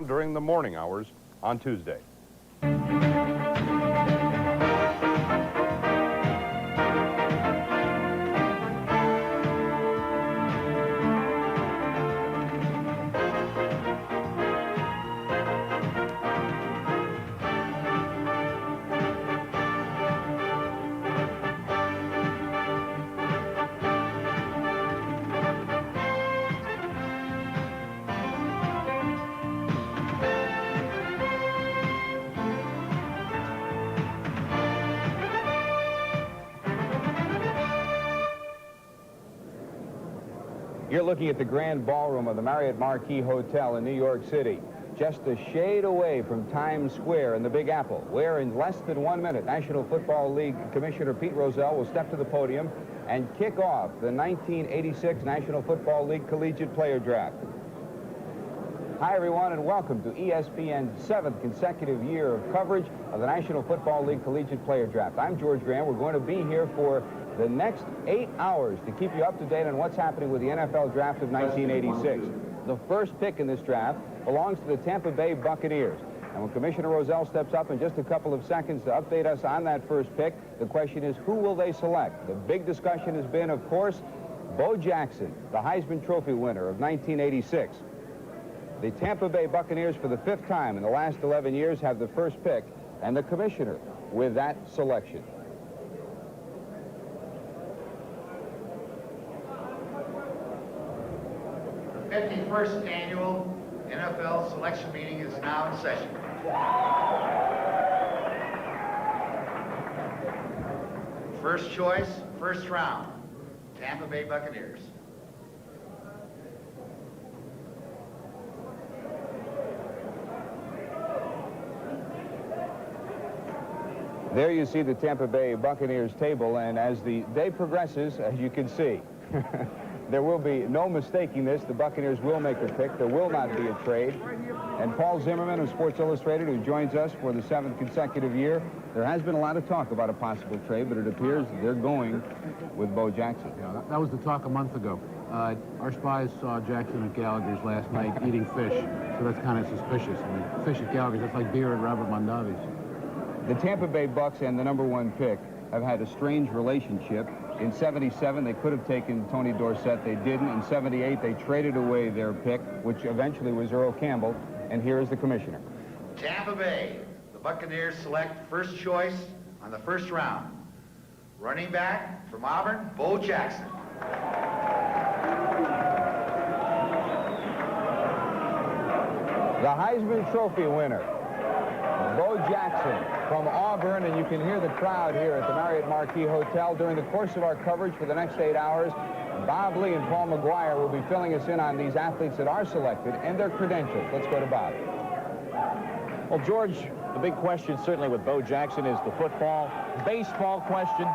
During the morning hours on Tuesday. You're looking at the grand ballroom of the Marriott Marquis Hotel in New York City, just a shade away from Times Square in the Big Apple, where in less than 1 minute, National Football League Commissioner Pete Rozelle will step to the podium and kick off the 1986 National Football League Collegiate Player Draft. Hi, everyone, and welcome to ESPN's 7th consecutive year of coverage of the National Football League Collegiate Player Draft. I'm George Graham. We're going to be here for the next 8 hours to keep you up to date on what's happening with the NFL Draft of 1986. The first pick in this draft belongs to the Tampa Bay Buccaneers. And when Commissioner Rozelle steps up in just a couple of seconds to update us on that first pick, the question is, who will they select? The big discussion has been, of course, Bo Jackson, the Heisman Trophy winner of 1986. The Tampa Bay Buccaneers, for the 5th time in the last 11 years, have the first pick, and the commissioner with that selection. The 51st annual NFL selection meeting is now in session. First choice, first round, Tampa Bay Buccaneers. There you see the Tampa Bay Buccaneers table, and as the day progresses, as you can see, there will be no mistaking this. The Buccaneers will make a pick. There will not be a trade. And Paul Zimmerman of Sports Illustrated, who joins us for the 7th consecutive year, there has been a lot of talk about a possible trade, but it appears they're going with Bo Jackson. Yeah, that was the talk a month ago. Our spies saw Jackson at Gallagher's last night eating fish, so that's kind of suspicious. I mean, fish at Gallagher's, that's like beer at Robert Mondavi's. The Tampa Bay Bucks and the #1 pick have had a strange relationship. In '77, they could have taken Tony Dorsett. They didn't. In '78, they traded away their pick, which eventually was Earl Campbell. And here is the commissioner. Tampa Bay, the Buccaneers select first choice on the first round. Running back from Auburn, Bo Jackson. The Heisman Trophy winner, Bo Jackson from Auburn, and you can hear the crowd here at the Marriott Marquis Hotel. During the course of our coverage for the next 8 hours, Bob Lee and Paul McGuire will be filling us in on these athletes that are selected and their credentials. Let's go to Bob. Well, George, the big question certainly with Bo Jackson is the football, baseball question.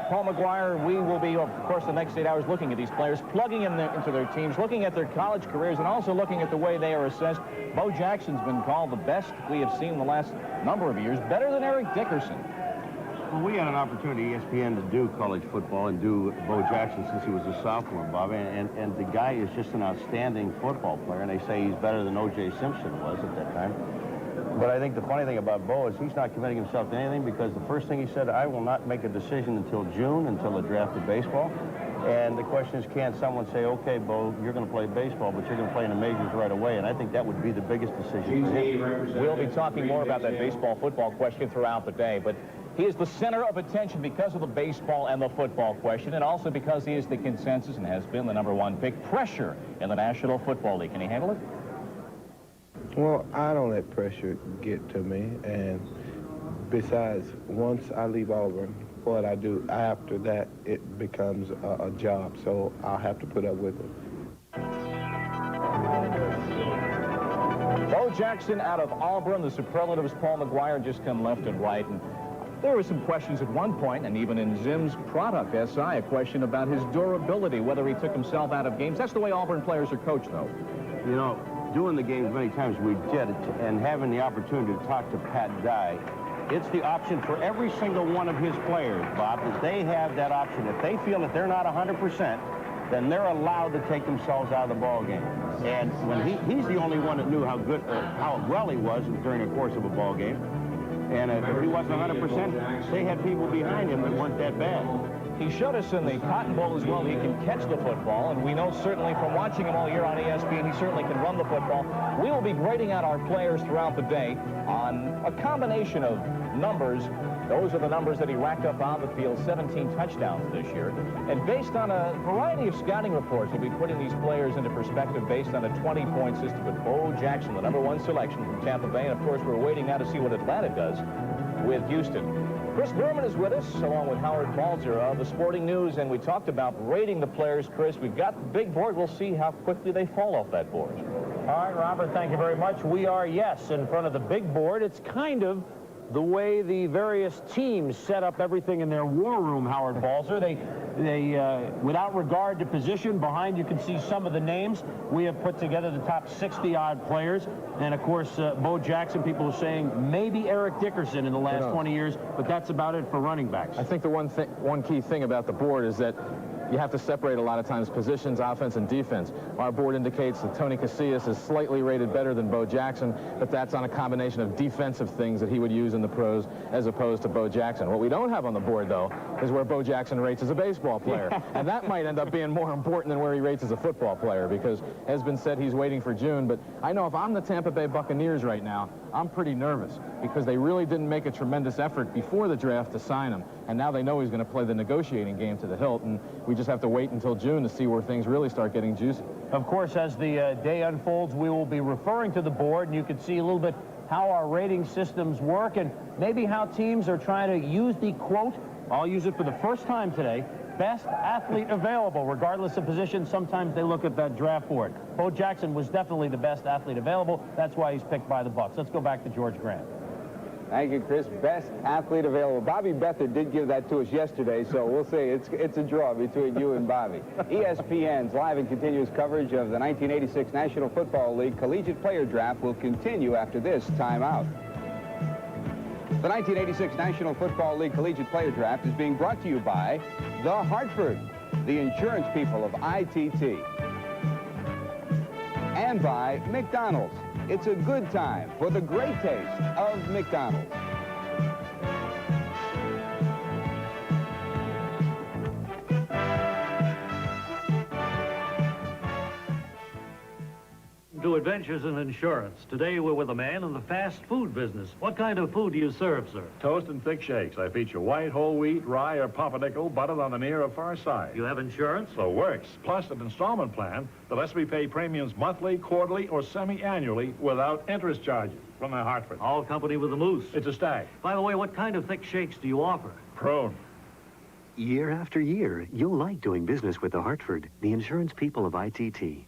Paul McGuire, we will be, of course, the next 8 hours looking at these players, plugging into their teams, looking at their college careers, and also looking at the way they are assessed. Bo Jackson's been called the best we have seen in the last number of years, better than Eric Dickerson. Well, we had an opportunity, ESPN, to do college football and do Bo Jackson since he was a sophomore, Bob, and the guy is just an outstanding football player, and they say he's better than O.J. Simpson was at that time. But I think the funny thing about Bo is he's not committing himself to anything, because the first thing he said, I will not make a decision until June, until the draft of baseball. And the question is, can someone say, okay, Bo, you're going to play baseball, but you're going to play in the majors right away? And I think that would be the biggest decision for him. We'll be talking more about that baseball-football question throughout the day, but he is the center of attention because of the baseball and the football question, and also because he is the consensus and has been the #1 pick. Pressure in the National Football League. Can he handle it? Well, I don't let pressure get to me, and besides, once I leave Auburn, what I do after that, it becomes a job, so I'll have to put up with it. Bo Jackson out of Auburn, the superlatives Paul McGuire just come left and right, and there were some questions at one point, and even in Zim's product, SI, a question about his durability, whether he took himself out of games. That's the way Auburn players are coached, though. You know, doing the games many times we did, and having the opportunity to talk to Pat Dye, it's the option for every single one of his players, Bob, is they have that option. If they feel that they're not 100%, then they're allowed to take themselves out of the ball game. And when he's the only one that knew how good, how well he was during the course of a ball game. And if he wasn't 100%, they had people behind him that weren't that bad. He showed us in the Cotton Bowl as well he can catch the football, and we know certainly from watching him all year on ESPN, he certainly can run the football. We will be grading out our players throughout the day on a combination of numbers. Those are the numbers that he racked up on the field, 17 touchdowns this year. And based on a variety of scouting reports, we'll be putting these players into perspective based on a 20-point system. But Bo Jackson, the #1 selection from Tampa Bay, and of course we're waiting now to see what Atlanta does with Houston. Chris Berman is with us, along with Howard Balzer of the Sporting News, and we talked about rating the players. Chris, we've got the big board. We'll see how quickly they fall off that board. All right, Robert, thank you very much. We are, yes, in front of the big board. It's kind of the way the various teams set up everything in their war room, Howard Balzer. They without regard to position, behind you can see some of the names. We have put together the top 60-odd players. And, of course, Bo Jackson, people are saying maybe Eric Dickerson in the last 20 years, but that's about it for running backs. I think the one key thing about the board is that you have to separate a lot of times positions, offense and defense. Our board indicates that Tony Casillas is slightly rated better than Bo Jackson, but that's on a combination of defensive things that he would use in the pros as opposed to Bo Jackson. What we don't have on the board, though, is where Bo Jackson rates as a baseball player. And that might end up being more important than where he rates as a football player, because, as been said, he's waiting for June. But I know if I'm the Tampa Bay Buccaneers right now, I'm pretty nervous because they really didn't make a tremendous effort before the draft to sign him. And now they know he's going to play the negotiating game to the hilt. And we just have to wait until June to see where things really start getting juicy. Of course, as the day unfolds, we will be referring to the board, and you can see a little bit how our rating systems work and maybe how teams are trying to use the quote, I'll use it for the first time today, best athlete available, regardless of position. Sometimes they look at that draft board. Bo Jackson was definitely the best athlete available. That's why he's picked by the Bucs. Let's go back to George Grant. Thank you, Chris. Best athlete available. Bobby Beathard did give that to us yesterday, so we'll see. It's a draw between you and Bobby. ESPN's live and continuous coverage of the 1986 National Football League Collegiate Player Draft will continue after this timeout. The 1986 National Football League Collegiate Player Draft is being brought to you by The Hartford, the insurance people of ITT, and by McDonald's. It's a good time for the great taste of McDonald's. To Adventures in Insurance. Today we're with a man in the fast food business. What kind of food do you serve, sir? Toast and thick shakes. I feature white, whole wheat, rye, or pumpernickel, buttered on the near or far side. You have insurance? So works. Plus an installment plan that lets me pay premiums monthly, quarterly, or semi-annually without interest charges from the Hartford. All company with the moose. It's a stag. By the way, what kind of thick shakes do you offer? Prone. Year after year, you'll like doing business with the Hartford, the insurance people of ITT.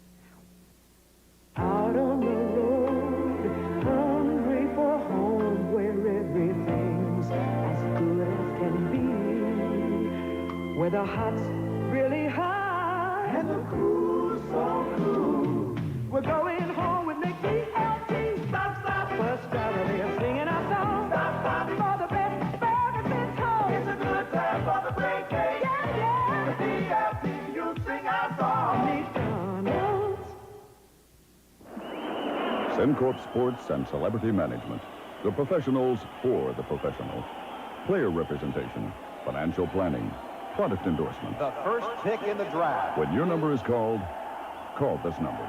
Out on the road, hungry for home where everything's as good as can be. Where the hot's really hot and the cool's so cool. We're going home with Mickey LT. Stop, stop, first traveling, singing our song. Stop, stop, for the best benefits home. It's a good time for the break day. Yeah, yeah. With BLT, you sing our song. SimCorp Sports and Celebrity Management. The professionals for the professional. Player representation, financial planning, product endorsement. The first pick in the draft. When your number is called, call this number.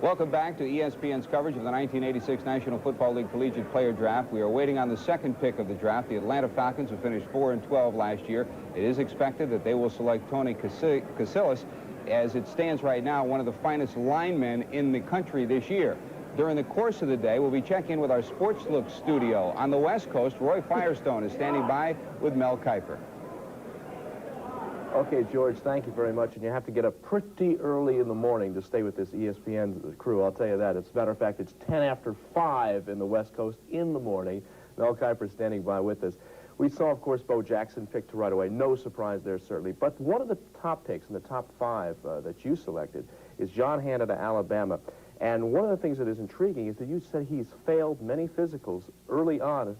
Welcome back to ESPN's coverage of the 1986 National Football League Collegiate Player Draft. We are waiting on the second pick of the draft. The Atlanta Falcons, who finished 4-12 last year. It is expected that they will select Tony Casillas. As it stands right now, one of the finest linemen in the country this year. During the course of the day, we'll be checking in with our Sports Look studio. On the West Coast, Roy Firestone is standing by with Mel Kiper. Okay, George, thank you very much. And you have to get up pretty early in the morning to stay with this ESPN crew, I'll tell you that. As a matter of fact, it's 10 after 5 in the West Coast in the morning. Mel Kiper is standing by with us. We saw, of course, Bo Jackson picked right away. No surprise there, certainly. But one of the top picks in the top 5 that you selected is John Hanna to Alabama. And one of the things that is intriguing is that you said he's failed many physicals early on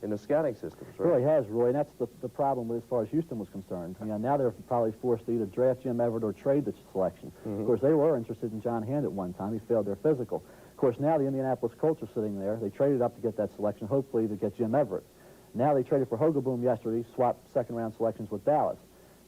in the scouting systems, It right? really has, Roy, and that's the problem as far as Houston was concerned. You know, now they're probably forced to either draft Jim Everett or trade the selection. Of course, they were interested in John Hand at one time. He failed their physical. Of course, now the Indianapolis Colts are sitting there. They traded up to get that selection, hopefully to get Jim Everett. Now they traded for Hogaboom yesterday, swapped second-round selections with Dallas.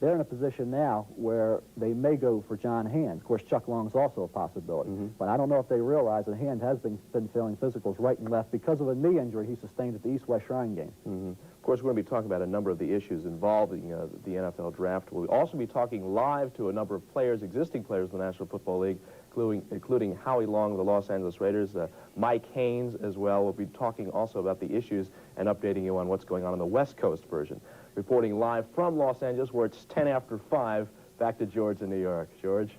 They're in a position now where they may go for John Hand. Of course, Chuck Long's also a possibility. But I don't know if they realize that Hand has been failing physicals right and left because of a knee injury he sustained at the East-West Shrine game. Of course, we're going to be talking about a number of the issues involving the NFL draft. We'll also be talking live to a number of players, existing players in the National Football League, including Howie Long of the Los Angeles Raiders, Mike Haynes as well. We'll be talking also about the issues and updating you on what's going on in the West Coast version. Reporting live from Los Angeles, where it's 10 after 5. Back to George in New York. George?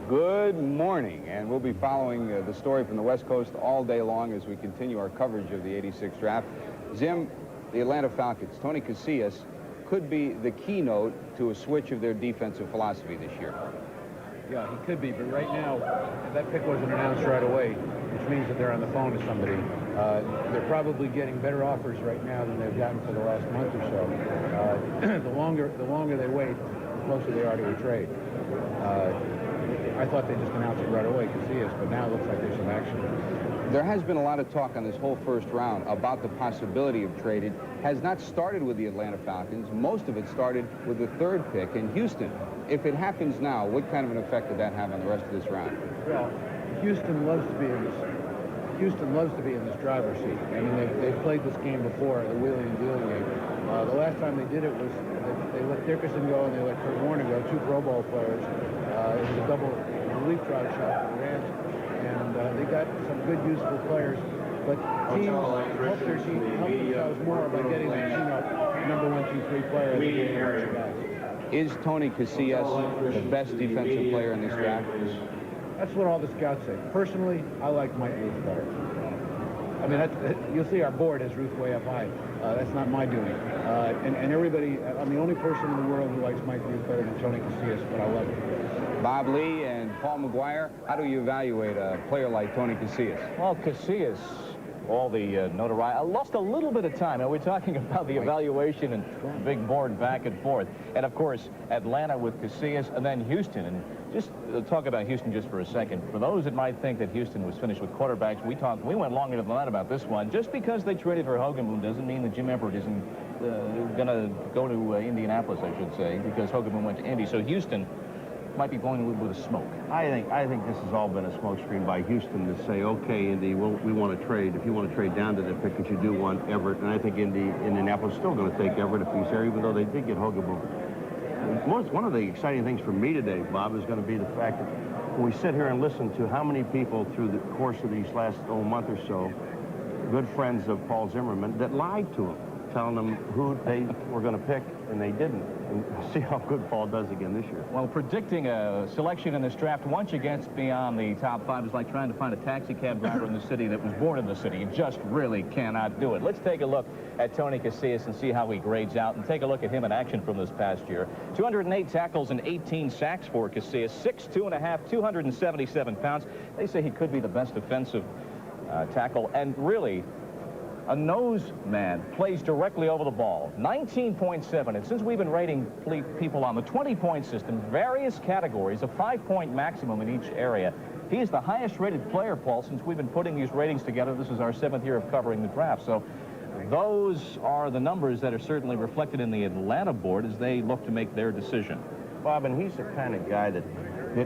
Good morning, and we'll be following the story from the West Coast all day long as we continue our coverage of the '86 draft. Zim, the Atlanta Falcons, Tony Casillas, could be the keynote to a switch of their defensive philosophy this year. Yeah, he could be, but right now, that pick wasn't announced right away, which means that they're on the phone to somebody. They're probably getting better offers right now than they've gotten for the last month or so. The longer they wait, the closer they are to a trade. I thought they just announced it right away, Casillas, but now it looks like there's some action. There has been a lot of talk on this whole first round about the possibility of trade. It has not started with the Atlanta Falcons. Most of it started with the third pick in Houston. If it happens now, what kind of an effect could that have on the rest of this round? Well, Houston loves to be in this driver's seat. I mean, they've played this game before, the wheeling and dealing game. The last time they did it was they let Dickerson go and they let Kurt Warner go, 2 Pro Bowl players. It was a double leapfrog shot for the Rams, and they got some good, useful players. But teams help their team, help themselves more by getting the number 1, 2, 3 player. Is Tony Casillas the best defensive player in this draft? That's what all the scouts say. Personally, I like Mike Ruth better. I mean, you'll see our board has Ruth way up high. That's not my doing. And everybody, I'm the only person in the world who likes Mike Ruth better than Tony Casillas, but I love him. Bob Lee and Paul McGuire, how do you evaluate a player like Tony Casillas? Well, Casillas, all the notoriety, I lost a little bit of time. And we're talking about the evaluation and big board back and forth. And, of course, Atlanta with Casillas and then Houston. And just talk about Houston just for a second. For those that might think that Houston was finished with quarterbacks, we went longer than that about this one. Just because they traded for Hogaboom doesn't mean that Jim Everett isn't going to go to Indianapolis, I should say, because Hogaboom went to Indy. So Houston might be blowing a little bit of smoke. I think this has all been a smokescreen by Houston to say, okay, Indy, we want to trade. If you want to trade down to the pick, but you do want Everett, and I think Indianapolis is still going to take Everett if he's there, even though they did get Hogaboom. One of the exciting things for me today, Bob, is going to be the fact that when we sit here and listen to how many people through the course of these last month or so, good friends of Paul Zimmerman, that lied to him, telling them who they were going to pick, and they didn't. And see how good Paul does again this year. Well, predicting a selection in this draft once you get beyond the top 5 is like trying to find a taxi cab driver in the city that was born in the city. You just really cannot do it. Let's take a look at Tony Casillas and see how he grades out, and take a look at him in action from this past year. 208 tackles and 18 sacks for Casillas, 6'2½", 277 pounds. They say he could be the best defensive tackle, and really a nose man, plays directly over the ball. 19.7, and since we've been rating people on the 20-point system, various categories, a 5-point maximum in each area, he's the highest rated player, Paul, since we've been putting these ratings together. This is our 7th year of covering the draft. So those are the numbers that are certainly reflected in the Atlanta board as they look to make their decision. Bob, and he's the kind of guy that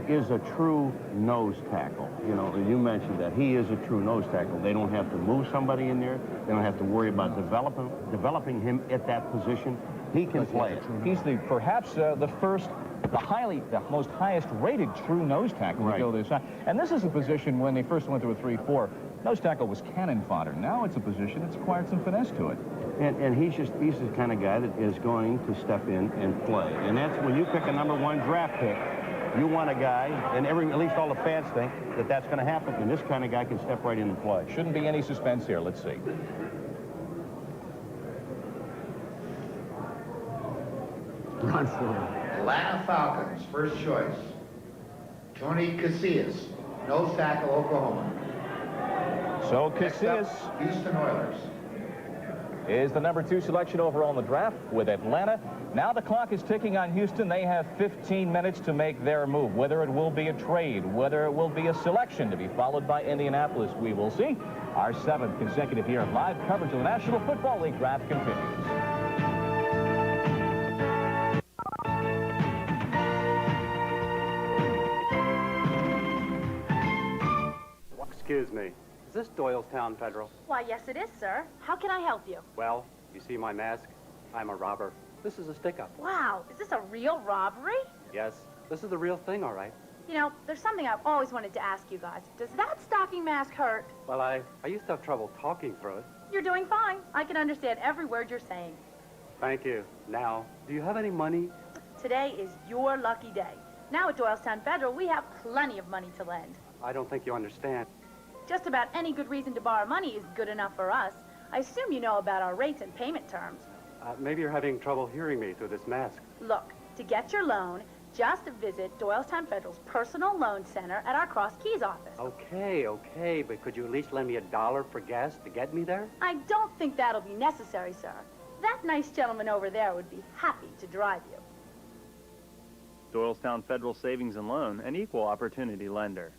is a true nose tackle. You know, you mentioned that. He is a true nose tackle. They don't have to move somebody in there. They don't have to worry about developing him at that position. He can play it. He's perhaps the most highest rated true nose tackle to go this side. And this is a position when they first went to a 3-4. Nose tackle was cannon fodder. Now it's a position that's acquired some finesse to it. And he's the kind of guy that is going to step in and play. And that's when you pick a number 1 draft pick. You want a guy, and at least all the fans think that that's going to happen, and this kind of guy can step right in and play. Shouldn't be any suspense here. Let's see. Run for it. Atlanta Falcons, first choice. Tony Casillas, nose tackle, Oklahoma. So Casillas. Houston Oilers. is the number 2 selection overall in the draft with Atlanta. Now the clock is ticking on Houston. They have 15 minutes to make their move. Whether it will be a trade, whether it will be a selection to be followed by Indianapolis, we will see. Our 7th consecutive year of live coverage of the National Football League draft continues. Excuse me, is this Doylestown Federal? Why, yes it is, sir. How can I help you? Well, you see my mask? I'm a robber. This is a stick-up. Wow, is this a real robbery? Yes, this is the real thing, all right. You know, there's something I've always wanted to ask you guys. Does that stocking mask hurt? Well, I used to have trouble talking through it. You're doing fine. I can understand every word you're saying. Thank you. Now, do you have any money? Today is your lucky day. Now at Doylestown Federal, we have plenty of money to lend. I don't think you understand. Just about any good reason to borrow money is good enough for us. I assume you know about our rates and payment terms. Maybe you're having trouble hearing me through this mask. Look, to get your loan, just visit Doylestown Federal's Personal Loan Center at our Cross Keys office. Okay, but could you at least lend me $1 for gas to get me there? I don't think that'll be necessary, sir. That nice gentleman over there would be happy to drive you. Doylestown Federal Savings and Loan, an equal opportunity lender.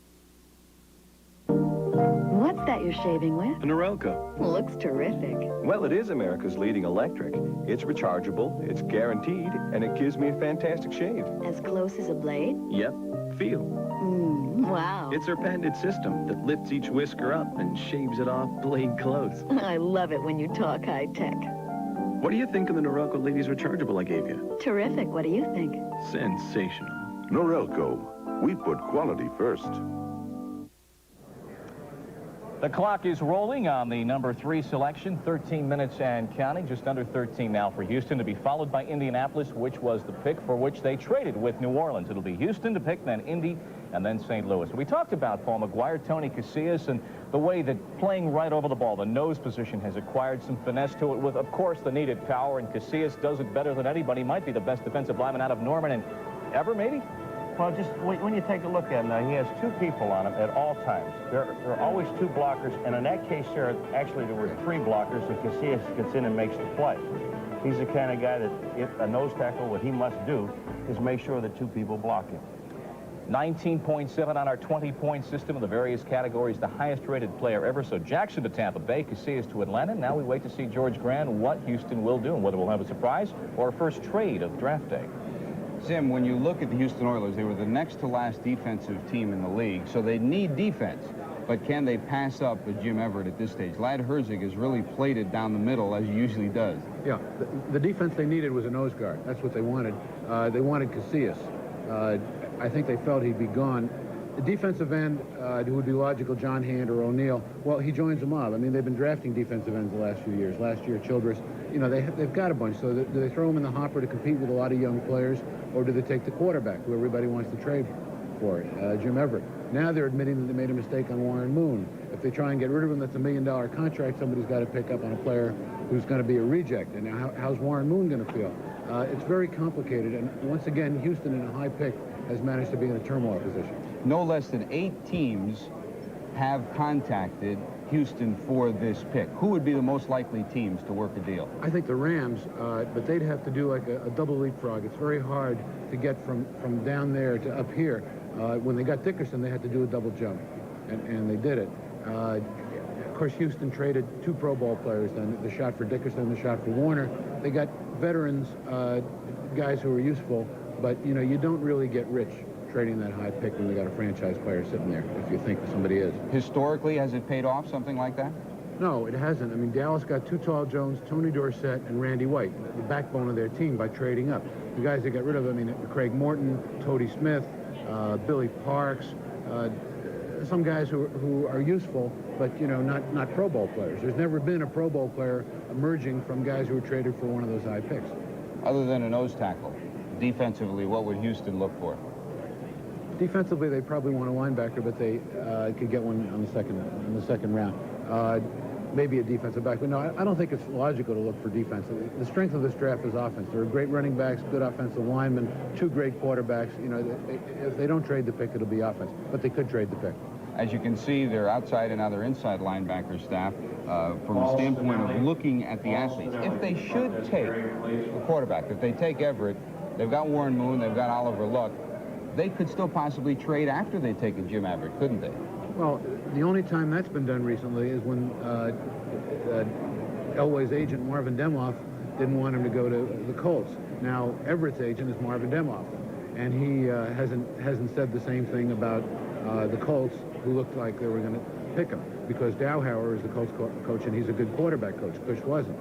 What's that you're shaving with? A Norelco. Looks terrific. Well, it is America's leading electric. It's rechargeable, it's guaranteed, and it gives me a fantastic shave. As close as a blade? Yep. Feel. Wow. It's our patented system that lifts each whisker up and shaves it off blade close. I love it when you talk high-tech. What do you think of the Norelco Ladies Rechargeable I gave you? Terrific. What do you think? Sensational. Norelco. We put quality first. The clock is rolling on the number 3 selection, 13 minutes and counting, just under 13 now for Houston, to be followed by Indianapolis, which was the pick for which they traded with New Orleans. It'll be Houston to pick, then Indy, and then St. Louis. We talked about Paul McGuire, Tony Casillas, and the way that playing right over the ball, the nose position, has acquired some finesse to it with, of course, the needed power, and Casillas does it better than anybody. Might be the best defensive lineman out of Norman and ever, maybe? Well, just when you take a look at him, he has 2 people on him at all times. There are always 2 blockers, and in that case there were 3 blockers, and Casillas gets in and makes the play. He's the kind of guy that, if a nose tackle, what he must do is make sure that 2 people block him. 19.7 on our 20-point system in the various categories, the highest-rated player ever. So Jackson to Tampa Bay, Casillas to Atlanta. Now we wait to see George Grand what Houston will do and whether we'll have a surprise or a first trade of draft day. Sim, when you look at the Houston Oilers, they were the next to last defensive team in the league, so they need defense. But can they pass up Jim Everett at this stage? Lad Herzig has really played it down the middle, as he usually does. Yeah, the defense they needed was a nose guard. That's what they wanted. They wanted Casillas. I think they felt he'd be gone. The defensive end, who would be logical, John Hand or O'Neill, well, he joins them up. I mean, they've been drafting defensive ends the last few years. Last year, Childress, you know, they've got a bunch. So do they throw him in the hopper to compete with a lot of young players, or do they take the quarterback, who everybody wants to trade for, Jim Everett? Now they're admitting that they made a mistake on Warren Moon. If they try and get rid of him, that's $1 million contract. Somebody's got to pick up on a player who's going to be a reject. And now how's Warren Moon going to feel? It's very complicated. And once again, Houston, in a high pick, has managed to be in a turmoil position. No less than 8 teams have contacted Houston for this pick. Who would be the most likely teams to work a deal? I think the Rams, but they'd have to do like a double leapfrog. It's very hard to get from down there to up here. When they got Dickerson, they had to do a double jump, and they did it. Of course, Houston traded 2 Pro Bowl players, then the shot for Dickerson and the shot for Warner. They got veterans, guys who are useful, but, you know, you don't really get rich trading that high pick when they got a franchise player sitting there, if you think somebody is. Historically, has it paid off, something like that? No, it hasn't. I mean, Dallas got 2 Tall Jones, Tony Dorsett, and Randy White, the backbone of their team, by trading up. The guys they got rid of, I mean, Craig Morton, Toady Smith, Billy Parks, some guys who are useful, but, you know, not Pro Bowl players. There's never been a Pro Bowl player emerging from guys who were traded for one of those high picks. Other than a nose tackle, defensively, what would Houston look for? Defensively, they probably want a linebacker, but they could get one on the second round. Maybe a defensive back, but no, I don't think it's logical to look for defense. The strength of this draft is offense. There are great running backs, good offensive linemen, 2 great quarterbacks. You know, if they don't trade the pick, it'll be offense, but they could trade the pick. As you can see, their outside and now their inside linebacker staff, from the standpoint of looking at the athletes. If they should take a quarterback, if they take Everett, they've got Warren Moon, they've got Oliver Luck, they could still possibly trade after they take a Jim Everett, couldn't they? Well, the only time that's been done recently is when Elway's agent, Marvin Demoff, didn't want him to go to the Colts. Now, Everett's agent is Marvin Demoff, and he hasn't said the same thing about the Colts, who looked like they were going to pick him, because Dowhauer is the Colts coach, and he's a good quarterback coach. Cush wasn't.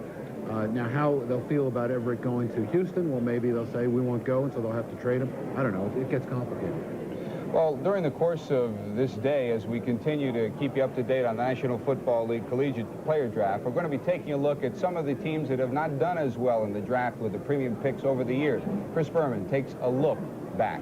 Now, how they'll feel about Everett going to Houston, well, maybe they'll say we won't go, and so they'll have to trade him. I don't know. It gets complicated. Well, during the course of this day, as we continue to keep you up to date on the National Football League Collegiate Player Draft, we're going to be taking a look at some of the teams that have not done as well in the draft with the premium picks over the years. Chris Berman takes a look back.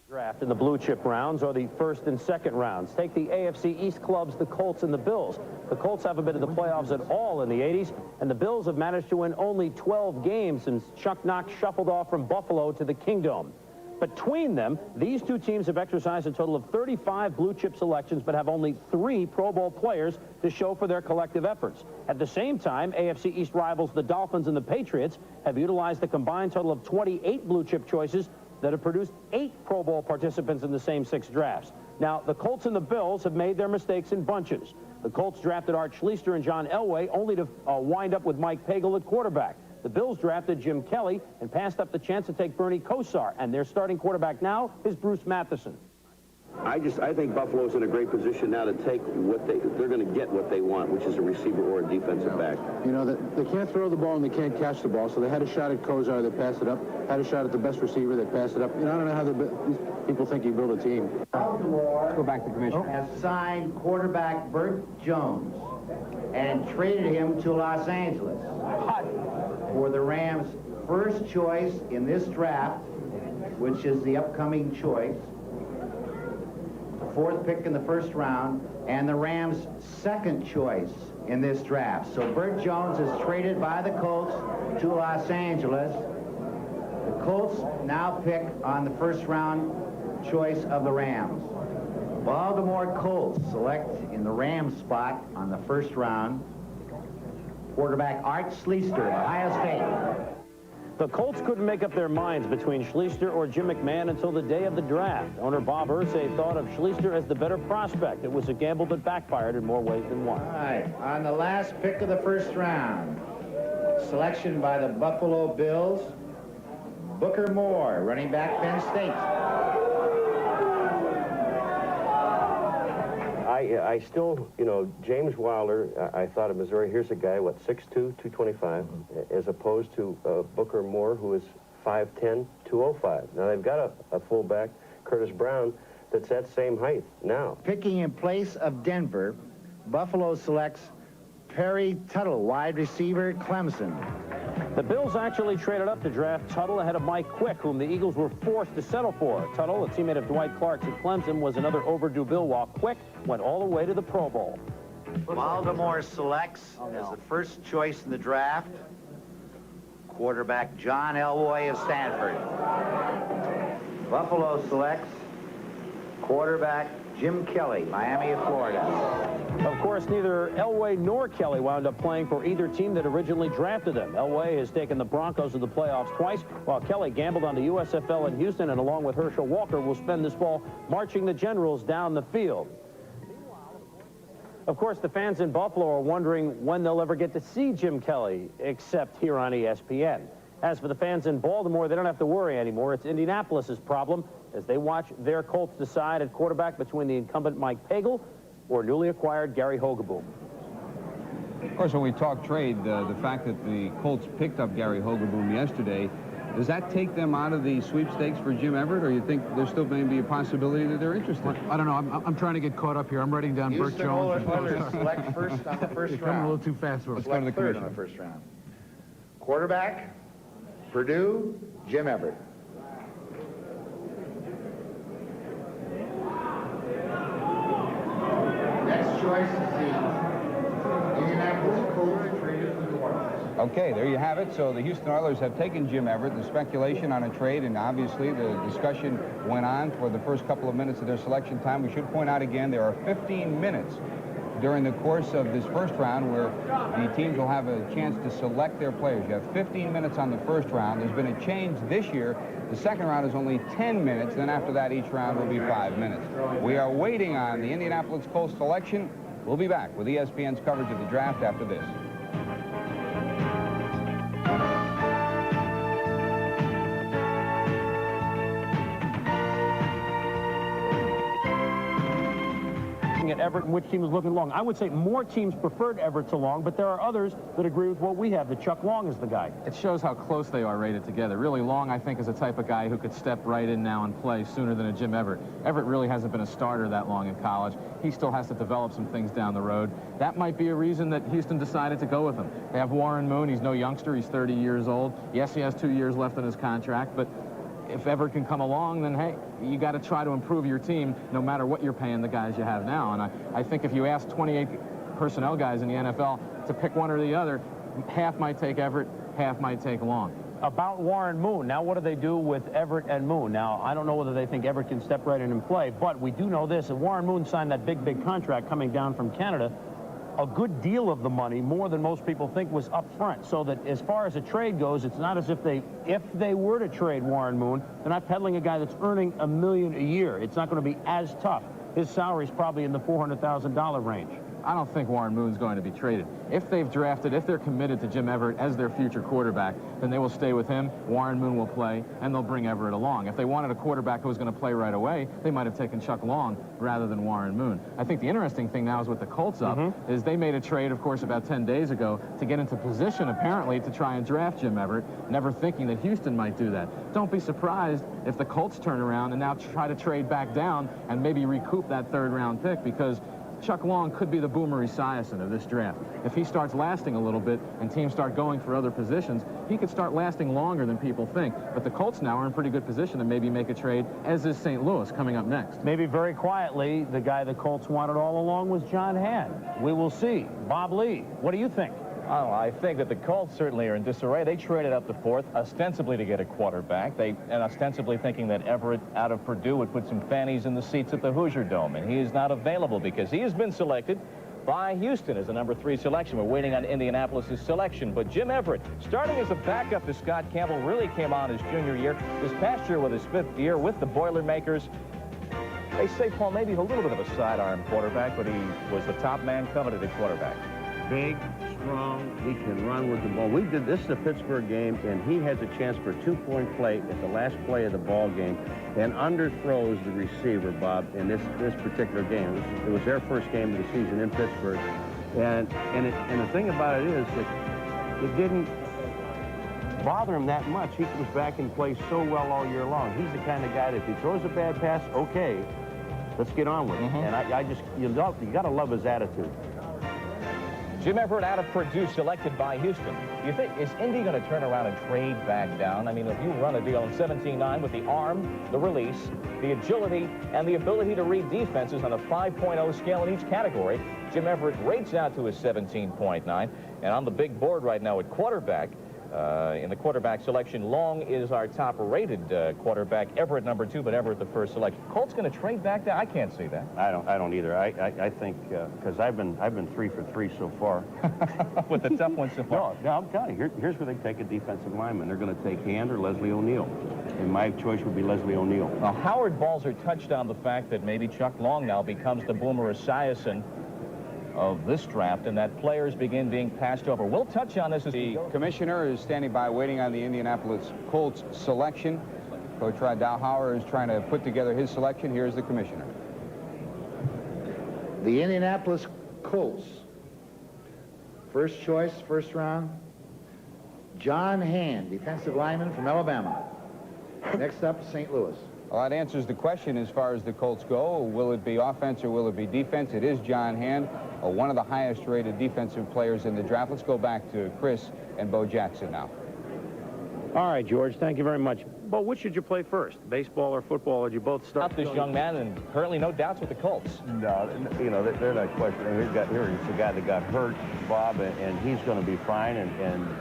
Draft in the blue chip rounds or the first and second rounds. Take the AFC East clubs, the Colts and the Bills. The Colts haven't been to the playoffs at all in the 80s, and the Bills have managed to win only 12 games since Chuck Knox shuffled off from Buffalo to the Kingdom. Between them, these two teams have exercised a total of 35 blue chip selections, but have only 3 Pro Bowl players to show for their collective efforts. At the same time, AFC East rivals the Dolphins and the Patriots have utilized a combined total of 28 blue chip choices that have produced 8 Pro Bowl participants in the same 6 drafts. Now, the Colts and the Bills have made their mistakes in bunches. The Colts drafted Art Schlichter and John Elway, only to wind up with Mike Pagel at quarterback. The Bills drafted Jim Kelly and passed up the chance to take Bernie Kosar, and their starting quarterback now is Bruce Matheson. I think Buffalo's in a great position now to take what they're going to get what they want, which is a receiver or a defensive back. You know, they can't throw the ball and they can't catch the ball, so they had a shot at Kosar, they passed it up. Had a shot at the best receiver, they passed it up. You know, I don't know how these people think you build a team. Let's go back to the commission. Has signed quarterback Burt Jones and traded him to Los Angeles for the Rams' first choice in this draft, which is the upcoming choice, the 4th pick in the first round, and the Rams' second choice in this draft. So Burt Jones is traded by the Colts to Los Angeles. The Colts now pick on the first round choice of the Rams. Baltimore Colts select in the Rams spot on the first round quarterback Art Schlichter of Ohio State. The Colts couldn't make up their minds between Schlichter or Jim McMahon until the day of the draft. Owner Bob Irsay thought of Schlichter as the better prospect. It was a gamble that backfired in more ways than one. All right, on the last pick of the first round, selection by the Buffalo Bills, Booker Moore, running back, Penn State. I still, you know, James Wilder, I thought of Missouri, here's a guy, what, 6'2", 225, as opposed to Booker Moore, who is 5'10", 205. Now, they've got a fullback, Curtis Brown, that's that same height now. Picking in place of Denver, Buffalo selects Perry Tuttle, wide receiver, Clemson. The Bills actually traded up to draft Tuttle ahead of Mike Quick, whom the Eagles were forced to settle for. Tuttle, a teammate of Dwight Clark's at Clemson, was another overdue Bill, while Quick went all the way to the Pro Bowl. Baltimore selects as the first choice in the draft quarterback John Elway of Stanford. Buffalo selects quarterback Jim Kelly, Miami of Florida. Of course, neither Elway nor Kelly wound up playing for either team that originally drafted them. Elway has taken the Broncos to the playoffs twice, while Kelly gambled on the USFL in Houston, and along with Herschel Walker will spend this fall marching the Generals down the field. Of course, the fans in Buffalo are wondering when they'll ever get to see Jim Kelly, except here on ESPN. As for the fans in Baltimore, they don't have to worry anymore. It's Indianapolis's problem as they watch their Colts decide at quarterback between the incumbent Mike Pagel or newly acquired Gary Hogeboom. Of course, when we talk trade, the fact that the Colts picked up Gary Hogeboom yesterday, does that take them out of the sweepstakes for Jim Everett, or you think there's still going to be a possibility that they're interested? I don't know. I'm trying to get caught up here. I'm writing down Burt Jones. Oilers select first on the first You're coming round. a little too fast for us. Let's go to the Third commission. on the first round. Quarterback, Purdue, Jim Everett. Next choice is the Indianapolis Colts traded to New Orleans. Okay, there you have it. So the Houston Oilers have taken Jim Everett. The speculation on a trade, and obviously the discussion went on for the first couple of minutes of their selection time. We should point out again, there are 15 minutes during the course of this first round where the teams will have a chance to select their players. You have 15 minutes on the first round. There's been a change this year. The second round is only 10 minutes. Then after that, each round will be 5 minutes. We are waiting on the Indianapolis Colts selection. We'll be back with ESPN's coverage of the draft after this. At Everett and which team is looking long. I would say more teams preferred Everett to Long, but there are others that agree with what we have, that Chuck Long is the guy. It shows how close they are rated together. Really, Long, I think, is the type of guy who could step right in now and play sooner than a Jim Everett. Everett really hasn't been a starter that long in college. He still has to develop some things down the road. That might be a reason that Houston decided to go with him. They have Warren Moon. He's no youngster. He's 30 years old. Yes, he has 2 years left on his contract, but if Everett can come along, then, hey, you got to try to improve your team no matter what you're paying the guys you have now. And I think if you ask 28 personnel guys in the NFL to pick one or the other, half might take Everett, half might take Long. About Warren Moon, now what do they do with Everett and Moon? Now, I don't know whether they think Everett can step right in and play, but we do know this. If Warren Moon signed that big contract coming down from Canada, a good deal of the money, more than most people think, was up front. So that as far as a trade goes, it's not as if they were to trade Warren Moon, they're not peddling a guy that's earning $1 million a year. It's not going to be as tough. His salary is probably in the $400,000 range. I don't think Warren Moon's going to be traded. If they've drafted, if they're committed to Jim Everett as their future quarterback, then they will stay with him, Warren Moon will play, and they'll bring Everett along. If they wanted a quarterback who was going to play right away, they might have taken Chuck Long rather than Warren Moon. I think the interesting thing now is with the Colts up, is they made a trade, of course, about 10 days ago to get into position, apparently, to try and draft Jim Everett, never thinking that Houston might do that. Don't be surprised if the Colts turn around and now try to trade back down and maybe recoup that third-round pick, because Chuck Long could be the Boomer Esiason of this draft. If he starts lasting a little bit and teams start going for other positions, he could start lasting longer than people think. But the Colts now are in pretty good position to maybe make a trade, as is St. Louis coming up next. Maybe very quietly, the guy the Colts wanted all along was John Hand. We will see. Bob Lee, what do you think? Oh, I think that the Colts certainly are in disarray. They traded up the fourth, ostensibly to get a quarterback. And ostensibly thinking that Everett out of Purdue would put some fannies in the seats at the Hoosier Dome. And he is not available because he has been selected by Houston as a number 3 selection. We're waiting on Indianapolis' selection. But Jim Everett, starting as a backup to Scott Campbell, really came on his junior year. This past year with his 5th year with the Boilermakers. They say, Paul, maybe he's a little bit of a sidearm quarterback, but he was the top man coveted at quarterback. Big, strong, he can run with the ball. We did this the Pittsburgh game, and he has a chance for a 2-point play at the last play of the ball game and underthrows the receiver, Bob, in this particular game. It was their first game of the season in Pittsburgh. And the thing about it is that it didn't bother him that much. He comes back and plays so well all year long. He's the kind of guy that if he throws a bad pass, okay, let's get on with it. And you got to love his attitude. Jim Everett out of Purdue, selected by Houston. You think, is Indy going to turn around and trade back down? I mean, if you run a deal in 17-9 with the arm, the release, the agility, and the ability to read defenses on a 5.0 scale in each category, Jim Everett rates out to his 17.9. And on the big board right now at quarterback, in the quarterback selection, Long is our top-rated quarterback. Everett number 2, but Everett the first selection. Colts going to trade back there? I can't see that. I don't either. I think because I've been 3 for 3 so far. With the tough ones so far. No, I'm telling you. Here's where they take a defensive lineman. They're going to take Hand or Leslie O'Neal, and my choice would be Leslie O'Neal. Now, Howard Balzer touched on the fact that maybe Chuck Long now becomes the Boomer Esiason of this draft, and that players begin being passed over. We'll touch on this as the commissioner is standing by waiting on the Indianapolis Colts selection. Coach Rod Dowhauer is trying to put together his selection. Here's the commissioner. The Indianapolis Colts, first choice, first round, John Hand, defensive lineman from Alabama. Next up, St. Louis. Well, that answers the question as far as the Colts go. Will it be offense or will it be defense? It is John Hand, one of the highest rated defensive players in the draft. Let's go back to Chris and Bo Jackson now. All right, George, thank you very much. Bo, which should you play first, baseball or football, or do you both start? Not this young man, and currently no doubts with the Colts. No, you know, they're not questioning. Here's the guy that got hurt, Bob, and he's going to be fine, and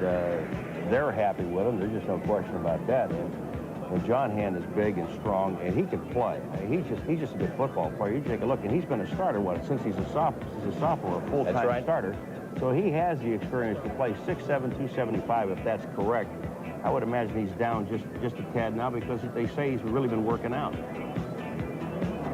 they're happy with him. There's just no question about that. And John Hand is big and strong, and he can play. He's just a good football player. You take a look, and he's been a starter, since he's a sophomore, a full-time starter. So he has the experience to play 6'7", 275, if that's correct. I would imagine he's down just a tad now because they say he's really been working out.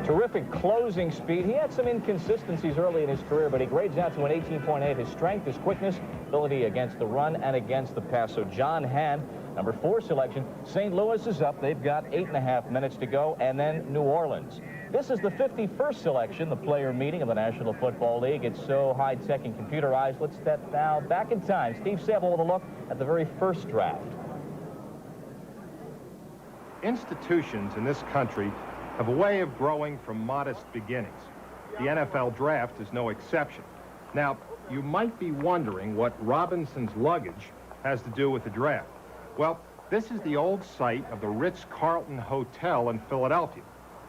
Terrific closing speed. He had some inconsistencies early in his career, but he grades out to an 18.8. His strength, his quickness, ability against the run and against the pass. So John Hand, number 4 selection. St. Louis is up. They've got 8.5 minutes to go, and then New Orleans. This is the 51st selection, the player meeting of the National Football League. It's so high-tech and computerized. Let's step now back in time. Steve Sable with a look at the very first draft. Institutions in this country have a way of growing from modest beginnings. The NFL draft is no exception. Now, you might be wondering what Robinson's luggage has to do with the draft. Well, this is the old site of the Ritz-Carlton Hotel in Philadelphia,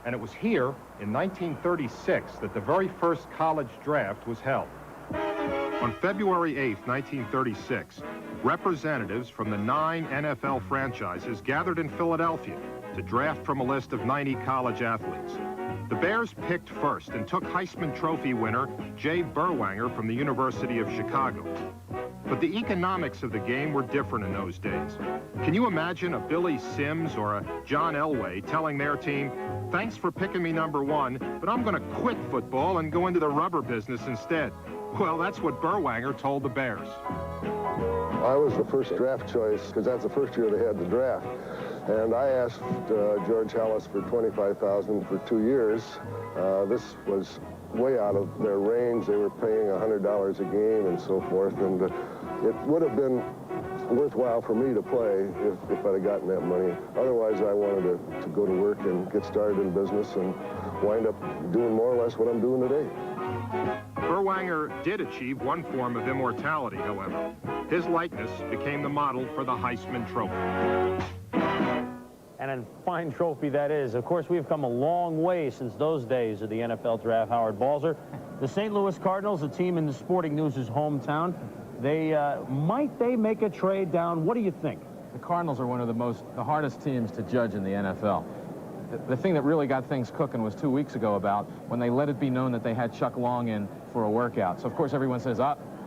and it was here in 1936 that the very first college draft was held. On February 8th, 1936, representatives from the 9 NFL franchises gathered in Philadelphia to draft from a list of 90 college athletes. The Bears picked first and took Heisman Trophy winner Jay Berwanger from the University of Chicago. But the economics of the game were different in those days. Can you imagine a Billy Sims or a John Elway telling their team, "Thanks for picking me number 1, but I'm going to quit football and go into the rubber business instead"? Well, that's what Berwanger told the Bears. I was the first draft choice because that's the first year they had the draft. And I asked George Hallis for $25,000 for 2 years. This was way out of their range. They were paying $100 a game and so forth. And it would have been worthwhile for me to play if I'd have gotten that money. Otherwise, I wanted to go to work and get started in business and wind up doing more or less what I'm doing today. Berwanger did achieve one form of immortality, however. His likeness became the model for the Heisman Trophy. And a fine trophy that is. Of course, we've come a long way since those days of the NFL draft, Howard Balzer. The St. Louis Cardinals, a team in the Sporting News' hometown, might they make a trade down? What do you think? The Cardinals are one of the hardest teams to judge in the NFL. The thing that really got things cooking was 2 weeks ago about when they let it be known that they had Chuck Long in for a workout. So, of course, everyone says,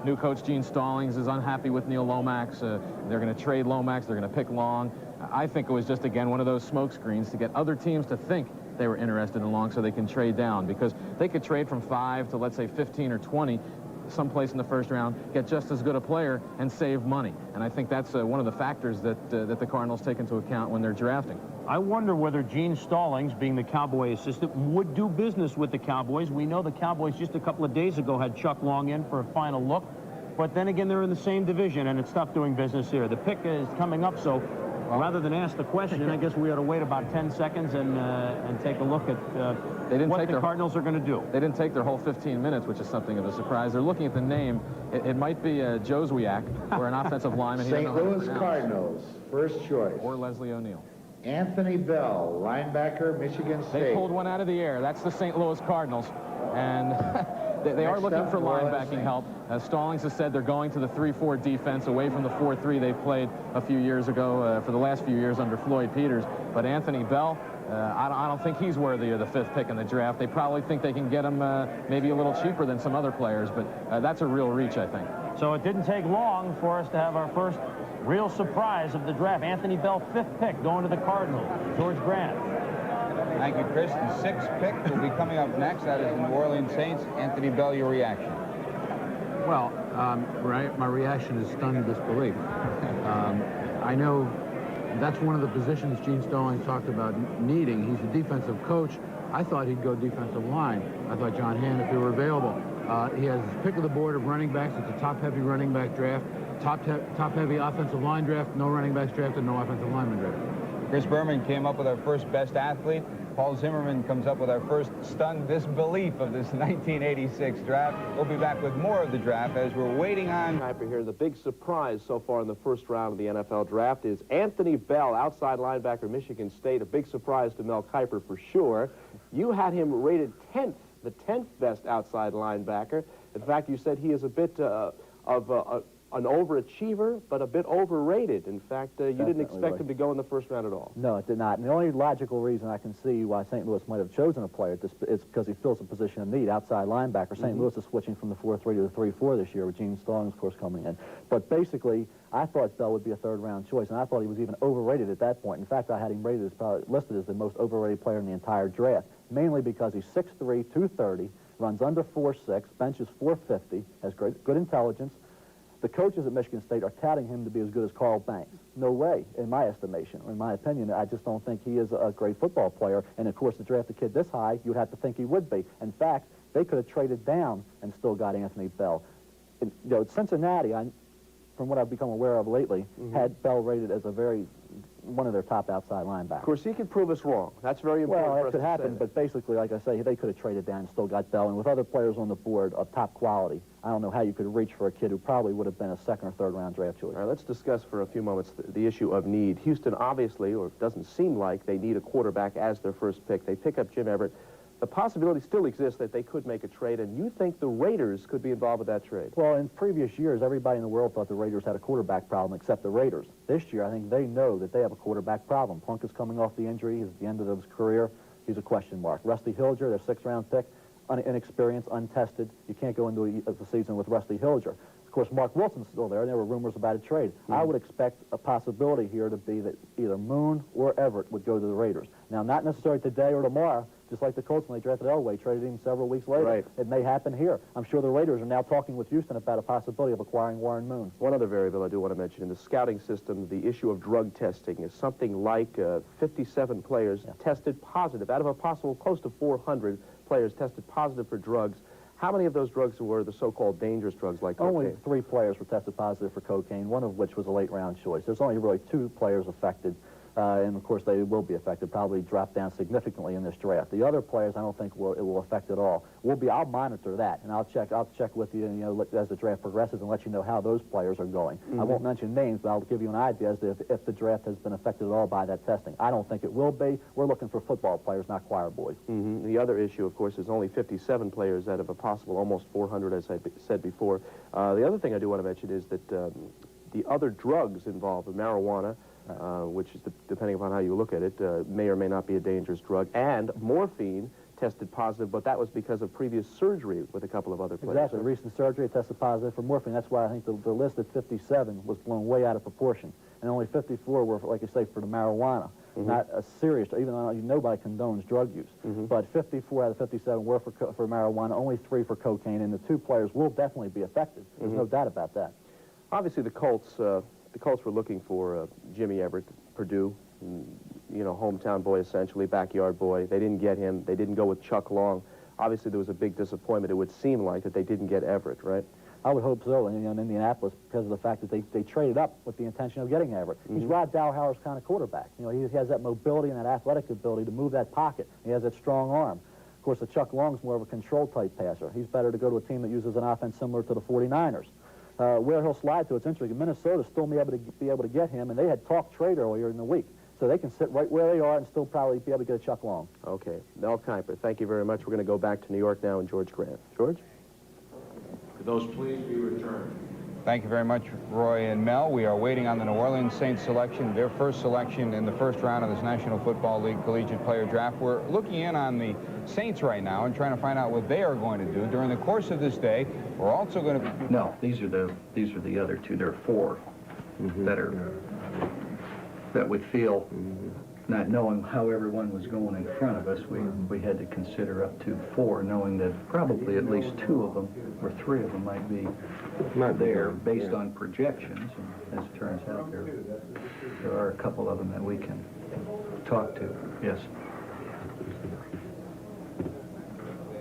new coach Gene Stallings is unhappy with Neil Lomax. They're going to trade Lomax. They're going to pick Long. I think it was just, again, one of those smoke screens to get other teams to think they were interested in Long so they can trade down, because they could trade from 5 to, let's say, 15 or 20 someplace in the first round, get just as good a player, and save money. And I think that's one of the factors that the Cardinals take into account when they're drafting. I wonder whether Gene Stallings, being the Cowboy assistant, would do business with the Cowboys. We know the Cowboys just a couple of days ago had Chuck Long in for a final look. But then again, they're in the same division, and it's tough doing business here. The pick is coming up, so rather than ask the question, I guess we ought to wait about 10 seconds and take a look at what the Cardinals are going to do. They didn't take their whole 15 minutes, which is something of a surprise. They're looking at the name. It might be Joswiak or an offensive lineman. St. Louis Cardinals, first choice. Or Leslie O'Neal. Anthony Bell, linebacker, Michigan State. They pulled one out of the air. That's the St. Louis Cardinals. And they are looking for linebacking help. Stallings has said they're going to the 3-4 defense away from the 4-3 they played a few years ago for the last few years under Floyd Peters. But Anthony Bell, I don't think he's worthy of the 5th pick in the draft. They probably think they can get him maybe a little cheaper than some other players, but that's a real reach, I think. So it didn't take long for us to have our first real surprise of the draft. Anthony Bell, 5th pick, going to the Cardinals. George Grant. Thank you, Chris. The 6th pick will be coming up next. That is the New Orleans Saints. Anthony Bell, your reaction? Well, my reaction is stunned disbelief. I know that's one of the positions Gene Stallings talked about needing. He's a defensive coach. I thought he'd go defensive line. I thought John Hand, if he were available. He has his pick of the board of running backs. It's a top-heavy running back draft. Top-heavy offensive line draft. No running backs drafted, no offensive lineman draft. Chris Berman came up with our first best athlete. Paul Zimmerman comes up with our first stunned disbelief of this 1986 draft. We'll be back with more of the draft as we're waiting on... Here, the big surprise so far in the first round of the NFL draft is Anthony Bell, outside linebacker, Michigan State. A big surprise to Mel Kiper for sure. You had him rated 10th, the 10th best outside linebacker. In fact, you said he is a bit an overachiever, but a bit overrated. In fact, you didn't expect him to go in the first round at all. No, it did not. And the only logical reason I can see why St. Louis might have chosen a player is because he fills a position of need, outside linebacker. St. Louis is switching from the 4-3 to the 3-4 this year with Gene Stallings, of course, coming in. But basically, I thought Bell would be a third-round choice, and I thought he was even overrated at that point. In fact, I had him rated listed as the most overrated player in the entire draft, mainly because he's 6'3", 230, runs under 4'6", benches 450, has good intelligence. The coaches at Michigan State are touting him to be as good as Carl Banks. No way, in my estimation, or in my opinion. I just don't think he is a great football player. And, of course, to draft a kid this high, you'd have to think he would be. In fact, they could have traded down and still got Anthony Bell. And, you know, Cincinnati, from what I've become aware of lately, had Bell rated as one of their top outside linebackers. Of course, he could prove us wrong. That's very important. Well, that could happen, but basically, like I say, they could have traded down and still got Bell. And with other players on the board of top quality, I don't know how you could reach for a kid who probably would have been a second or third round draft choice. All right, let's discuss for a few moments the issue of need. Houston obviously, or it doesn't seem like, they need a quarterback as their first pick. They pick up Jim Everett. The possibility still exists that they could make a trade, and you think the Raiders could be involved with that trade? Well, in previous years, everybody in the world thought the Raiders had a quarterback problem except the Raiders. This year, I think they know that they have a quarterback problem. Plunk is coming off the injury. He's at the end of his career. He's a question mark. Rusty Hilger, their sixth-round pick, inexperienced, untested. You can't go into the season with Rusty Hilger. Of course, Mark Wilson's still there, and there were rumors about a trade. I would expect a possibility here to be that either Moon or Everett would go to the Raiders. Now, not necessarily today or tomorrow, just like the Colts when they drafted Elway, traded him several weeks later. Right. It may happen here. I'm sure the Raiders are now talking with Houston about a possibility of acquiring Warren Moon. One other variable I do want to mention, in the scouting system, the issue of drug testing is something like 57 players tested positive. Out of a possible close to 400 players tested positive for drugs. How many of those drugs were the so-called dangerous drugs like cocaine? Only 3 players were tested positive for cocaine, one of which was a late-round choice. There's only really 2 players affected, and, of course, they will be affected, probably drop down significantly in this draft. The other players, I don't think it will affect at all. I'll monitor that, and I'll check with you, as the draft progresses and let you know how those players are going. I won't mention names, but I'll give you an idea as to if the draft has been affected at all by that testing. I don't think it will be. We're looking for football players, not choir boys. The other issue, of course, is only 57 players out of a possible almost 400, as I said before. The other thing I do want to mention is that the other drugs involved, the marijuana, which is, depending upon how you look at it, may or may not be a dangerous drug, and morphine tested positive, but that was because of previous surgery with a couple of other players. Exactly. Recent surgery tested positive for morphine. That's why I think the list at 57 was blown way out of proportion. And only 54 were, like I say, for the marijuana. Not a serious, even though nobody condones drug use. But 54 out of 57 were for marijuana, only 3 for cocaine, and the 2 players will definitely be affected. There's no doubt about that. Obviously, the Colts were looking for Jimmy Everett, Purdue, hometown boy, essentially, backyard boy. They didn't get him. They didn't go with Chuck Long. Obviously, there was a big disappointment. It would seem like that they didn't get Everett, right? I would hope so in Indianapolis because of the fact that they traded up with the intention of getting Everett. He's Rod Dowhauer's kind of quarterback. He has that mobility and that athletic ability to move that pocket. He has that strong arm. Of course, the Chuck Long's more of a control-type passer. He's better to go to a team that uses an offense similar to the 49ers. Where he'll slide to, it's interesting. Minnesota still may be able to get him, and they had talked trade earlier in the week. So they can sit right where they are and still probably be able to get a Chuck Long. Okay. Mel Kiper, thank you very much. We're going to go back to New York now and George Grant. George? Could those please be returned? Thank you very much, Roy and Mel. We are waiting on the New Orleans Saints selection, their first selection in the first round of this National Football League Collegiate Player Draft. We're looking in on the Saints right now and trying to find out what they are going to do. During the course of this day, we're also going to be... No, these are the other 2. There are 4 that we feel, not knowing how everyone was going in front of us, we had to consider up to 4, knowing that probably at least 2 of them, or 3 of them might be not there based on projections. And as it turns out, there are a couple of them that we can talk to. Yes.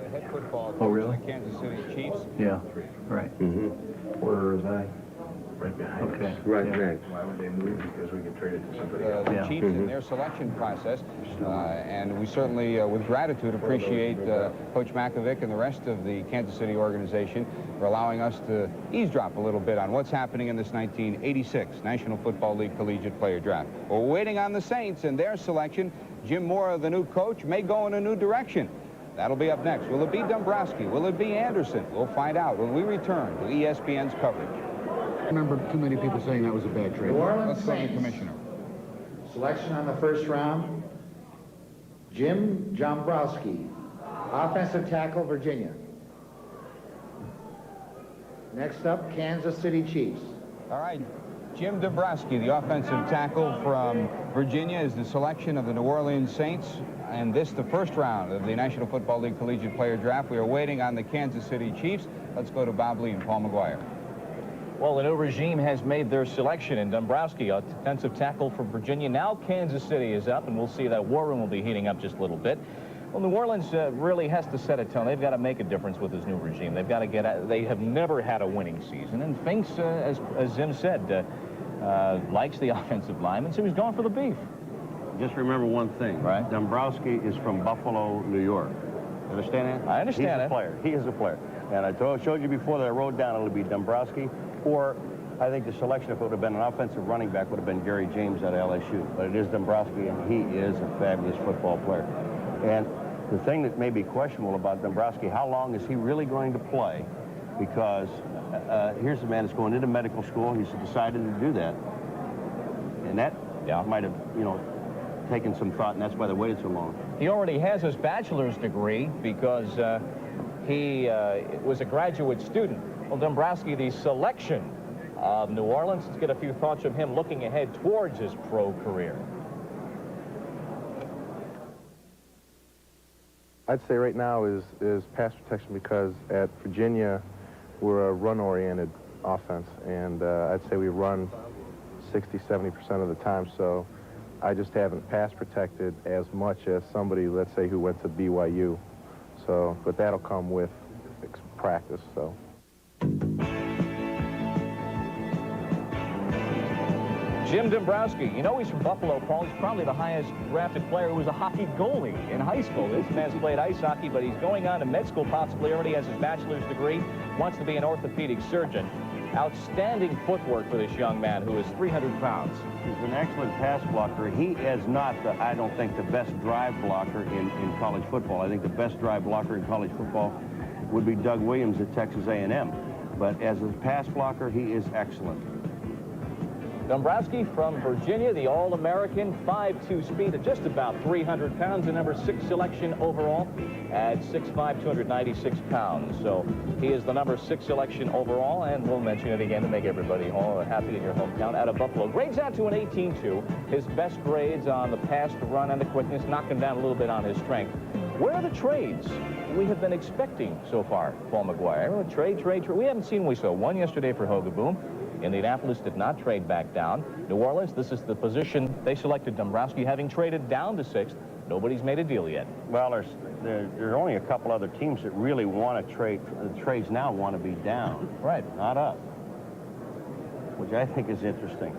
The head football coach Oh, really? of the Kansas City Chiefs. Yeah, right. Where is I? Right behind Okay. us. Right Yeah. next. Why would they move? Because we could trade it to somebody else. The Chiefs in their selection process, and we certainly, with gratitude, appreciate Coach Makovic and the rest of the Kansas City organization for allowing us to eavesdrop a little bit on what's happening in this 1986 National Football League Collegiate Player Draft. We're waiting on the Saints and their selection. Jim Mora, the new coach, may go in a new direction. That'll be up next. Will it be Dombrowski? Will it be Anderson? We'll find out when we return to ESPN's coverage. I remember too many people saying that was a bad trade. New Orleans Let's go to the Saints. commissioner. Selection on the first round, Jim Dombrowski, offensive tackle, Virginia. Next up, Kansas City Chiefs. All right, Jim Dombrowski, the offensive tackle from Virginia, is the selection of the New Orleans Saints. And this, the first round of the National Football League Collegiate Player Draft. We are waiting on the Kansas City Chiefs. Let's go to Bob Lee and Paul McGuire. Well, the new regime has made their selection, and Dombrowski, a defensive tackle from Virginia. Now Kansas City is up, and we'll see that war room will be heating up just a little bit. Well, New Orleans really has to set a tone. They've got to make a difference with this new regime. They've got to get out. They have never had a winning season, and Finks, as Zim said, likes the offensive lineman, so he's going for the beef. Just remember one thing. Right. Dombrowski is from Buffalo, New York. You understand that? I understand He's a player. He is a player. And I showed you before that I wrote down it'll be Dombrowski, or I think the selection, if it would have been an offensive running back, would have been Gary James at LSU. But it is Dombrowski, and he is a fabulous football player. And the thing that may be questionable about Dombrowski, how long is he really going to play? Because here's a man that's going into medical school. He's decided to do that. And that might have, taken some thought, and that's why they waited so long. He already has his bachelor's degree because he was a graduate student. Well, Dombrowski, the selection of New Orleans. Let's get a few thoughts from him looking ahead towards his pro career. I'd say right now is pass protection, because at Virginia we're a run-oriented offense, and I'd say we run 60-70% of the time, so I just haven't pass protected as much as somebody, let's say, who went to BYU. So, but that'll come with practice, so. Jim Dombrowski, he's from Buffalo, Paul. He's probably the highest drafted player who was a hockey goalie in high school. This man's played ice hockey, but he's going on to med school possibly. Already has his bachelor's degree, wants to be an orthopedic surgeon. Outstanding footwork for this young man who is 300 pounds. He's an excellent pass blocker. He is not, I don't think, the best drive blocker in college football. I think the best drive blocker in college football would be Doug Williams at Texas A&M. But as a pass blocker, he is excellent. Dombrowski from Virginia, the All-American, 5'2" speed at just about 300 pounds, the number 6 selection overall at 6'5", 296 pounds. So he is the number 6 selection overall, and we'll mention it again to make everybody all happy in your hometown, out of Buffalo. Grades out to an 18-2. His best grades on the pass, the run, and the quickness, knock him down a little bit on his strength. Where are the trades we have been expecting so far, Paul McGuire? Trade. We haven't seen. We saw one yesterday for Hogaboom. Indianapolis did not trade back down. New Orleans, this is the position they selected Dombrowski, having traded down to 6th. Nobody's made a deal yet. Well, there are only a couple other teams that really want to trade. The trades now want to be down. Right. Not up, which I think is interesting.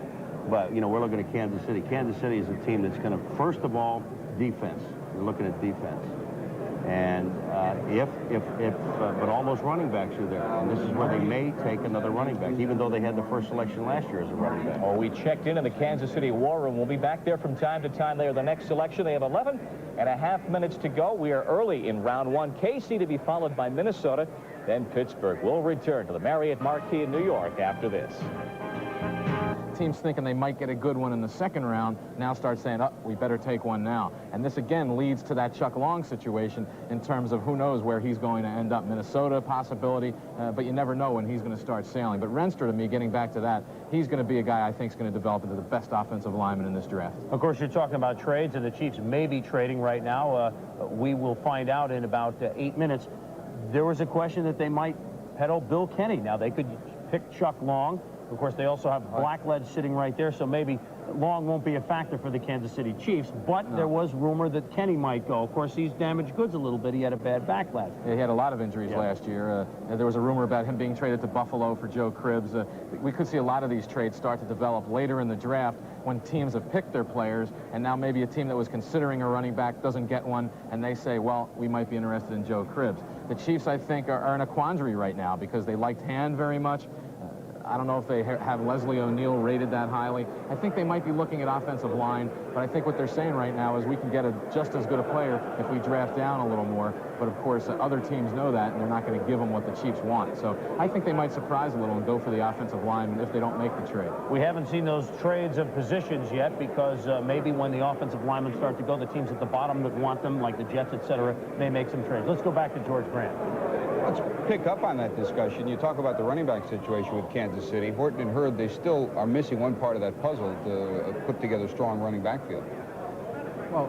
But, we're looking at Kansas City. Kansas City is a team that's going to, first of all, defense. We're looking at defense. And but all those running backs are there. And this is where they may take another running back, even though they had the first selection last year as a running back. Oh, we checked in the Kansas City War Room. We'll be back there from time to time. They are the next selection. They have 11.5 minutes to go. We are early in round 1. KC to be followed by Minnesota, then Pittsburgh. We'll return to the Marriott Marquis in New York after this. Teams thinking they might get a good one in the second round now start saying, oh, we better take one now. And this again leads to that Chuck Long situation in terms of who knows where he's going to end up. Minnesota possibility, but you never know when he's going to start sailing. But Renster, to me, getting back to that, he's going to be a guy I think is going to develop into the best offensive lineman in this draft. Of course, you're talking about trades, and the Chiefs may be trading right now. We will find out in about 8 minutes. There was a question that they might peddle Bill Kenny. Now, they could pick Chuck Long, Of course, they also have Blackledge sitting right there, so maybe long won't be a factor for the Kansas City Chiefs. But there was rumor that Kenny might go. Of course, he's damaged goods a little bit. He had a bad back last year. Yeah, he had a lot of injuries last year. And there was a rumor about him being traded to Buffalo for Joe Cribbs. We could see a lot of these trades start to develop later in the draft when teams have picked their players, and now maybe a team that was considering a running back doesn't get one, and they say, well, we might be interested in Joe Cribbs. The Chiefs, I think, are in a quandary right now because they liked Hand very much. I don't know if they have Leslie O'Neal rated that highly. I think they might be looking at offensive line, but I think what they're saying right now is we can get just as good a player if we draft down a little more. But, of course, other teams know that, and they're not going to give them what the Chiefs want. So I think they might surprise a little and go for the offensive line if they don't make the trade. We haven't seen those trades of positions yet because maybe when the offensive linemen start to go, the teams at the bottom that want them, like the Jets, etc., may make some trades. Let's go back to George Grant. Let's pick up on that discussion. You talk about the running back situation with Kansas City. Horton and Hurd, they still are missing one part of that puzzle to put together a strong running backfield. Well,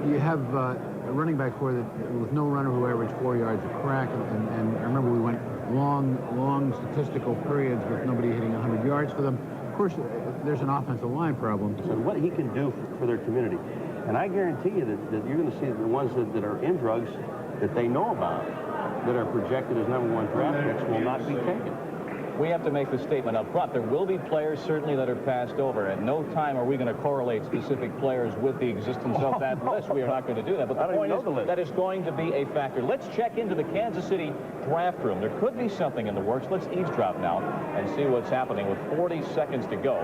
you have a running back core that with no runner who averaged 4 yards a crack, and I remember we went long statistical periods with nobody hitting 100 yards for them. Of course, there's an offensive line problem. So what he can do for their community. And I guarantee you that you're going to see the ones that are in drugs that they know about, that are projected as #1 draft picks, will not be taken. We have to make the statement up front. There will be players certainly that are passed over. At no time are we going to correlate specific players with the existence of that list. We are not going to do that. But the point is that is going to be a factor. Let's check into the Kansas City draft room. There could be something in the works. Let's eavesdrop now and see what's happening with 40 seconds to go.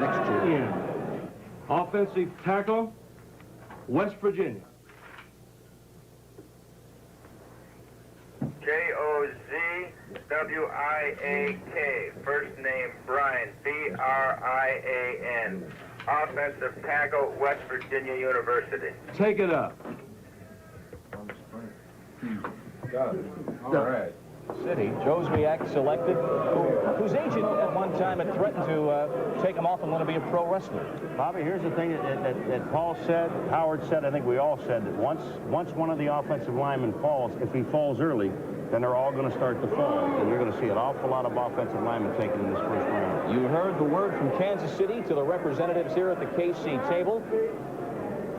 Next year. Offensive tackle, West Virginia. Joziwiak, first name Brian, B-R-I-A-N, offensive tackle, West Virginia University. Take it up. Got it. All right. City, Joziwiak selected, whose agent at one time had threatened to take him off and want to be a pro wrestler. Bobby, here's the thing that Paul said, Howard said, I think we all said, that once one of the offensive linemen falls, if he falls early, then they're all going to start to fall. And you're going to see an awful lot of offensive linemen taken in this first round. You heard the word from Kansas City to the representatives here at the KC table.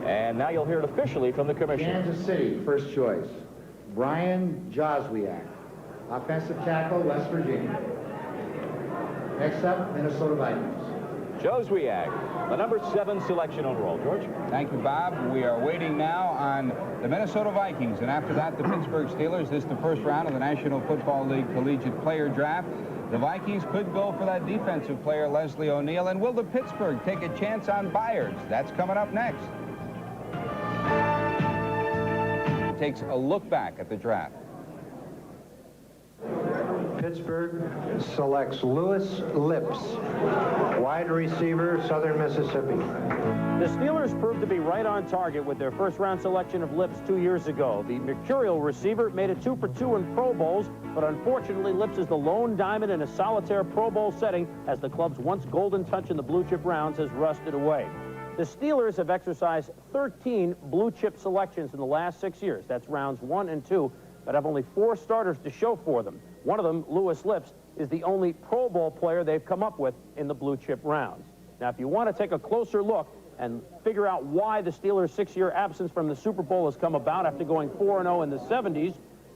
And now you'll hear it officially from the commissioner. Kansas City, first choice, Brian Joziwiak, offensive tackle, West Virginia. Next up, Minnesota Vikings. Joziwiak, the #7 selection overall. George? Thank you, Bob. We are waiting now on the Minnesota Vikings, and after that, the Pittsburgh Steelers. This is the first round of the National Football League Collegiate Player Draft. The Vikings could go for that defensive player, Leslie O'Neal, and will the Pittsburgh take a chance on Byers? That's coming up next. Takes a look back at the draft. Pittsburgh selects Lewis Lips, wide receiver, Southern Mississippi. The Steelers proved to be right on target with their first-round selection of Lips 2 years ago. The mercurial receiver made it 2 for 2 in Pro Bowls, but unfortunately, Lips is the lone diamond in a solitaire Pro Bowl setting as the club's once golden touch in the blue chip rounds has rusted away. The Steelers have exercised 13 blue chip selections in the last 6 years. That's rounds 1 and 2, but have only 4 starters to show for them. One of them, Lewis Lips, is the only Pro Bowl player they've come up with in the blue chip rounds. Now, if you want to take a closer look and figure out why the Steelers' 6-year absence from the Super Bowl has come about after going 4-0 in the 70s,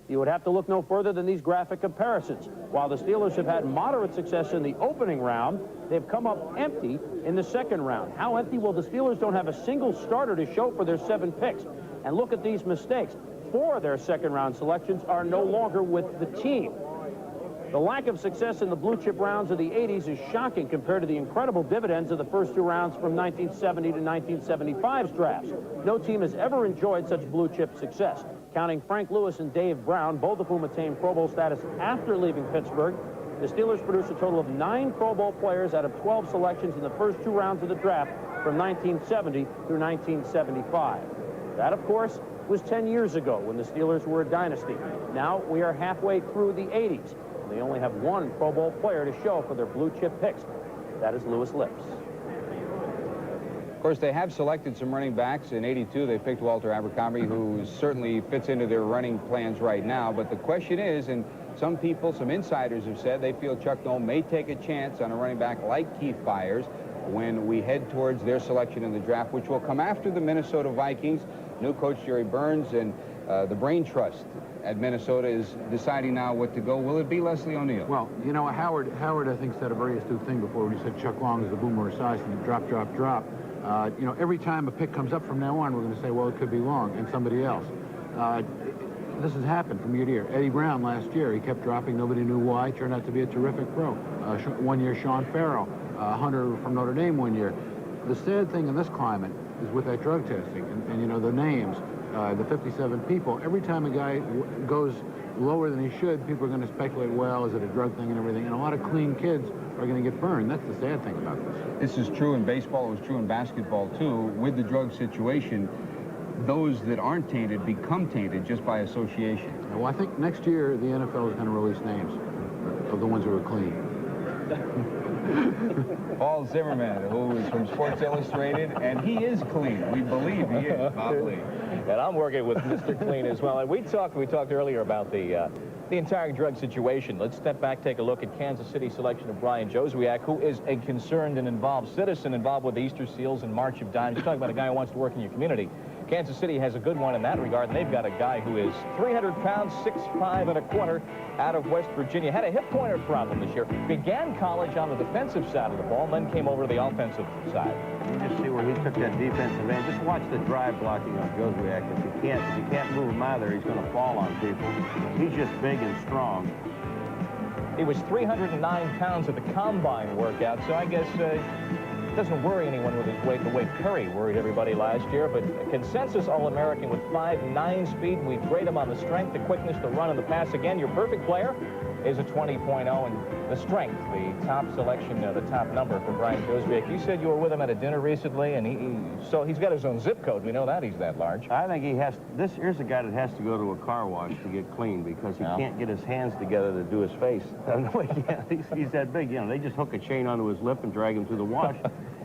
you would have to look no further than these graphic comparisons. While the Steelers have had moderate success in the opening round, they've come up empty in the second round. How empty? Well, the Steelers don't have a single starter to show for their 7 picks. And look at these mistakes. 4 of their second-round selections are no longer with the team. The lack of success in the blue chip rounds of the 80s is shocking compared to the incredible dividends of the first 2 rounds from 1970 to 1975's drafts. No team has ever enjoyed such blue chip success. Counting Frank Lewis and Dave Brown, both of whom attained Pro Bowl status after leaving Pittsburgh, the Steelers produced a total of 9 Pro Bowl players out of 12 selections in the first 2 rounds of the draft from 1970 through 1975. That, of course, was 10 years ago when the Steelers were a dynasty. Now we are halfway through the 80s. They only have 1 Pro Bowl player to show for their blue chip picks. That is Lewis Lips. course, they have selected some running backs. In '82, they picked Walter Abercrombie, who certainly fits into their running plans right now. But the question is, and some people, some insiders have said they feel Chuck Noll may take a chance on a running back like Keith Byers when we head towards their selection in the draft, which will come after the Minnesota Vikings. New coach Jerry Burns and the Brain Trust at Minnesota is deciding now what to go. Will it be Leslie O'Neal? Well, you know, Howard, I think, said a very astute thing before when he said Chuck Long is the boomer Esiason, and drop, drop, drop. You know, every time a pick comes up from now on, we're going to say, well, it could be Long and somebody else. This has happened from year to year. Eddie Brown last year, he kept dropping. Nobody knew why. Turned out to be a terrific pro. One year, Sean Farrell, Hunter from Notre Dame one year. The sad thing in this climate is with that drug testing and you know, the names, the 57 people. Every time a guy goes lower than he should, people are going to speculate, well, is it a drug thing and everything? And a lot of clean kids are going to get burned. That's the sad thing about this. This is true in baseball. It was true in basketball, too. With the drug situation, those that aren't tainted become tainted just by association. Well, I think next year the NFL is going to release names of the ones who are clean. Paul Zimmerman, who is from Sports Illustrated, and he is clean. We believe he is, Bob Lee. And I'm working with Mr. Clean as well. And we talked earlier about the entire drug situation. Let's step back, take a look at Kansas City selection of Brian Joswiak, who is a concerned and involved citizen involved with the Easter Seals and March of Dimes. You're talking about a guy who wants to work in your community. Kansas City has a good one in that regard, and they've got a guy who is 300 pounds, 6'5" and a quarter, out of West Virginia. Had a hip pointer problem this year. Began college on the defensive side of the ball, and then came over to the offensive side. You just see where he took that defensive end. Just watch the drive blocking on Joswiak. If you can't move him out of there, he's going to fall on people. He's just big and strong. He was 309 pounds at the combine workout, so I guess doesn't worry anyone with his weight the way Curry worried everybody last year, but a consensus All-American with 5'9" speed. We grade him on the strength, the quickness, the run, and the pass. Again, your perfect player is a 20.0, and the strength, the top selection, the top number for Brian Joswiak. You said you were with him at a dinner recently, and so he's got his own zip code. We know that he's that large. I think he has. Here's a guy that has to go to a car wash to get clean because he can't get his hands together to do his face. No, he can't. He's that big. You know, they just hook a chain onto his lip and drag him through the wash.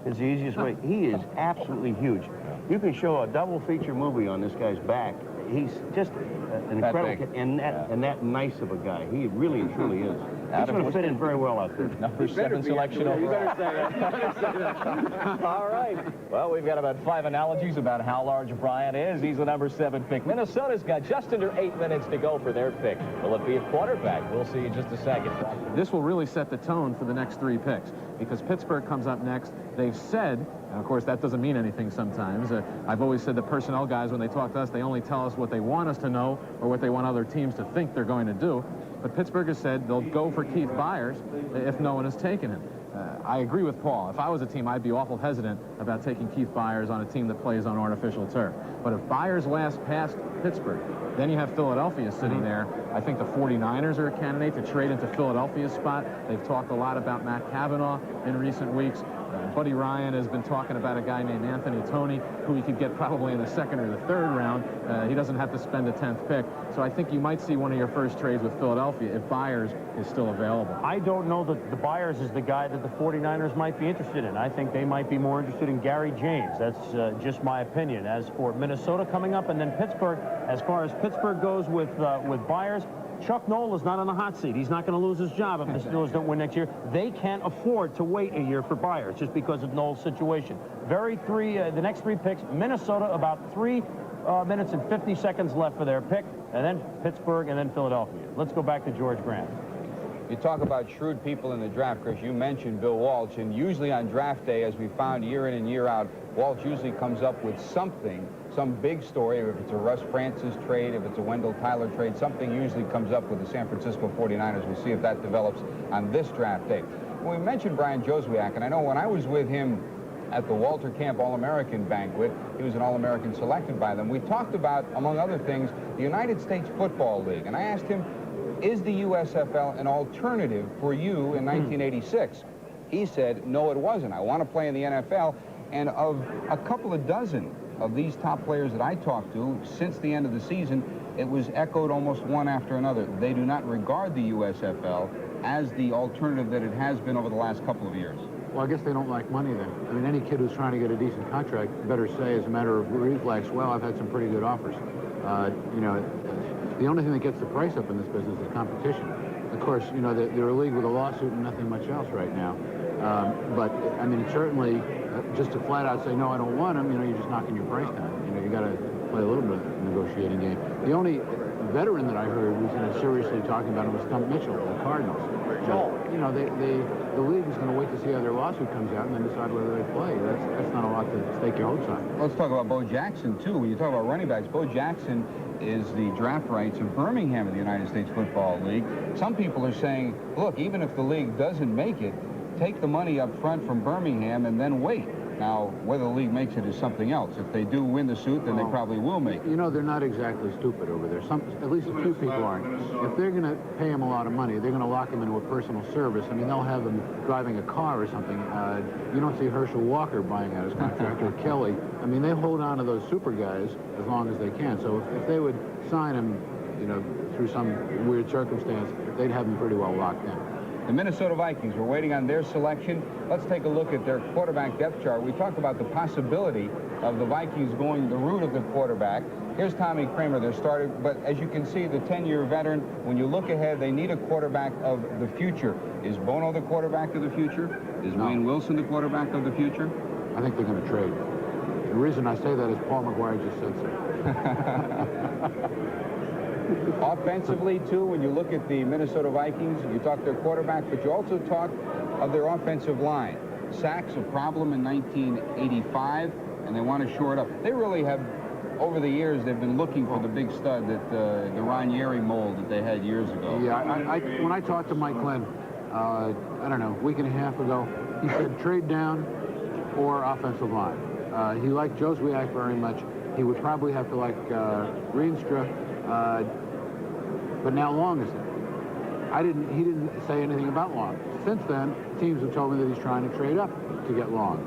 It's the easiest way. He is absolutely huge. You can show a double feature movie on this guy's back. He's just an incredible kid, and that nice of a guy. He really and truly is. He's going to fit in very well out there. Number 7 selection overall. You better say that. You better say that. All right. Well, we've got about 5 analogies about how large Brian is. He's the number 7 pick. Minnesota's got just under 8 minutes to go for their pick. Will it be a quarterback? We'll see in just a second. This will really set the tone for the next 3 picks because Pittsburgh comes up next. They've said, and of course that doesn't mean anything sometimes. I've always said the personnel guys, when they talk to us, they only tell us what they want us to know or what they want other teams to think they're going to do. But Pittsburgh has said they'll go for Keith Byers if no one has taken him. I agree with Paul. If I was a team, I'd be awful hesitant about taking Keith Byers on a team that plays on artificial turf. But if Byers lasts past Pittsburgh, then you have Philadelphia sitting there. I think the 49ers are a candidate to trade into Philadelphia's spot. They've talked a lot about Matt Cavanaugh in recent weeks. Buddy Ryan has been talking about a guy named Anthony Toney, who he could get probably in the 2nd or the 3rd round. He doesn't have to spend a 10th pick. So I think you might see one of your first trades with Philadelphia if Byers is still available. I don't know that the Byers is the guy that the 49ers might be interested in. I think they might be more interested in Gary James. That's just my opinion. As for Minnesota coming up and then Pittsburgh, as far as Pittsburgh goes with Byers, Chuck Noll is not on the hot seat. He's not going to lose his job if the Steelers don't win next year. They can't afford to wait a year for Byers just because of Noll's situation. The next 3 picks, Minnesota, about 3 minutes and 50 seconds left for their pick, and then Pittsburgh, and then Philadelphia. Let's go back to George Grant. You talk about shrewd people in the draft, Chris. You mentioned Bill Walsh, and usually on draft day, as we found year in and year out, Walsh usually comes up with something, some big story. If it's a Russ Francis trade, if it's a Wendell Tyler trade, something usually comes up with the San Francisco 49ers. We'll see if that develops on this draft day. When we mentioned Brian Joswiak, and I know when I was with him at the Walter Camp All-American banquet, he was an All-American selected by them. We talked about, among other things, the United States Football League, and I asked him, is the USFL an alternative for you in 1986? He said, no, it wasn't. I want to play in the NFL. And of a couple of dozen of these top players that I talked to since the end of the season, it was echoed almost one after another. They do not regard the USFL as the alternative that it has been over the last couple of years. Well, I guess they don't like money then. I mean, any kid who's trying to get a decent contract better say, as a matter of reflex, well, I've had some pretty good offers. You know, the only thing that gets the price up in this business is competition. Of course, you know, they're a league with a lawsuit and nothing much else right now. But, I mean, certainly, just to flat out say, no, I don't want him, you know, you're just knocking your price down. You know, you got to play a little bit of a negotiating game. The only veteran that I heard was, you know, seriously talking about him was Stump Mitchell, the Cardinals. So, you know, the league is going to wait to see how their lawsuit comes out and then decide whether they play. That's not a lot to stake your hopes on. Let's talk about Bo Jackson, too. When you talk about running backs, Bo Jackson is the draft rights of Birmingham in the United States Football League. Some people are saying, look, even if the league doesn't make it, take the money up front from Birmingham and then wait. Now, whether the league makes it is something else. If they do win the suit, then they probably will make it. You know, they're not exactly stupid over there. At least a few people aren't. If they're going to pay him a lot of money, they're going to lock him into a personal service. I mean, they'll have him driving a car or something. You don't see Herschel Walker buying out his contract or Kelly. I mean, they hold on to those super guys as long as they can. So if they would sign him, you know, through some weird circumstance, they'd have him pretty well locked in. The Minnesota Vikings are waiting on their selection. Let's take a look at their quarterback depth chart. We talked about the possibility of the Vikings going the route of the quarterback. Here's Tommy Kramer, their starter. But as you can see, the 10-year veteran, when you look ahead, they need a quarterback of the future. Is Bono the quarterback of the future? Is Wayne Wilson the quarterback of the future? I think they're going to trade. The reason I say that is Paul McGuire just said so. Offensively, too, when you look at the Minnesota Vikings, you talk their quarterback, but you also talk of their offensive line. Sacks a problem in 1985, and they want to shore it up. They really have, over the years, they've been looking for the big stud, that the Ranieri mold that they had years ago. Yeah, when I talked to Mike Glenn, I don't know, a week and a half ago, he said trade down or offensive line. He liked Joe Zwiak very much. He would probably have to like Rienstra. But now Long is there. He didn't say anything about Long. Since then, teams have told me that he's trying to trade up to get Long,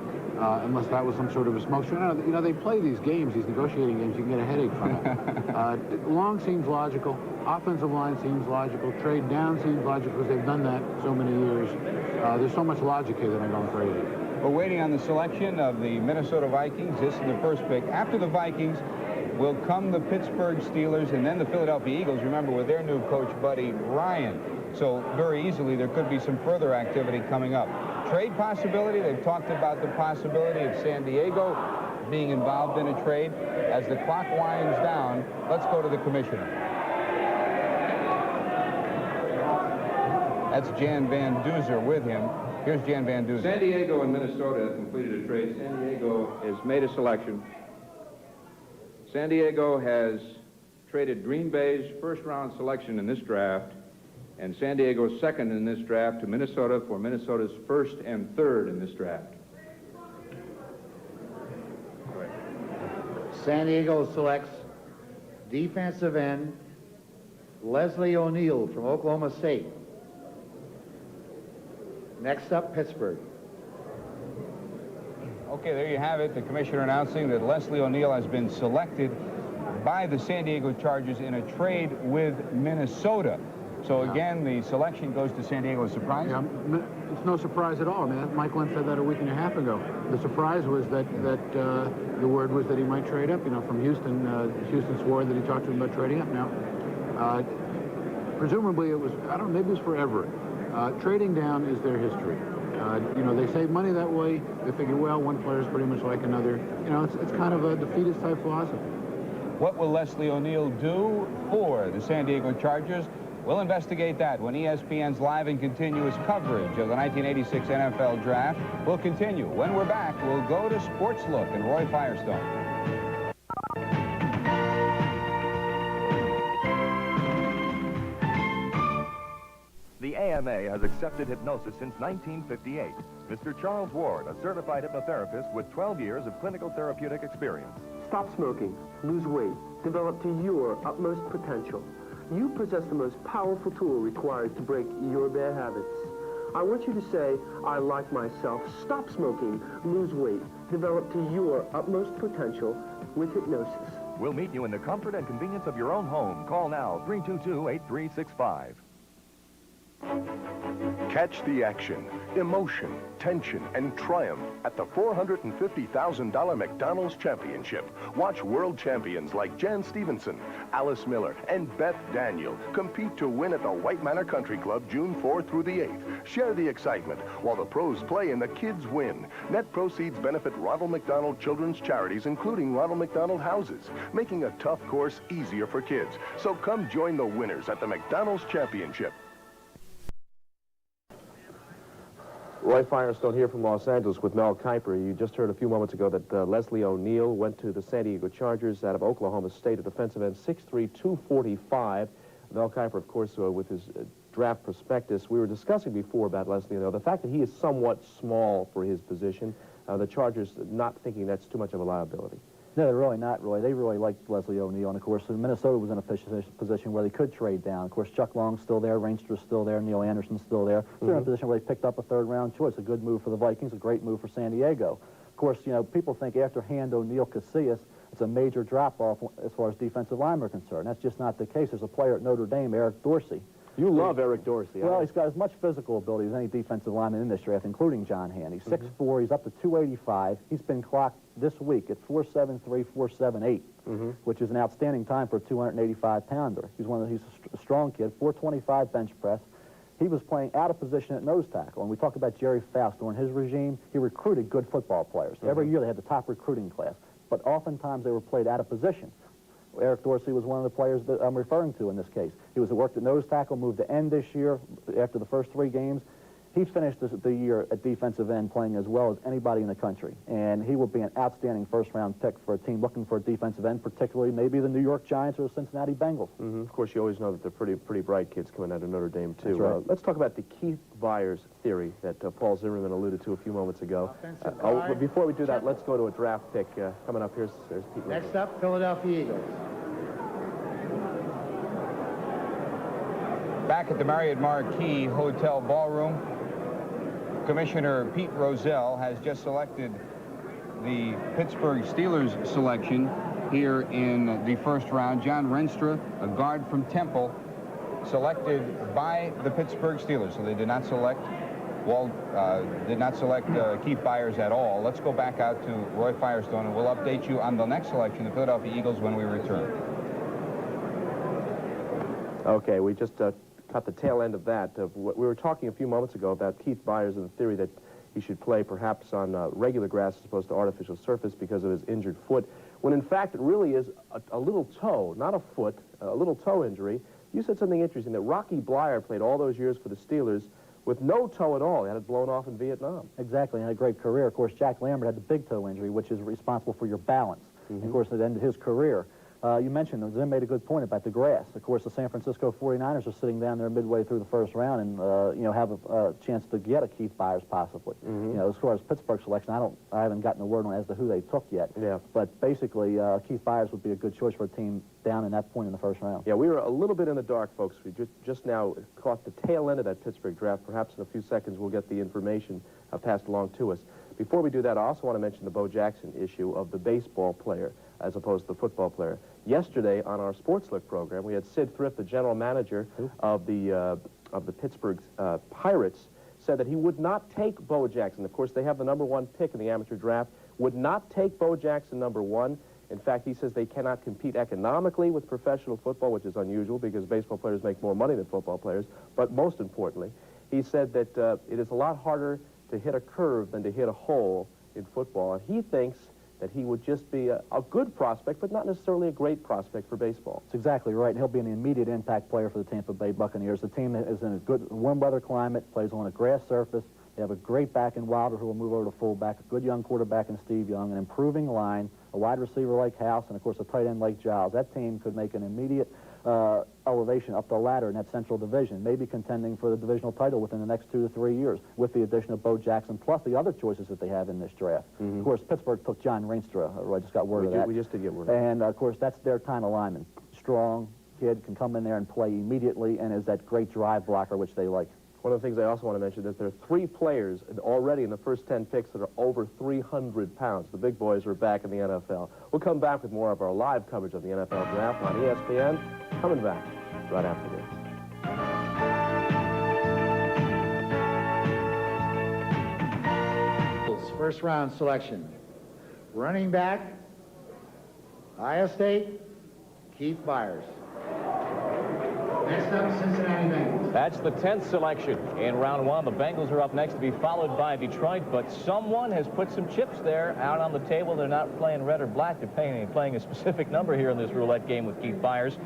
unless that was some sort of a smoke show. You know, they play these games, these negotiating games, you can get a headache from it. Long seems logical. Offensive line seems logical. Trade down seems logical because they've done that so many years. There's so much logic here that I'm going crazy. We're waiting on the selection of the Minnesota Vikings. This is the first pick. After the Vikings will come the Pittsburgh Steelers and then the Philadelphia Eagles, remember, with their new coach, Buddy Ryan. So very easily there could be some further activity coming up. Trade possibility, they've talked about the possibility of San Diego being involved in a trade. As the clock winds down, let's go to the commissioner. That's Jan Van Duzer with him. Here's Jan Van Duzer. San Diego and Minnesota have completed a trade. San Diego has made a selection. San Diego has traded Green Bay's first-round selection in this draft and San Diego's second in this draft to Minnesota for Minnesota's first and third in this draft. San Diego selects defensive end Leslie O'Neal from Oklahoma State. Next up, Pittsburgh. Okay, there you have it. The commissioner announcing that Leslie O'Neal has been selected by the San Diego Chargers in a trade with Minnesota. So again, the selection goes to San Diego. Surprise? Yeah, it's no surprise at all. I mean, Mike Glenn said that a week and a half ago. The surprise was that the word was that he might trade up. You know, from Houston. Houston swore that he talked to him about trading up. Now, presumably it was, I don't know, maybe it was for Everett. Trading down is their history. You know, they save money that way. They figure, well, one player is pretty much like another. You know, it's kind of a defeatist type philosophy. What will Leslie O'Neal do for the San Diego Chargers? We'll investigate that when ESPN's live and continuous coverage of the 1986 NFL Draft will continue. When we're back, we'll go to Sports Look and Roy Firestone. The AMA has accepted hypnosis since 1958. Mr. Charles Ward, a certified hypnotherapist with 12 years of clinical therapeutic experience. Stop smoking, lose weight, develop to your utmost potential. You possess the most powerful tool required to break your bad habits. I want you to say, I like myself, stop smoking, lose weight, develop to your utmost potential with hypnosis. We'll meet you in the comfort and convenience of your own home. Call now, 322-8365. Catch the action, emotion, tension, and triumph at the $450,000 McDonald's Championship. Watch world champions like Jan Stevenson, Alice Miller, and Beth Daniel compete to win at the White Manor Country Club June 4th through the 8th. Share the excitement while the pros play and the kids win. Net proceeds benefit Ronald McDonald Children's Charities, including Ronald McDonald Houses, making a tough course easier for kids. So come join the winners at the McDonald's Championship. Roy Firestone here from Los Angeles with Mel Kiper. You just heard a few moments ago that Leslie O'Neal went to the San Diego Chargers out of Oklahoma State, a defensive end, 6'3", 245. Mel Kiper, of course, with his draft prospectus. We were discussing before about Leslie O'Neal, the fact that he is somewhat small for his position, the Chargers not thinking that's too much of a liability. No, they're really not, Roy. They really liked Leslie O'Neal, and of course, Minnesota was in a position where they could trade down. Of course, Chuck Long's still there, Rainstra's still there, Neil Anderson's still there. They're in a position where they picked up a third-round choice. A good move for the Vikings, a great move for San Diego. Of course, you know, people think after Hand O'Neal Casillas, it's a major drop-off as far as defensive linemen are concerned. That's just not the case. There's a player at Notre Dame, Eric Dorsey. You love Eric Dorsey. Well, he's got as much physical ability as any defensive lineman in this draft, including John Hand. He's 6'4", he's up to 285. He's been clocked this week at 4'7", 4'7", which is an outstanding time for a 285-pounder. He's a strong kid, 425 bench press. He was playing out of position at nose tackle. And we talk about Jerry Faust. During his regime, he recruited good football players. Every year they had the top recruiting class, but oftentimes they were played out of position. Eric Dorsey was one of the players that I'm referring to in this case. He worked at nose tackle, moved to end this year after the first 3 games. He finished the year at defensive end playing as well as anybody in the country. And he will be an outstanding first-round pick for a team looking for a defensive end, particularly maybe the New York Giants or the Cincinnati Bengals. Of course, you always know that they're pretty bright kids coming out of Notre Dame, too. That's right. Let's talk about the Keith Byers theory that Paul Zimmerman alluded to a few moments ago. But before we do that, let's go to a draft pick. Coming up, there's Pete. Next up, Philadelphia Eagles. Back at the Marriott Marquis Hotel Ballroom, Commissioner Pete Rozelle has just selected the Pittsburgh Steelers selection here in the first round. John Renstra, a guard from Temple, selected by the Pittsburgh Steelers. So they did not select Keith Byers at all. Let's go back out to Roy Firestone, and we'll update you on the next selection, the Philadelphia Eagles, when we return. Okay, we just caught the tail end of that. We were talking a few moments ago about Keith Byers and the theory that he should play perhaps on regular grass as opposed to artificial surface because of his injured foot, when in fact it really is a little toe, not a foot, a little toe injury. You said something interesting, that Rocky Bleier played all those years for the Steelers with no toe at all. He had it blown off in Vietnam. Exactly, and had a great career. Of course, Jack Lambert had the big toe injury, which is responsible for your balance. And of course, it ended his career. You mentioned, Zim made a good point about the grass. Of course, the San Francisco 49ers are sitting down there midway through the first round and, you know, have a chance to get a Keith Byers possibly. You know, as far as Pittsburgh selection, I haven't gotten a word on as to who they took yet. Yeah. But basically, Keith Byers would be a good choice for a team down in that point in the first round. Yeah, we were a little bit in the dark, folks. We just now caught the tail end of that Pittsburgh draft. Perhaps in a few seconds we'll get the information passed along to us. Before we do that, I also want to mention the Bo Jackson issue of the baseball player as opposed to the football player. Yesterday on our Sports Look program, we had Sid Thrift, the general manager of the Pittsburgh Pirates, said that he would not take Bo Jackson. Of course, they have the #1 pick in the amateur draft, would not take Bo Jackson #1. In fact, he says they cannot compete economically with professional football, which is unusual because baseball players make more money than football players. But most importantly, he said that it is a lot harder to hit a curve than to hit a hole in football. And he thinks that he would just be a good prospect, but not necessarily a great prospect for baseball. That's exactly right. And he'll be an immediate impact player for the Tampa Bay Buccaneers. The team is in a good warm weather climate, plays on a grass surface. They have a great back in Wilder, who will move over to fullback, a good young quarterback in Steve Young, an improving line, a wide receiver like House, and of course a tight end like Giles. That team could make an immediate elevation up the ladder in that Central Division, maybe contending for the divisional title within the next 2 to 3 years, with the addition of Bo Jackson, plus the other choices that they have in this draft. Of course, Pittsburgh took John Reinstra. I just got word of that. We just did get word of that. And of course, that's their kind of lineman. Strong kid, can come in there and play immediately, and is that great drive blocker, which they like. One of the things I also want to mention is there are 3 players already in the first 10 picks that are over 300 pounds. The big boys are back in the NFL. We'll come back with more of our live coverage of the NFL Draft on ESPN. Coming back right after this. first round selection. Running back, Iowa State, Keith Byers. Next up, Cincinnati Bengals. That's the 10th selection in round one. The Bengals are up next to be followed by Detroit, but someone has put some chips there out on the table. They're not playing red or black. They're playing a specific number here in this roulette game with Keith Byers.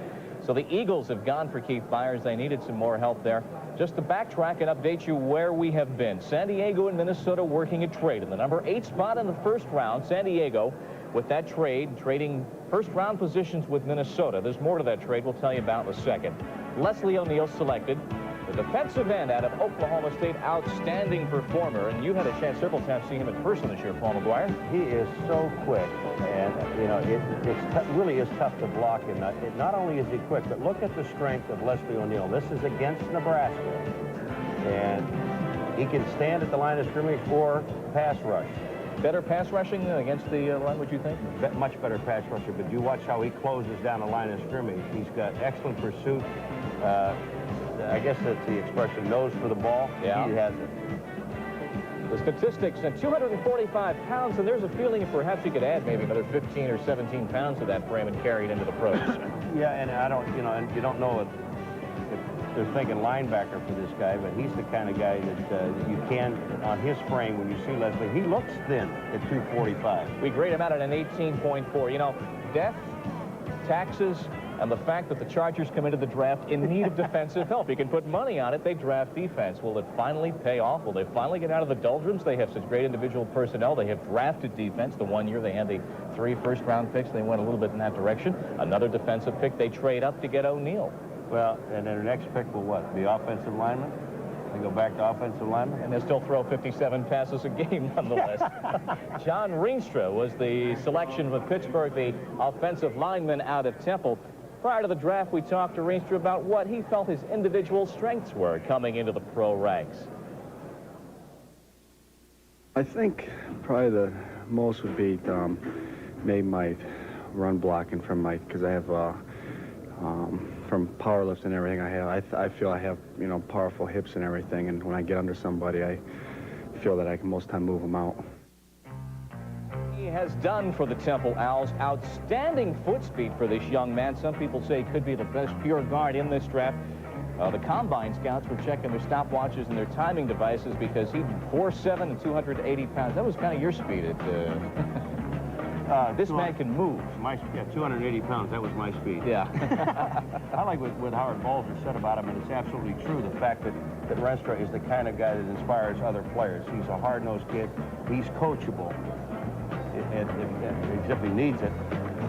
So the Eagles have gone for Keith Byers. They needed some more help there. Just to backtrack and update you where we have been. San Diego and Minnesota working a trade in the number 8 spot in the first round. San Diego with that trade, trading first-round positions with Minnesota. There's more to that trade we'll tell you about in a second. Leslie O'Neal selected, the defensive end out of Oklahoma State, outstanding performer. And you had a chance several times to see him in person this year, Paul McGuire. He is so quick, and, you know, it really is tough to block him. Not only is he quick, but look at the strength of Leslie O'Neal. This is against Nebraska, and he can stand at the line of scrimmage or pass rush. Better pass rushing against the run, would you think? Much better pass rusher, but you watch how he closes down the line of scrimmage. He's got excellent pursuit. I guess that's the expression, nose for the ball. Yeah. He has it. The statistics at 245 pounds, and there's a feeling if perhaps you could add maybe another 15 or 17 pounds to that frame and carry it into the pros. Yeah, and I don't, you know, and you don't know if they're thinking linebacker for this guy, but he's the kind of guy that you can, on his frame, when you see Leslie, he looks thin at 245. We grade him out at an 18.4. You know, death, taxes, and the fact that the Chargers come into the draft in need of defensive help. You can put money on it. They draft defense. Will it finally pay off? Will they finally get out of the doldrums? They have such great individual personnel. They have drafted defense. The one year they had the 3 first-round picks. They went a little bit in that direction. Another defensive pick. They trade up to get O'Neal. Well, and then their next pick will what? The offensive lineman? They go back to offensive lineman? And they still throw 57 passes a game, nonetheless. John Rienstra was the selection with Pittsburgh, the offensive lineman out of Temple. Prior to the draft, we talked to Rienstra about what he felt his individual strengths were coming into the pro ranks. I think probably the most would be maybe my run blocking from my, because I have from powerlifting and everything I feel I have, you know, powerful hips and everything, and when I get under somebody, I feel that I can most time move them out. He has done for the Temple Owls. Outstanding foot speed for this young man. Some people say he could be the best pure guard in this draft. The Combine scouts were checking their stopwatches and their timing devices because he's 4'7" and 280 pounds. That was kind of your speed at... this man can move. Yeah, 280 pounds, that was my speed. Yeah. I like what Howard Balzer said about him, and it's absolutely true, the fact that Rienstra is the kind of guy that inspires other players. He's a hard-nosed kid. He's coachable, if he needs it.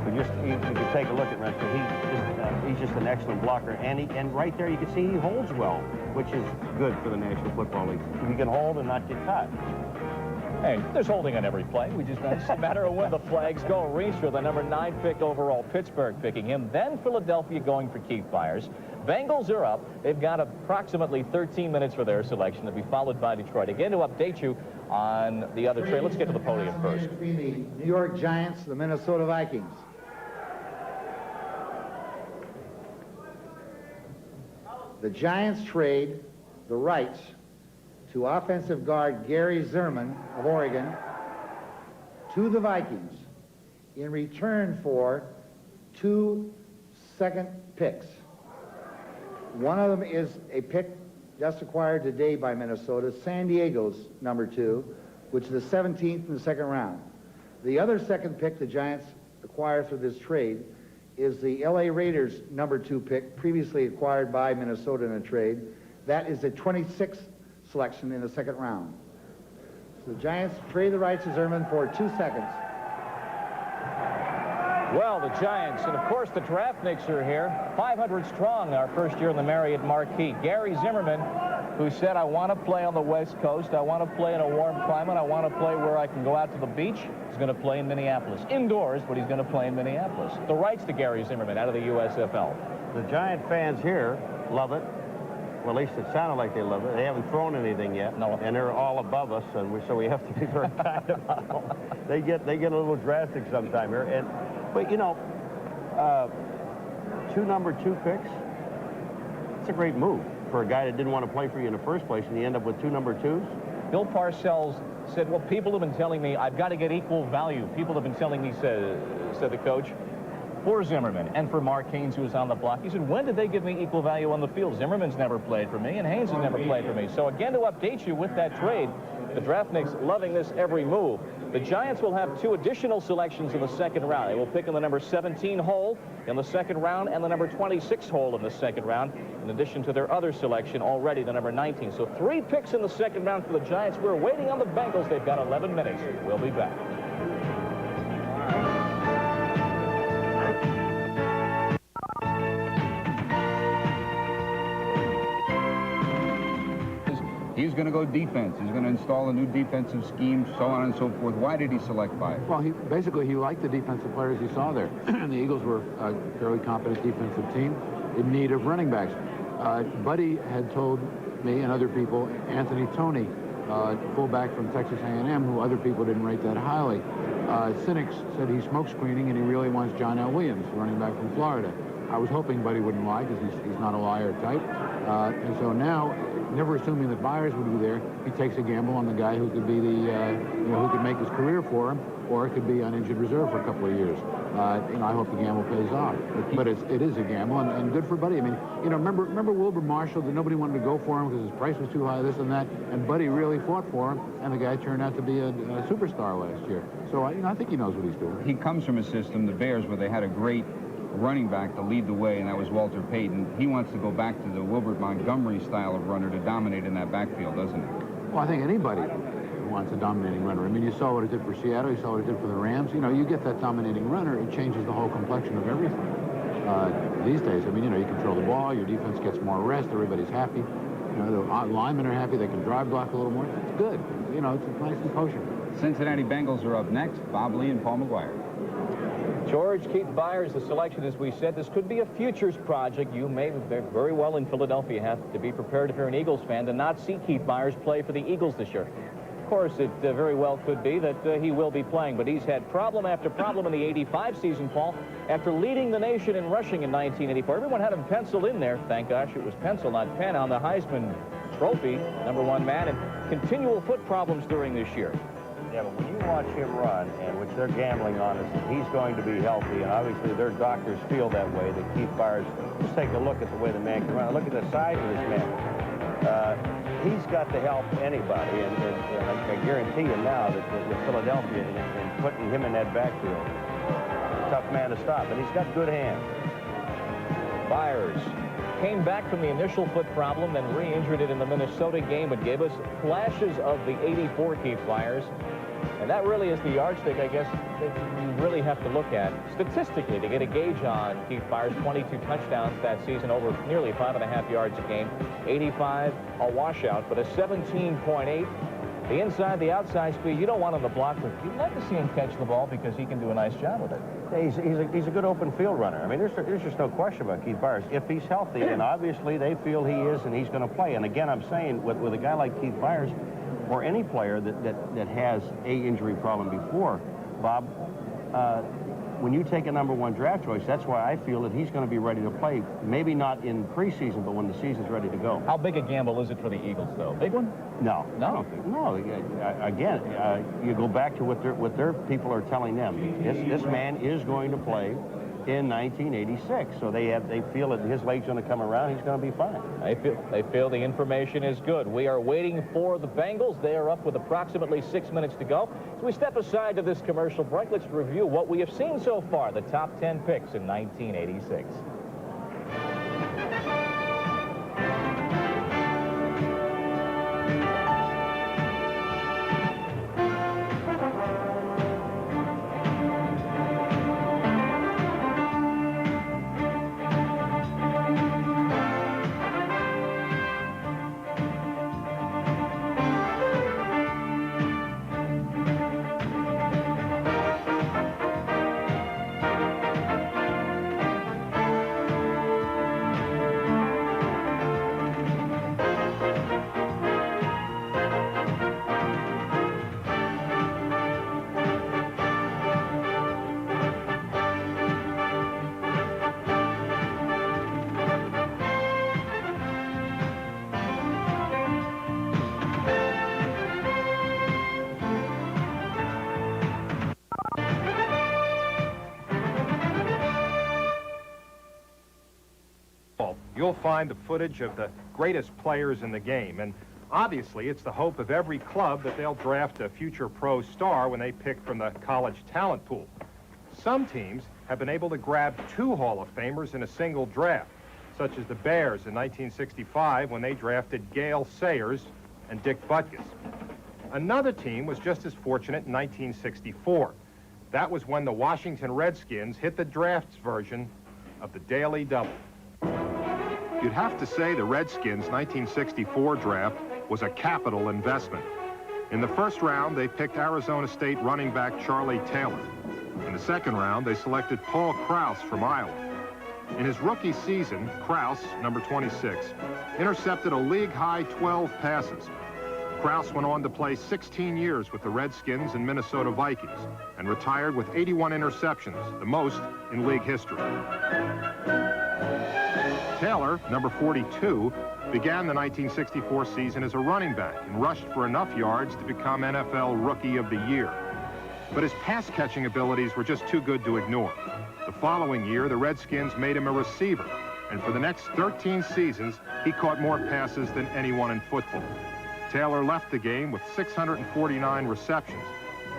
But you can take a look at Rienstra. He's just an excellent blocker, and right there you can see he holds well, which is good for the National Football League. He can hold and not get caught. Hey, there's holding on every play. It's a matter of when the flags go. Rienstra, the number 9 pick overall, Pittsburgh picking him. Then Philadelphia going for Keith Byers. Bengals are up. They've got approximately 13 minutes for their selection. They'll be followed by Detroit. Again, to update you on the other trade, let's get to the podium first. Between the New York Giants and the Minnesota Vikings. The Giants trade the rights to offensive guard Gary Zimmerman of Oregon to the Vikings in return for 2 second picks. One of them is a pick just acquired today by Minnesota, San Diego's number 2, which is the 17th in the second round. The other second pick the Giants acquired through this trade is the LA Raiders number 2 pick, previously acquired by Minnesota in a trade. That is the 26th selection in the second round. So the Giants trade the rights to Zimmerman for 2 seconds. Well, the Giants, and of course the draftniks are here. 500 strong our first year in the Marriott Marquis. Gary Zimmerman, who said, I want to play on the West Coast. I want to play in a warm climate. I want to play where I can go out to the beach. He's going to play in Minneapolis. Indoors, but he's going to play in Minneapolis. The rights to Gary Zimmerman out of the USFL. The Giant fans here love it. Well, at least it sounded like they love it. They haven't thrown anything yet. No. And they're all above us, and so we have to be very kind about them. They get a little drastic sometime here. But, you know, 2 number 2 picks, it's a great move for a guy that didn't want to play for you in the first place, and you end up with 2 number 2s. Bill Parcells said, well, people have been telling me I've got to get equal value. People have been telling me, said the coach, for Zimmerman and for Mark Haynes, who was on the block. He said, when did they give me equal value on the field? Zimmerman's never played for me, and Haynes has never played for me. So again, to update you with that trade, the Draftniks loving this every move. The Giants will have 2 additional selections in the second round. They will pick in the number 17 hole in the second round and the number 26 hole in the second round, in addition to their other selection already, the number 19. So 3 picks in the second round for the Giants. We're waiting on the Bengals. They've got 11 minutes. We'll be back. He's going to go defense. He's going to install a new defensive scheme, so on and so forth. Why did he select Byers? Well, he liked the defensive players he saw there. And the Eagles were a fairly competent defensive team in need of running backs. Buddy had told me and other people, Anthony Toney, fullback from Texas A&M, who other people didn't rate that highly. Cynics said he's smoke screening and he really wants John L. Williams, running back from Florida. I was hoping Buddy wouldn't lie because he's not a liar type. And so now, never assuming that Byers would be there, he takes a gamble on the guy who could be who could make his career for him, or it could be on injured reserve for a couple of years. I hope the gamble pays off. But it is a gamble, and good for Buddy. I mean, remember Wilbur Marshall, that nobody wanted to go for him because his price was too high, this and that, and Buddy really fought for him, and the guy turned out to be a superstar last year. So I think he knows what he's doing. He comes from a system, the Bears, where they had a great running back to lead the way, and that was Walter Payton. He wants to go back to the Wilbert Montgomery style of runner to dominate in that backfield, doesn't he? Well, I think anybody wants a dominating runner. I mean, you saw what it did for Seattle, you saw what it did for the Rams. You get that dominating runner, it changes the whole complexion of everything. These days, I mean, you control the ball, your defense gets more rest, everybody's happy. The linemen are happy, they can drive block a little more. It's good. It's nice and kosher. Cincinnati Bengals are up next. Bob Lee and Paul McGuire. George, Keith Byers, the selection, as we said, this could be a futures project. You may very well in Philadelphia have to be prepared, if you're an Eagles fan, to not see Keith Byers play for the Eagles this year. Of course, it very well could be that he will be playing, but he's had problem after problem in the '85 season, Paul. After leading the nation in rushing in 1984, everyone had him penciled in there. Thank gosh it was pencil, not pen, on the Heisman Trophy, #1 man, and continual foot problems during this year. Yeah, but when you watch him run, and which they're gambling on is that he's going to be healthy, and obviously their doctors feel that way, that Keith Byers, just take a look at the way the man can run. Look at the size of this man. He's got to help anybody, and I guarantee you now that with Philadelphia and putting him in that backfield, tough man to stop, and he's got good hands. Byers came back from the initial foot problem, then re-injured it in the Minnesota game, but gave us flashes of the '84 Keith Byers. And that really is the yardstick, I guess, that you really have to look at statistically to get a gauge on Keith Byers. 22 touchdowns that season, over nearly 5.5 yards a game. 85, a washout, but a 17.8. The inside, the outside speed, you don't want on the block, but you'd like to see him catch the ball because he can do a nice job with it. Yeah, he's a good open field runner. I mean, there's just no question about Keith Byers. If he's healthy, and obviously they feel he is, and he's going to play. And again, I'm saying with a guy like Keith Byers, or any player that has a injury problem before, Bob, when you take a #1 draft choice, that's why I feel that he's going to be ready to play. Maybe not in preseason, but when the season's ready to go. How big a gamble is it for the Eagles, though? Big one? No. No? I don't think. No. Again, you go back to what their people are telling them. This man is going to play in 1986, so they feel that his leg's going to come around. He's going to be fine. They feel the information is good. We are waiting for the Bengals. They are up with approximately 6 minutes to go. As we step aside to this commercial break, let's review what we have seen so far, the top 10 picks in 1986. you'll find the footage of the greatest players in the game. And obviously, it's the hope of every club that they'll draft a future pro star when they pick from the college talent pool. Some teams have been able to grab 2 Hall of Famers in a single draft, such as the Bears in 1965 when they drafted Gale Sayers and Dick Butkus. Another team was just as fortunate in 1964. That was when the Washington Redskins hit the drafts version of the Daily Double. You'd have to say the Redskins' 1964 draft was a capital investment. In the first round, they picked Arizona State running back Charlie Taylor. In the second round, they selected Paul Krause from Iowa. In his rookie season, Krause, number 26, intercepted a league-high 12 passes. Krause went on to play 16 years with the Redskins and Minnesota Vikings and retired with 81 interceptions, the most in league history. Taylor, number 42, began the 1964 season as a running back and rushed for enough yards to become NFL Rookie of the Year. But his pass-catching abilities were just too good to ignore. The following year, the Redskins made him a receiver, and for the next 13 seasons, he caught more passes than anyone in football. Taylor left the game with 649 receptions,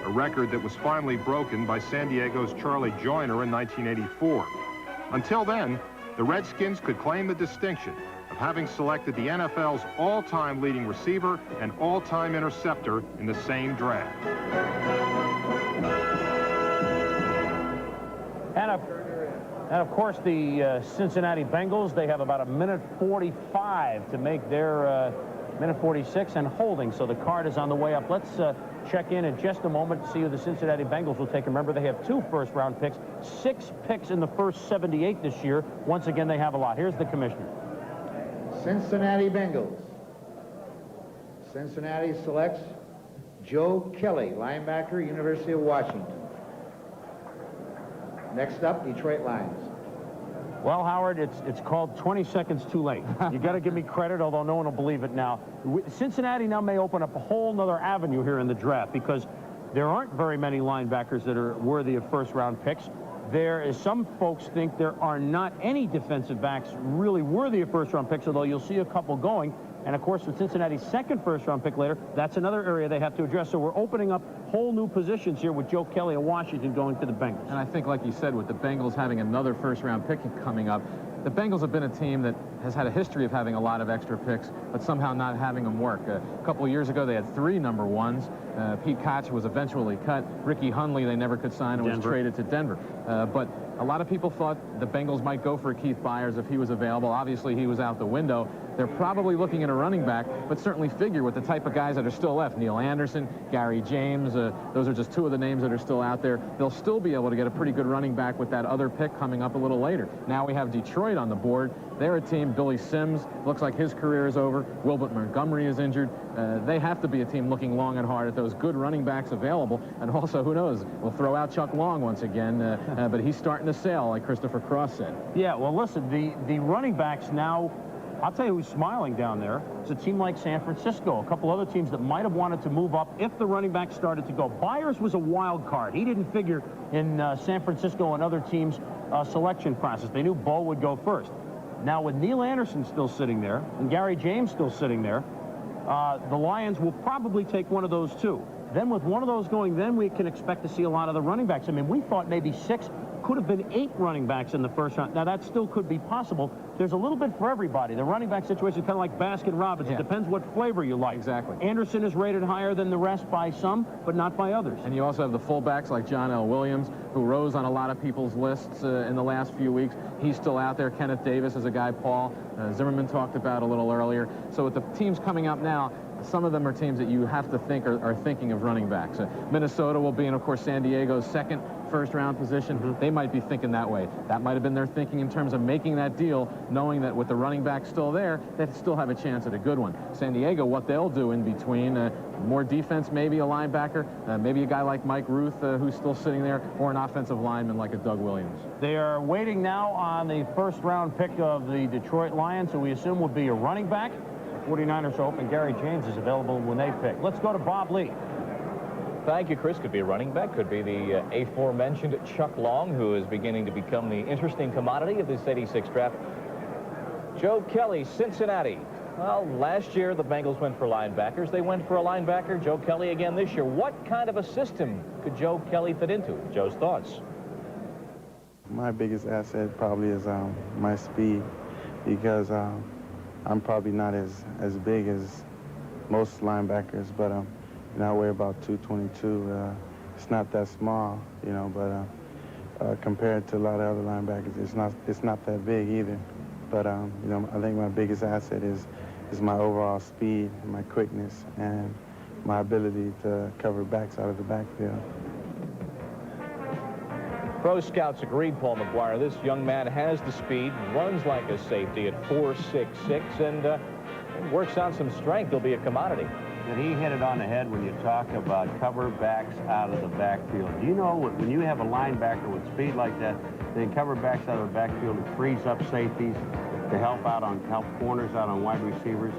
a record that was finally broken by San Diego's Charlie Joyner in 1984. Until then, the Redskins could claim the distinction of having selected the NFL's all-time leading receiver and all-time interceptor in the same draft. And of course, the Cincinnati Bengals, they have about a minute 45 to make their minute 46 and holding, so the card is on the way up. Let's check in just a moment to see who the Cincinnati Bengals will take. Remember, they have 2 first-round picks, 6 picks in the first 78 this year. Once again, they have a lot. Here's the commissioner. Cincinnati Bengals. Cincinnati selects Joe Kelly, linebacker, University of Washington. Next up, Detroit Lions. Well, Howard, it's called 20 seconds too late. You got to give me credit, although no one will believe it now. Cincinnati now may open up a whole nother avenue here in the draft because there aren't very many linebackers that are worthy of first-round picks. There is some folks think there are not any defensive backs really worthy of first-round picks, although you'll see a couple going. And, of course, with Cincinnati's second first-round pick later, that's another area they have to address. So we're opening up whole new positions here with Joe Kelly of Washington going to the Bengals. And I think, like you said, with the Bengals having another first-round pick coming up, the Bengals have been a team that has had a history of having a lot of extra picks, but somehow not having them work. A couple of years ago, they had 3 number 1s. Pete Koch was eventually cut. Ricky Hundley, they never could sign and was traded to Denver. But a lot of people thought the Bengals might go for Keith Byers if he was available. Obviously, he was out the window. They're probably looking at a running back, but certainly figure with the type of guys that are still left, Neil Anderson, Gary James, those are just 2 of the names that are still out there. They'll still be able to get a pretty good running back with that other pick coming up a little later. Now we have Detroit on the board. They're a team. Billy Sims looks like his career is over. Wilbert Montgomery is injured. They have to be a team looking long and hard at those good running backs available. And also, who knows, we'll throw out Chuck Long once again, but he's starting to sail, like Christopher Cross said. Yeah, well, listen, the running backs now, I'll tell you who's smiling down there. It's a team like San Francisco, a couple other teams that might have wanted to move up if the running back started to go. Byers was a wild card. He didn't figure in San Francisco and other teams' selection process. They knew Bo would go first. Now, with Neil Anderson still sitting there and Gary James still sitting there, the Lions will probably take one of those 2. Then with one of those going, then we can expect to see a lot of the running backs. I mean, we thought maybe 6, could have been 8 running backs in the first round. Now, that still could be possible. There's a little bit for everybody. The running back situation is kind of like Baskin-Robbins. It depends what flavor you like. Exactly. Anderson is rated higher than the rest by some, but not by others. And you also have the fullbacks like John L. Williams, who rose on a lot of people's lists in the last few weeks. He's still out there. Kenneth Davis is a guy Paul Zimmerman talked about a little earlier. So with the teams coming up now, some of them are teams that you have to think are thinking of running backs. Minnesota will be in, of course, San Diego's second first-round position. They might be thinking that way. That might have been their thinking in terms of making that deal, knowing that with the running back still there, they still have a chance at a good one. San Diego, what they'll do in between, more defense, maybe a linebacker, maybe a guy like Mike Ruth, who's still sitting there, or an offensive lineman like a Doug Williams. They are waiting now on the first-round pick of the Detroit Lions, who we assume will be a running back. 49ers hope, and Gary James is available when they pick. Let's go to Bob Lee. Thank you, Chris. Could be a running back, could be the aforementioned Chuck Long, who is beginning to become the interesting commodity of this '86 draft. Joe Kelly, Cincinnati. Well, last year the Bengals went for linebackers. They went for a linebacker. Joe Kelly again this year. What kind of a system could Joe Kelly fit into? Joe's thoughts. My biggest asset probably is my speed, because I'm probably not as big as most linebackers, but you know, I weigh about 222. It's not that small, you know, but compared to a lot of other linebackers, it's not that big either. But you know, I think my biggest asset is my overall speed, my quickness, and my ability to cover backs out of the backfield. Pro scouts agreed, Paul McGuire. This young man has the speed, runs like a safety at 4.66, and works on some strength. He'll be a commodity. And he hit it on the head when you talk about cover backs out of the backfield. Do you know when you have a linebacker with speed like that, they cover backs out of the backfield, it frees up safeties to help corners out on wide receivers,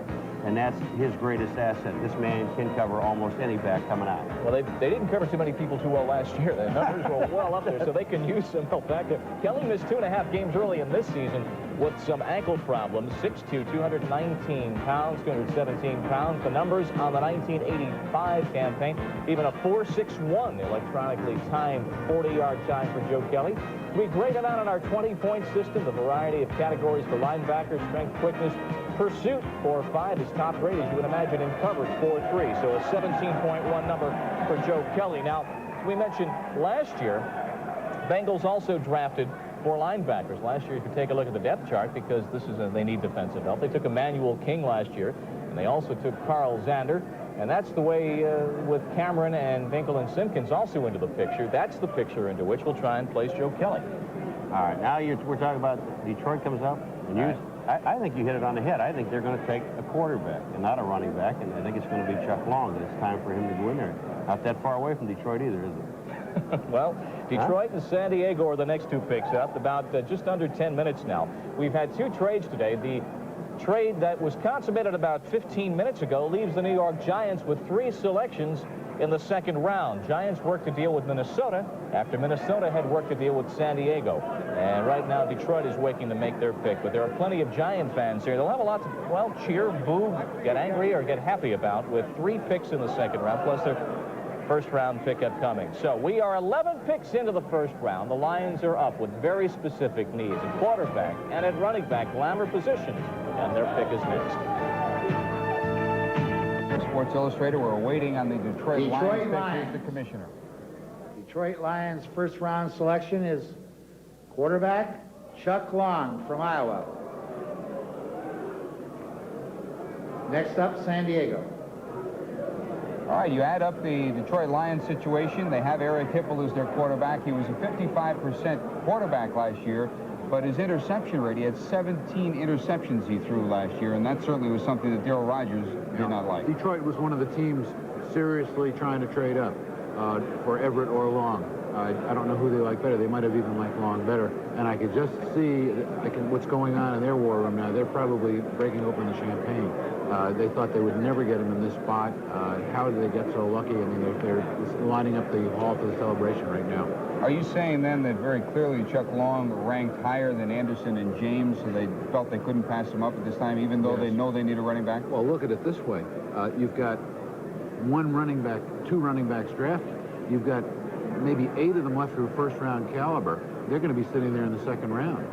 and that's his greatest asset. This man can cover almost any back coming out. Well, they didn't cover too many people too well last year. The numbers were well up there, so they can use some help back there. Kelly missed 2.5 games early in this season with some ankle problems. 6'2", 219 pounds, 217 pounds. The numbers on the 1985 campaign, even a 4.61 electronically timed 40-yard time for Joe Kelly. We graded out on our 20-point system the variety of categories for linebackers: strength, quickness, pursuit, 4.5 is top grade, as you would imagine, in coverage, 4.3. So a 17.1 number for Joe Kelly. Now, we mentioned last year, Bengals also drafted 4 linebackers. Last year, if you take a look at the depth chart, because they need defensive help, they took Emmanuel King last year, and they also took Carl Zander. And that's the way with Cameron and Vinkel and Simpkins also into the picture. That's the picture into which we'll try and place Joe Kelly. All right, now we're talking about Detroit comes up, and I think you hit it on the head. I think they're going to take a quarterback and not a running back, and I think it's going to be Chuck Long, and it's time for him to go in there. Not that far away from Detroit either, is it? Well, Detroit and San Diego are the next 2 picks up, about just under 10 minutes now. We've had 2 trades today. The trade that was consummated about 15 minutes ago leaves the New York Giants with 3 selections in the 2nd round. Giants worked to deal with Minnesota after Minnesota had worked to deal with San Diego. And right now, Detroit is waiting to make their pick. But there are plenty of Giant fans here. They'll have a lot to, well, cheer, boo, get angry, or get happy about with 3 picks in the 2nd round, plus their 1st round pick upcoming. So we are 11 picks into the 1st round. The Lions are up with very specific needs at quarterback and at running back, glamour positions. And their pick is next. Sports Illustrated, we're waiting on the Detroit Lions. Lions. The commissioner. Detroit Lions' 1st round selection is quarterback Chuck Long from Iowa. Next up, San Diego. All right, you add up the Detroit Lions situation. They have Eric Hipple as their quarterback. He was a 55% quarterback last year, but his interception rate, he had 17 interceptions he threw last year, and that certainly was something that Darryl Rogers did not like. Detroit was one of the teams seriously trying to trade up for Everett or Long. I don't know who they like better. They might have even liked Long better. And I could just see what's going on in their war room now. They're probably breaking open the champagne. They thought they would never get him in this spot. How did they get so lucky? I mean, they're lining up the hall for the celebration right now. Are you saying then that very clearly Chuck Long ranked higher than Anderson and James, so they felt they couldn't pass him up at this time, even though they know they need a running back? Well, look at it this way. You've got 1 running back, 2 running backs drafted. You've got maybe 8 of them left through 1st round caliber. They're going to be sitting there in the 2nd round.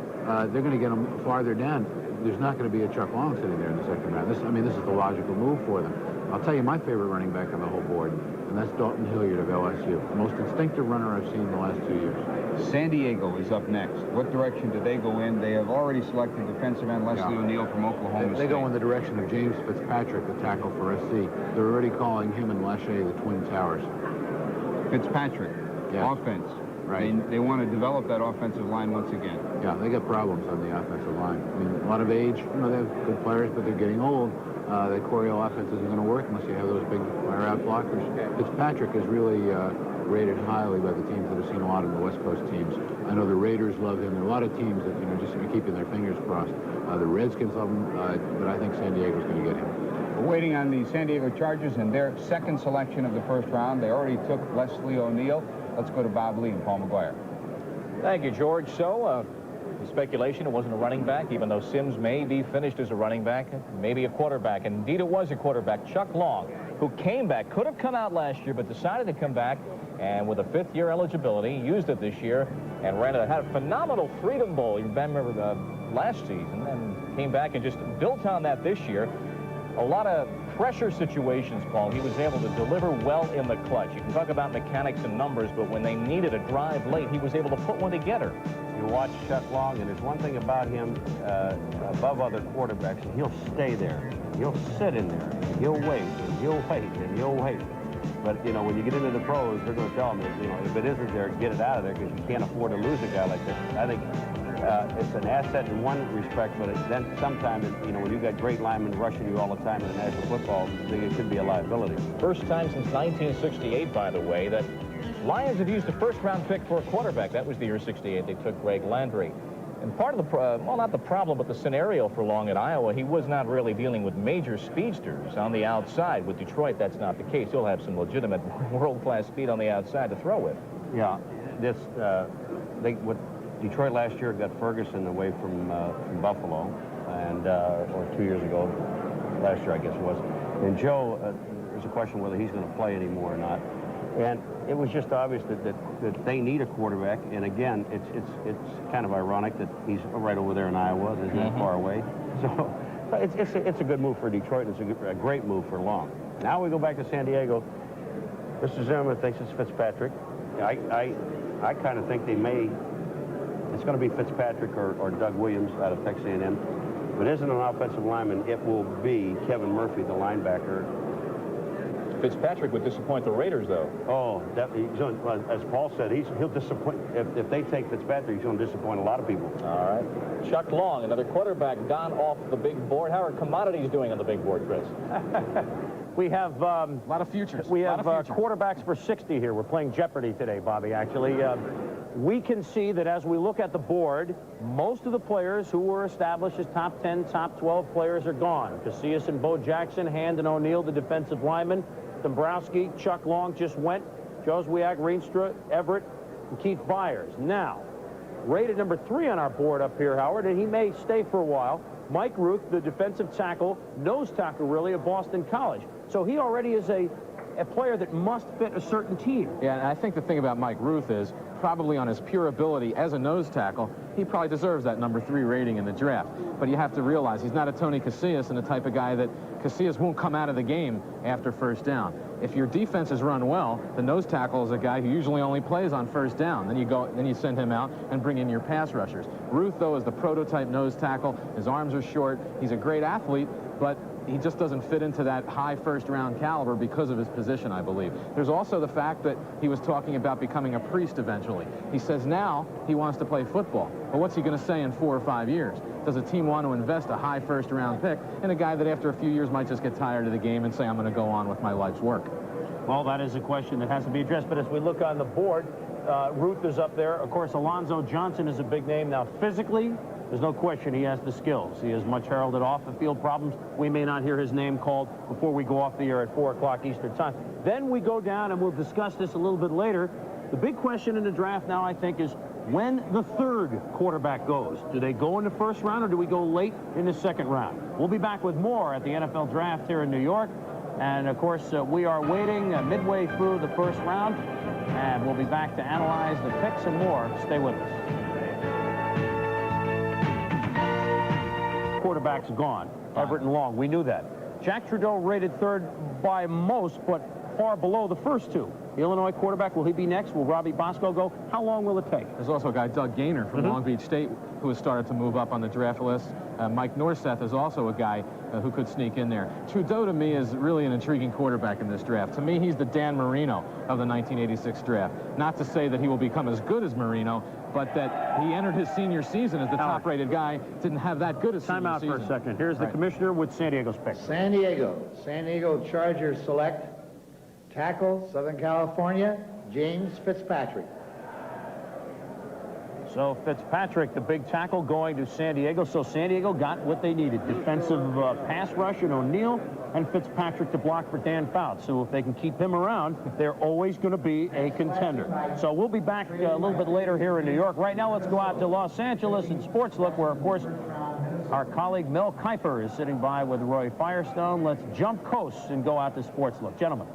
They're going to get them farther down. There's not going to be a Chuck Long sitting there in the 2nd round. This is the logical move for them. I'll tell you my favorite running back on the whole board, and that's Dalton Hilliard of LSU. The most instinctive runner I've seen in the last 2 years. San Diego is up next. What direction do they go in? They have already selected defensive end Leslie O'Neal from Oklahoma State. They go in the direction of James Fitzpatrick, the tackle for SC. They're already calling him and Lachey the Twin Towers. Fitzpatrick, offense. Right. They want to develop that offensive line once again. Yeah, they got problems on the offensive line. I mean, a lot of age. You know, they have good players, but they're getting old. The Coryell offense isn't going to work unless you have those big fire-out blockers. Fitzpatrick is really rated highly by the teams that have seen a lot of the West Coast teams. I know the Raiders love him. There are a lot of teams that, just are keeping their fingers crossed. The Redskins love him, but I think San Diego's going to get him. We're waiting on the San Diego Chargers and their 2nd selection of the 1st round. They already took Leslie O'Neal. Let's go to Bob Lee and Paul McGuire. Thank you, George. So, The speculation, it wasn't a running back, even though Sims may be finished as a running back, maybe a quarterback. And indeed, it was a quarterback, Chuck Long, who came back, could have come out last year, but decided to come back, and with a fifth-year eligibility, used it this year, and had a phenomenal Freedom Bowl, you remember, last season, and came back and just built on that this year. A lot of pressure situations, Paul. He was able to deliver well in the clutch. You can talk about mechanics and numbers, but when they needed a drive late, he was able to put one together. You watch Chuck Long, and there's one thing about him above other quarterbacks, he'll stay there. He'll sit in there. He'll wait, and he'll wait, and he'll wait. But, you know, when you get into the pros, they're going to tell him, you know, if it isn't there, get it out of there, because you can't afford to lose a guy like this. I think it's an asset in one respect, but then sometimes, you know, when you've got great linemen rushing you all the time in the National Football League, it could be a liability. First time since 1968, by the way, that Lions have used a first-round pick for a quarterback. That was the year 68. They took Greg Landry. And part of the, well, not the problem, but the scenario for Long at Iowa, he was not really dealing with major speedsters on the outside. With Detroit, that's not the case. He'll have some legitimate world-class speed on the outside to throw with. Yeah, this, what Detroit last year got Ferguson away from Buffalo, and or 2 years ago, last year I guess it was. And Joe, there's a question whether he's going to play anymore or not. And it was just obvious that they need a quarterback. And again, it's kind of ironic that he's right over there in Iowa. Isn't that far away? So it's a good move for Detroit. It's a great move for Long. Now we go back to San Diego. Mr. Zimmerman thinks it's Fitzpatrick. I kind of think they may. It's going to be Fitzpatrick or Doug Williams out of Texas A&M. If it isn't an offensive lineman, it will be Kevin Murphy, the linebacker. Fitzpatrick would disappoint the Raiders, though. Oh, as Paul said, he'll disappoint. If they take Fitzpatrick, he's going to disappoint a lot of people. All right. Chuck Long, another quarterback, gone off the big board. How are commodities doing on the big board, Chris? We have a lot of futures. We have quarterbacks for 60 here. We're playing Jeopardy today, Bobby, actually. We can see that as we look at the board, most of the players who were established as top 10, top 12 players are gone. Casillas and Bo Jackson, Hand and O'Neill, the defensive linemen, Dombrowski, Chuck Long just went, Joswiak, Reenstra, Everett, and Keith Byers. Now, rated number 3 on our board up here, Howard, and he may stay for a while, Mike Ruth, the defensive tackle, nose tackle, really, of Boston College. So he already is a player that must fit a certain team. Yeah, and I think the thing about Mike Ruth is probably on his pure ability as a nose tackle, he probably deserves that number 3 rating in the draft. But you have to realize he's not a Tony Casillas and the type of guy that Casillas won't come out of the game after first down. If your defense is run well, the nose tackle is a guy who usually only plays on first down. Then you send him out and bring in your pass rushers. Ruth, though, is the prototype nose tackle. His arms are short. He's a great athlete, but he just doesn't fit into that high first-round caliber because of his position, I believe. There's also the fact that he was talking about becoming a priest eventually. He says now he wants to play football. But what's he going to say in 4 or 5 years? Does a team want to invest a high first-round pick in a guy that after a few years might just get tired of the game and say, I'm going to go on with my life's work? Well, that is a question that has to be addressed. But as we look on the board, Ruth is up there. Of course, Alonzo Johnson is a big name. Now, physically, there's no question he has the skills. He has much heralded off-the-field problems. We may not hear his name called before we go off the air at 4 o'clock Eastern time. Then we go down, and we'll discuss this a little bit later. The big question in the draft now, I think, is when the 3rd quarterback goes. Do they go in the 1st round, or do we go late in the 2nd round? We'll be back with more at the NFL Draft here in New York. And, of course, we are waiting midway through the 1st round, and we'll be back to analyze the picks and more. Stay with us. Quarterback's gone. Everett and Long. We knew that. Jack Trudeau rated 3rd by most, but far below the first 2. The Illinois quarterback, will he be next? Will Robbie Bosco go? How long will it take? There's also a guy, Doug Gaynor from Long Beach State, who has started to move up on the draft list. Mike Norseth is also a guy who could sneak in there. Trudeau, to me, is really an intriguing quarterback in this draft. To me, he's the Dan Marino of the 1986 draft. Not to say that he will become as good as Marino, but that he entered his senior season as the top-rated guy, didn't have that good a senior season. Time out for a second. Here's the commissioner with San Diego's pick. San Diego Chargers select tackle, Southern California, James Fitzpatrick. So Fitzpatrick, the big tackle, going to San Diego. So San Diego got what they needed. Defensive pass rush in O'Neal and Fitzpatrick to block for Dan Fouts. So if they can keep him around, they're always going to be a contender. So we'll be back a little bit later here in New York. Right now, let's go out to Los Angeles and Sports Look, where, of course, our colleague Mel Kiper is sitting by with Roy Firestone. Let's jump coast and go out to Sports Look. Gentlemen.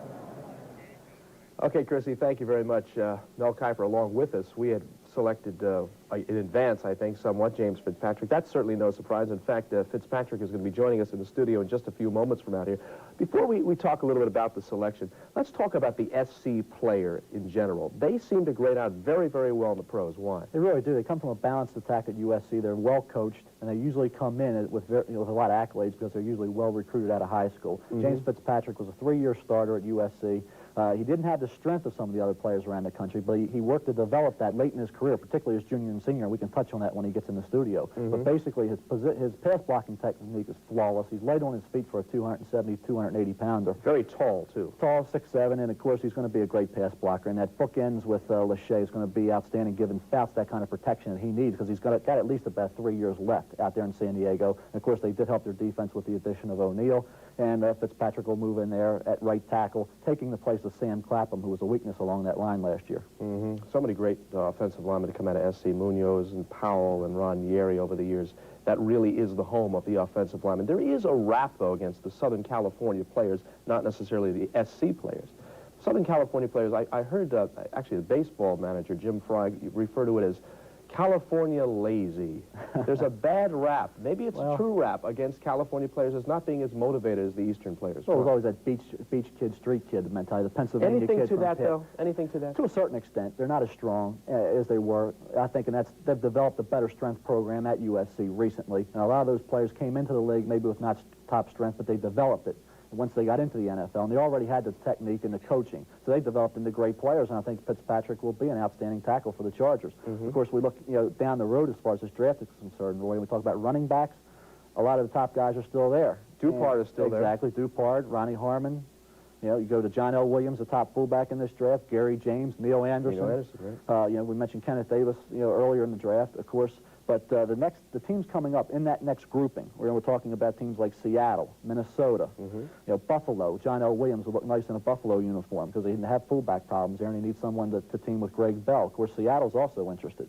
Okay, Chrissy, thank you very much. Mel Kiper along with us. We had selected in advance, I think, somewhat James Fitzpatrick. That's certainly no surprise. In fact, Fitzpatrick is going to be joining us in the studio in just a few moments from out here. Before we talk a little bit about the selection, let's talk about the SC player in general. They seem to grade out very, very well in the pros. Why? They really do. They come from a balanced attack at USC. They're well coached, and they usually come in with a lot of accolades because they're usually well recruited out of high school. James Fitzpatrick was a 3-year starter at USC. He didn't have the strength of some of the other players around the country, but he worked to develop that late in his career, particularly as junior and senior. We can touch on that when he gets in the studio. But basically, his pass blocking technique is flawless. He's light on his feet for a 270, 280-pounder. Very tall, too. Tall, 6'7", and of course, he's going to be a great pass blocker. And that bookends with Lachey is going to be outstanding, giving Fouts that kind of protection that he needs because he's got at least about 3 years left out there in San Diego. And of course, they did help their defense with the addition of O'Neal. And Fitzpatrick will move in there at right tackle, taking the place of Sam Clapham, who was a weakness along that line last year. So many great offensive linemen to come out of SC, Munoz and Powell and Ron Yeri over the years. That really is the home of the offensive linemen. There is a rap, though, against the Southern California players, not necessarily the SC players. Southern California players, I heard actually the baseball manager, Jim Fry, refer to it as California lazy. There's a bad rap. Maybe it's a true rap against California players as not being as motivated as the Eastern players. Well, there's always that beach kid, street kid mentality, the Pennsylvania Anything kid to from that, Pitt. though? Anything to that? To a certain extent. They're not as strong as they were. I think, and they've developed a better strength program at USC recently. And a lot of those players came into the league maybe with not top strength, but they developed it once they got into the NFL, and they already had the technique and the coaching. So they developed into great players, and I think Fitzpatrick will be an outstanding tackle for the Chargers. Of course, we look down the road as far as this draft is concerned. When we talk about running backs, a lot of the top guys are still there. Dupart is still there. Exactly, Dupart, Ronnie Harmon. You go to John L. Williams, the top fullback in this draft, Gary James, Neil Anderson. Right. We mentioned Kenneth Davis, earlier in the draft, of course. But the teams coming up in that next grouping, we're talking about teams like Seattle, Minnesota, Buffalo. John L. Williams would look nice in a Buffalo uniform because they didn't have fullback problems there, and he needs someone to team with Greg Bell. Of course, Seattle's also interested.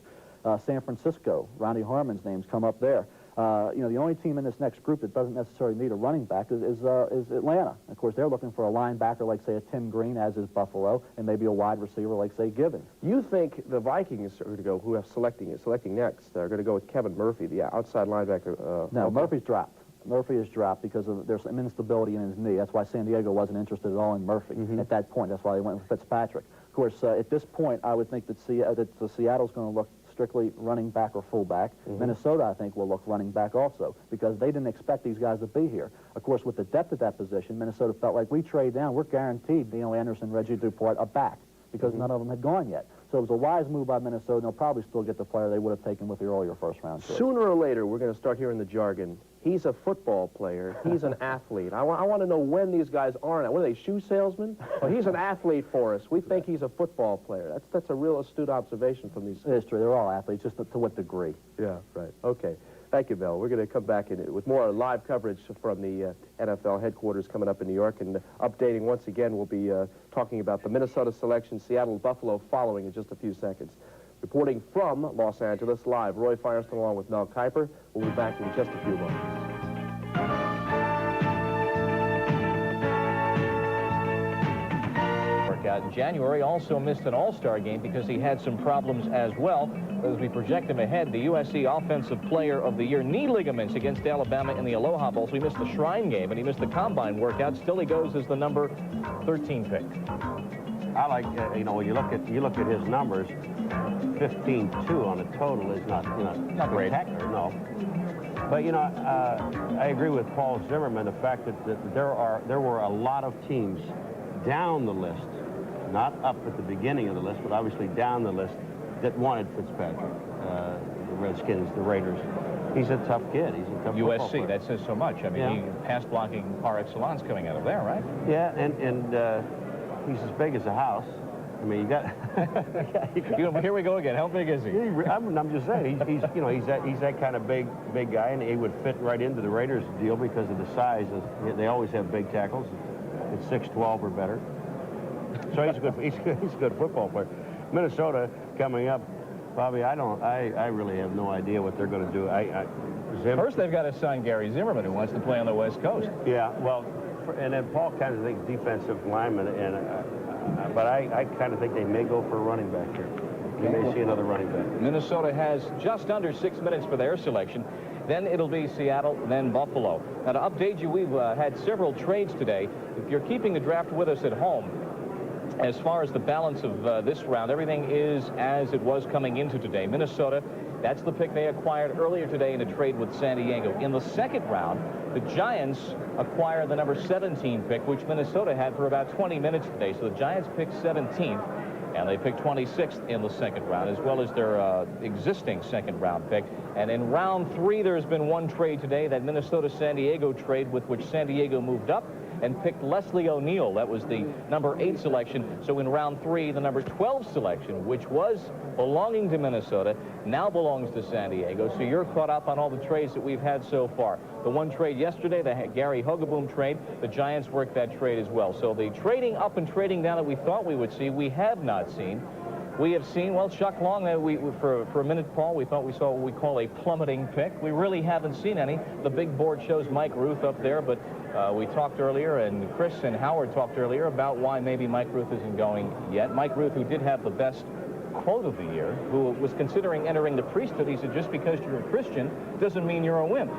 San Francisco, Ronnie Harmon's names come up there. The only team in this next group that doesn't necessarily need a running back is Atlanta. Of course, they're looking for a linebacker like, say, a Tim Green, as is Buffalo, and maybe a wide receiver like, say, Givens. You think the Vikings are going to go, who have selecting next, they're going to go with Kevin Murphy, the outside linebacker? No, Murphy's dropped. Murphy is dropped because there's some instability in his knee. That's why San Diego wasn't interested at all in Murphy at that point. That's why they went with Fitzpatrick. Of course, at this point, I would think that Seattle's going to look strictly running back or fullback. Minnesota, I think, will look running back also because they didn't expect these guys to be here. Of course, with the depth at that position, Minnesota felt like we trade down, we're guaranteed Neil Anderson, Reggie Dupart are back because none of them had gone yet. So it was a wise move by Minnesota, and they'll probably still get the player they would have taken with the earlier first-round choice. Sooner or later, we're going to start hearing the jargon. He's a football player. He's an athlete. I want to know when these guys aren't. What are they, shoe salesmen? Well, he's an athlete for us. We think he's a football player. That's a real astute observation from these. It's true. They're all athletes, just to what degree. Yeah, right. Okay. Thank you, Bill. We're going to come back with more live coverage from the NFL headquarters coming up in New York. And updating once again, we'll be talking about the Minnesota selection, Seattle, Buffalo following in just a few seconds. Reporting from Los Angeles, live, Roy Firestone along with Mel Kiper. We'll be back in just a few moments. In January, also missed an all-star game because he had some problems as well. As we project him ahead, the USC Offensive Player of the Year, knee ligaments against Alabama in the Aloha Bowl. So he missed the Shrine game, and he missed the Combine workout. Still, he goes as the number 13 pick. I like, when you look at his numbers, 15-2 on a total is not great. Spectacular, no. But I agree with Paul Zimmerman, the fact that there were a lot of teams down the list, not up at the beginning of the list, but obviously down the list, that wanted Fitzpatrick. The Redskins, the Raiders. He's a tough kid. He's a tough football player. That says so much. I mean, he pass blocking par excellence coming out of there, right? Yeah, and he's as big as a house. I mean, you got. Here we go again. How big is he? I'm just saying, he's that kind of big guy, and he would fit right into the Raiders deal because of the size. They always have big tackles. It's 6'12" or better. So he's a good football player. Minnesota coming up, Bobby. I really have no idea what they're going to do. First, they've got to sign Gary Zimmerman, who wants to play on the West Coast. Yeah, well, and then Paul kind of thinks defensive lineman, but I kind of think they may go for a running back here. You may see another running back. Minnesota has just under 6 minutes for their selection. Then it'll be Seattle, then Buffalo. Now, to update you, we've had several trades today. If you're keeping the draft with us at home, as far as the balance of this round, everything is as it was coming into today. Minnesota, that's the pick they acquired earlier today in a trade with San Diego. In the second round, the Giants acquired the number 17 pick, which Minnesota had for about 20 minutes today. So the Giants picked 17th, and they picked 26th in the second round, as well as their existing second-round pick. And in round 3, there's been one trade today, that Minnesota-San Diego trade, with which San Diego moved up and picked Leslie O'Neal. That was the number 8 selection. So in round 3, the number 12 selection, which was belonging to Minnesota, now belongs to San Diego. So you're caught up on all the trades that we've had so far. The one trade yesterday, the Gary Hogeboom trade, the Giants worked that trade as well. So the trading up and trading down that we thought we would see, we have not seen. We have seen, well, Chuck Long, for a minute, Paul, we thought we saw what we call a plummeting pick. We really haven't seen any. The big board shows Mike Ruth up there, but we talked earlier, and Chris and Howard talked earlier about why maybe Mike Ruth isn't going yet. Mike Ruth, who did have the best quote of the year, who was considering entering the priesthood, he said, just because you're a Christian doesn't mean you're a wimp.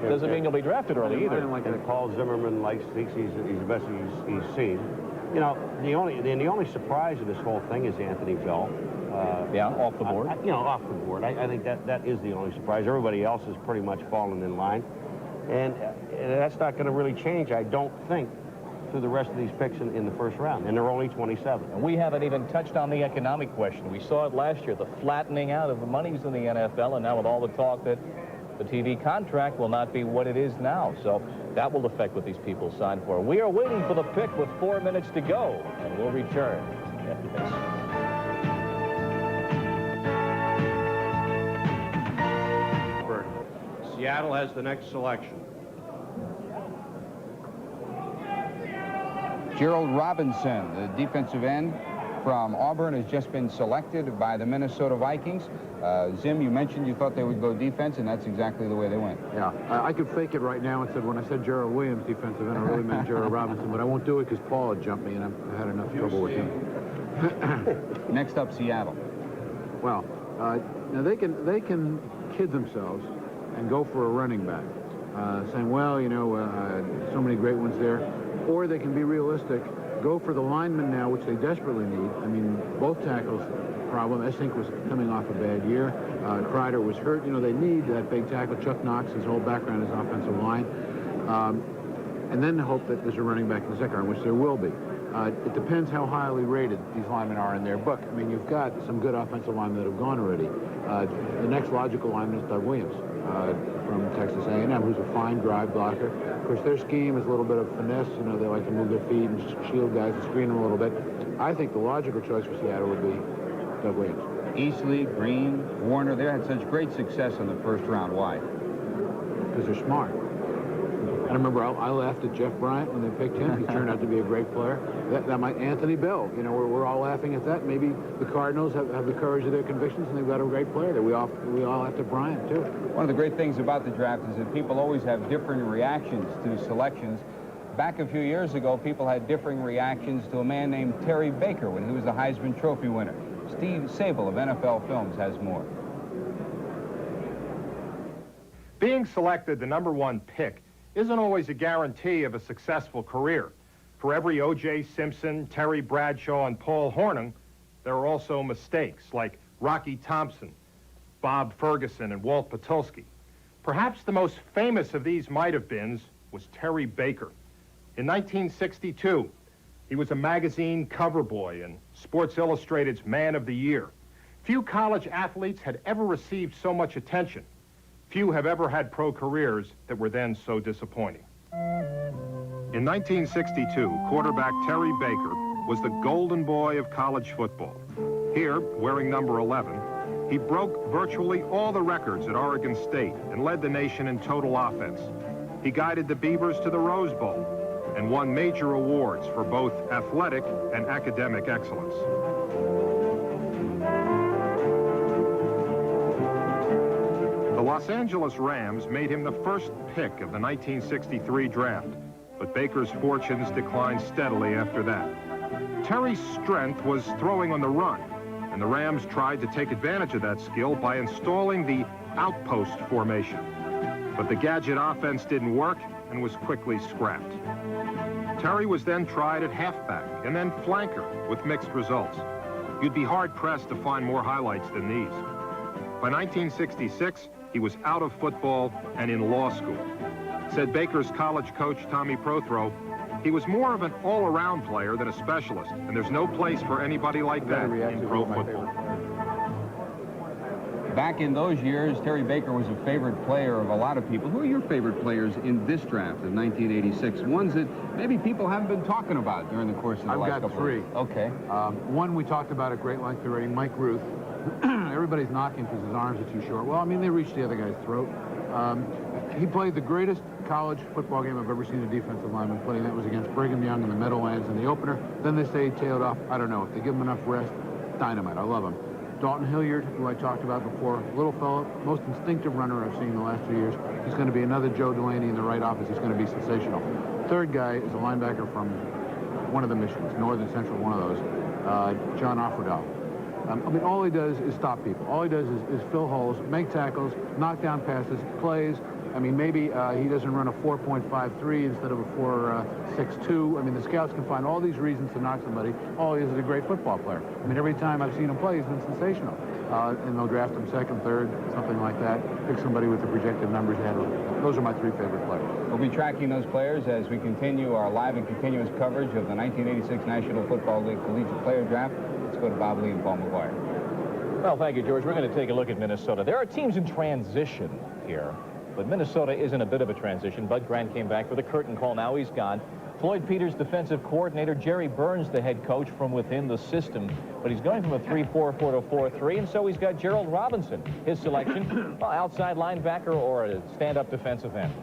Doesn't mean you'll be drafted early either. And Paul Zimmerman thinks he's the best he's seen. You know, the only surprise of this whole thing is Anthony Bell. Yeah, off the board. Off the board. I think that is the only surprise. Everybody else has pretty much fallen in line. And that's not going to really change, I don't think, through the rest of these picks in the first round. And they're only 27. And we haven't even touched on the economic question. We saw it last year, the flattening out of the monies in the NFL, and now with all the talk that the TV contract will not be what it is now. So that will affect what these people signed for. We are waiting for the pick with 4 minutes to go, and we'll return after this. Seattle has the next selection. Gerald Robinson, the defensive end from Auburn, has just been selected by the Minnesota Vikings. Zim, you mentioned you thought they would go defense, and that's exactly the way they went. Yeah, I could fake it right now and said when I said Gerald Williams defensive end, I really meant Gerald Robinson, but I won't do it because Paul had jumped me, and I've had enough trouble with him. Next up, Seattle. Well, now they can kid themselves and go for a running back, saying, well, you know, so many great ones there. Or they can be realistic, go for the lineman now, which they desperately need. I mean, both tackles problem. Essink was coming off a bad year. Kreider was hurt. You know, they need that big tackle. Chuck Knox, his whole background is offensive line. And then hope that there's a running back in the second round, which there will be. It depends how highly rated these linemen are in their book. I mean, you've got some good offensive linemen that have gone already. The next logical lineman is Doug Williams from Texas A&M, who's a fine drive blocker. Of course, their scheme is a little bit of finesse. You know, they like to move their feet and shield guys and screen them a little bit. I think the logical choice for Seattle would be Doug Williams. Easley, Green, Warner, they had such great success in the first round. Why? Because they're smart. I remember I laughed at Jeff Bryant when they picked him. He turned out to be a great player. That might Anthony Bell. You know, we're all laughing at that. Maybe the Cardinals have the courage of their convictions, and they've got a great player there. We all laughed at Bryant, too. One of the great things about the draft is that people always have different reactions to selections. Back a few years ago, people had differing reactions to a man named Terry Baker when he was the Heisman Trophy winner. Steve Sable of NFL Films has more. Being selected the #1 pick isn't always a guarantee of a successful career. For every O.J. Simpson, Terry Bradshaw, and Paul Hornung, there are also mistakes like Rocky Thompson, Bob Ferguson, and Walt Patulski. Perhaps the most famous of these might-have-beens was Terry Baker. In 1962, he was a magazine cover boy and Sports Illustrated's Man of the Year. Few college athletes had ever received so much attention. Few have ever had pro careers that were then so disappointing. In 1962, quarterback Terry Baker was the golden boy of college football. Here, wearing number 11, he broke virtually all the records at Oregon State and led the nation in total offense. He guided the Beavers to the Rose Bowl and won major awards for both athletic and academic excellence. The Los Angeles Rams made him the first pick of the 1963 draft, but Baker's fortunes declined steadily after that. Terry's strength was throwing on the run, and the Rams tried to take advantage of that skill by installing the outpost formation. But the gadget offense didn't work and was quickly scrapped. Terry was then tried at halfback and then flanker with mixed results. You'd be hard-pressed to find more highlights than these. By 1966, he was out of football and in law school. Said Baker's college coach, Tommy Prothro, he was more of an all-around player than a specialist, and there's no place for anybody like that in pro football. Back in those years, Terry Baker was a favorite player of a lot of people. Who are your favorite players in this draft of 1986? Ones that maybe people haven't been talking about during the course of the last couple of years. I've got three. Okay. One we talked about at great length already, Mike Ruth. Everybody's knocking because his arms are too short. Well, I mean, they reached the other guy's throat. He played the greatest college football game I've ever seen a defensive lineman play, and that was against Brigham Young in the Meadowlands in the opener. Then they say he tailed off. I don't know. If they give him enough rest, dynamite. I love him. Dalton Hilliard, who I talked about before, little fellow, most instinctive runner I've seen in the last 2 years. He's going to be another Joe Delaney in the right office. He's going to be sensational. Third guy is a linebacker from one of the Michigans, Northern Central, one of those, John Offerdahl. I mean, all he does is stop people. All he does is fill holes, make tackles, knock down passes, plays. I mean, maybe he doesn't run a 4.53 instead of a 4.62. I mean, the scouts can find all these reasons to knock somebody. All he is a great football player. I mean, every time I've seen him play, he's been sensational. And they'll draft him second, third, something like that. Pick somebody with the projected numbers ahead of him. Those are my three favorite players. We'll be tracking those players as we continue our live and continuous coverage of the 1986 National Football League Collegiate Player Draft. Let's go to Bob Lee and Paul McGuire. Well, thank you, George. We're going to take a look at Minnesota. There are teams in transition here, but Minnesota is in a bit of a transition. Bud Grant came back for the curtain call. Now he's gone. Floyd Peters, defensive coordinator. Jerry Burns, the head coach from within the system. But he's going from a 3-4-4 to 4-3, and so he's got Gerald Robinson, his selection. Well, outside linebacker or a stand-up defensive end.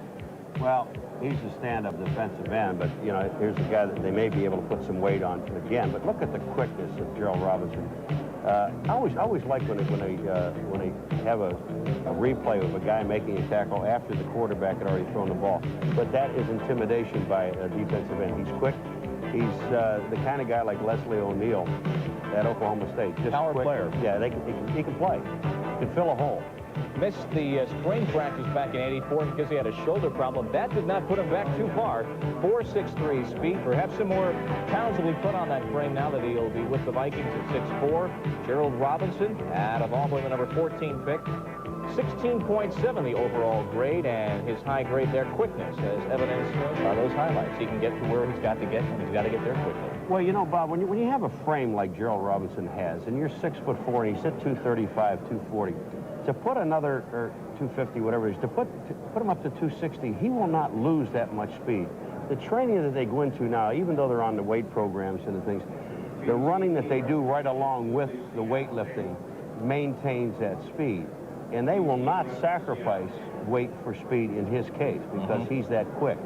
Well, he's a stand-up defensive end, but, you know, here's a guy that they may be able to put some weight on again. But look at the quickness of Gerald Robinson. I always like when they have a replay of a guy making a tackle after the quarterback had already thrown the ball. But that is intimidation by a defensive end. He's quick. He's the kind of guy like Leslie O'Neal at Oklahoma State. Just power quick. player. Yeah, he can play. He can fill a hole. Missed the spring practice back in '84 because he had a shoulder problem. That did not put him back too far. 4.63 speed. Perhaps some more pounds will be put on that frame now that he'll be with the Vikings at 6'4". Gerald Robinson, out of Auburn, the number 14 pick. 16.7 the overall grade, and his high grade there, quickness, as evidenced by those highlights. He can get to where he's got to get, and he's got to get there quickly. Well, you know, Bob, when you have a frame like Gerald Robinson has, and you're 6'4", and he's at 235, 240, to put another, or 250, whatever it is, to put him up to 260, he will not lose that much speed. The training that they go into now, even though they're on the weight programs and the things, the running that they do right along with the weightlifting maintains that speed. And they will not sacrifice weight for speed in his case because he's that quick.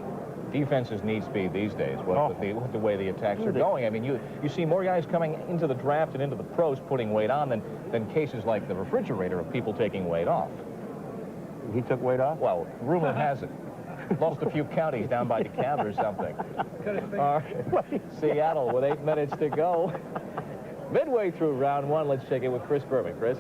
Defenses need speed these days, with the way the attacks are going. I mean, you see more guys coming into the draft and into the pros putting weight on than cases like the refrigerator of people taking weight off. He took weight off? Well, rumor has it. Lost a few counties down by DeKalb or something. Seattle with 8 minutes to go. Midway through round one, let's check in with Chris Berman. Chris?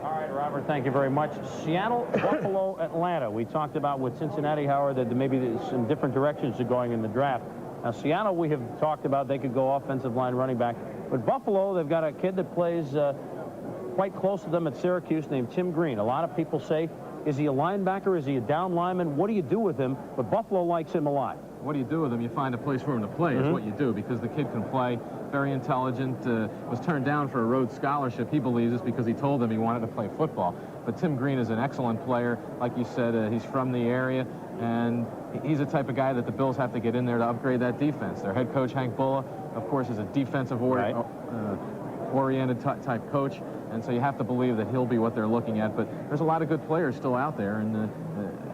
All right, Robert, thank you very much. Seattle, Buffalo, Atlanta. We talked about with Cincinnati, Howard, that maybe there's some different directions are going in the draft. Now, Seattle, we have talked about they could go offensive line, running back. But Buffalo, they've got a kid that plays quite close to them at Syracuse named Tim Green. A lot of people say, is he a linebacker? Is he a down lineman? What do you do with him? But Buffalo likes him a lot. What do you do with him? You find a place for him to play is what you do, because the kid can play. Very intelligent, was turned down for a Rhodes Scholarship. He believes it's because he told them he wanted to play football. But Tim Green is an excellent player. Like you said, he's from the area. and he's the type of guy that the Bills have to get in there to upgrade that defense. Their head coach, Hank Bulla, of course, is a defensive-oriented type coach, and so you have to believe that he'll be what they're looking at. But there's a lot of good players still out there, and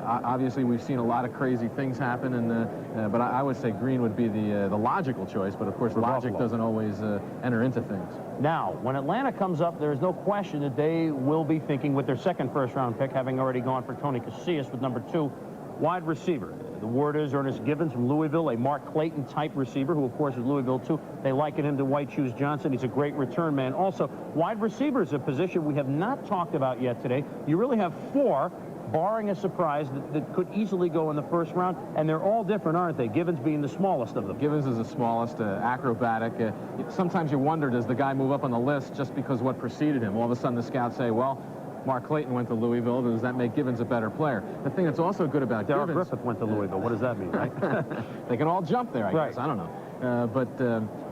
obviously we've seen a lot of crazy things happen, and but I would say Green would be the logical choice, but of course logic doesn't always enter into things. Now, when Atlanta comes up, there is no question that they will be thinking with their second first-round pick, having already gone for Tony Casillas with number 2, wide receiver. The word is Ernest Gibbons from Louisville, a Mark Clayton type receiver, who of course is Louisville too. They liken him to White Shoes Johnson. He's a great return man. Also, wide receiver is a position we have not talked about yet today. You really have 4, barring a surprise, that could easily go in the first round, and they're all different, aren't they? Gibbons being the smallest of them. Gibbons is the smallest, acrobatic. Sometimes you wonder, does the guy move up on the list just because what preceded him? All of a sudden the scouts say, well, Mark Clayton went to Louisville. Does that make Gibbons a better player? The thing that's also good about Darryl Gibbons... Griffith went to Louisville. What does that mean, right? They can all jump there, I guess. I don't know. But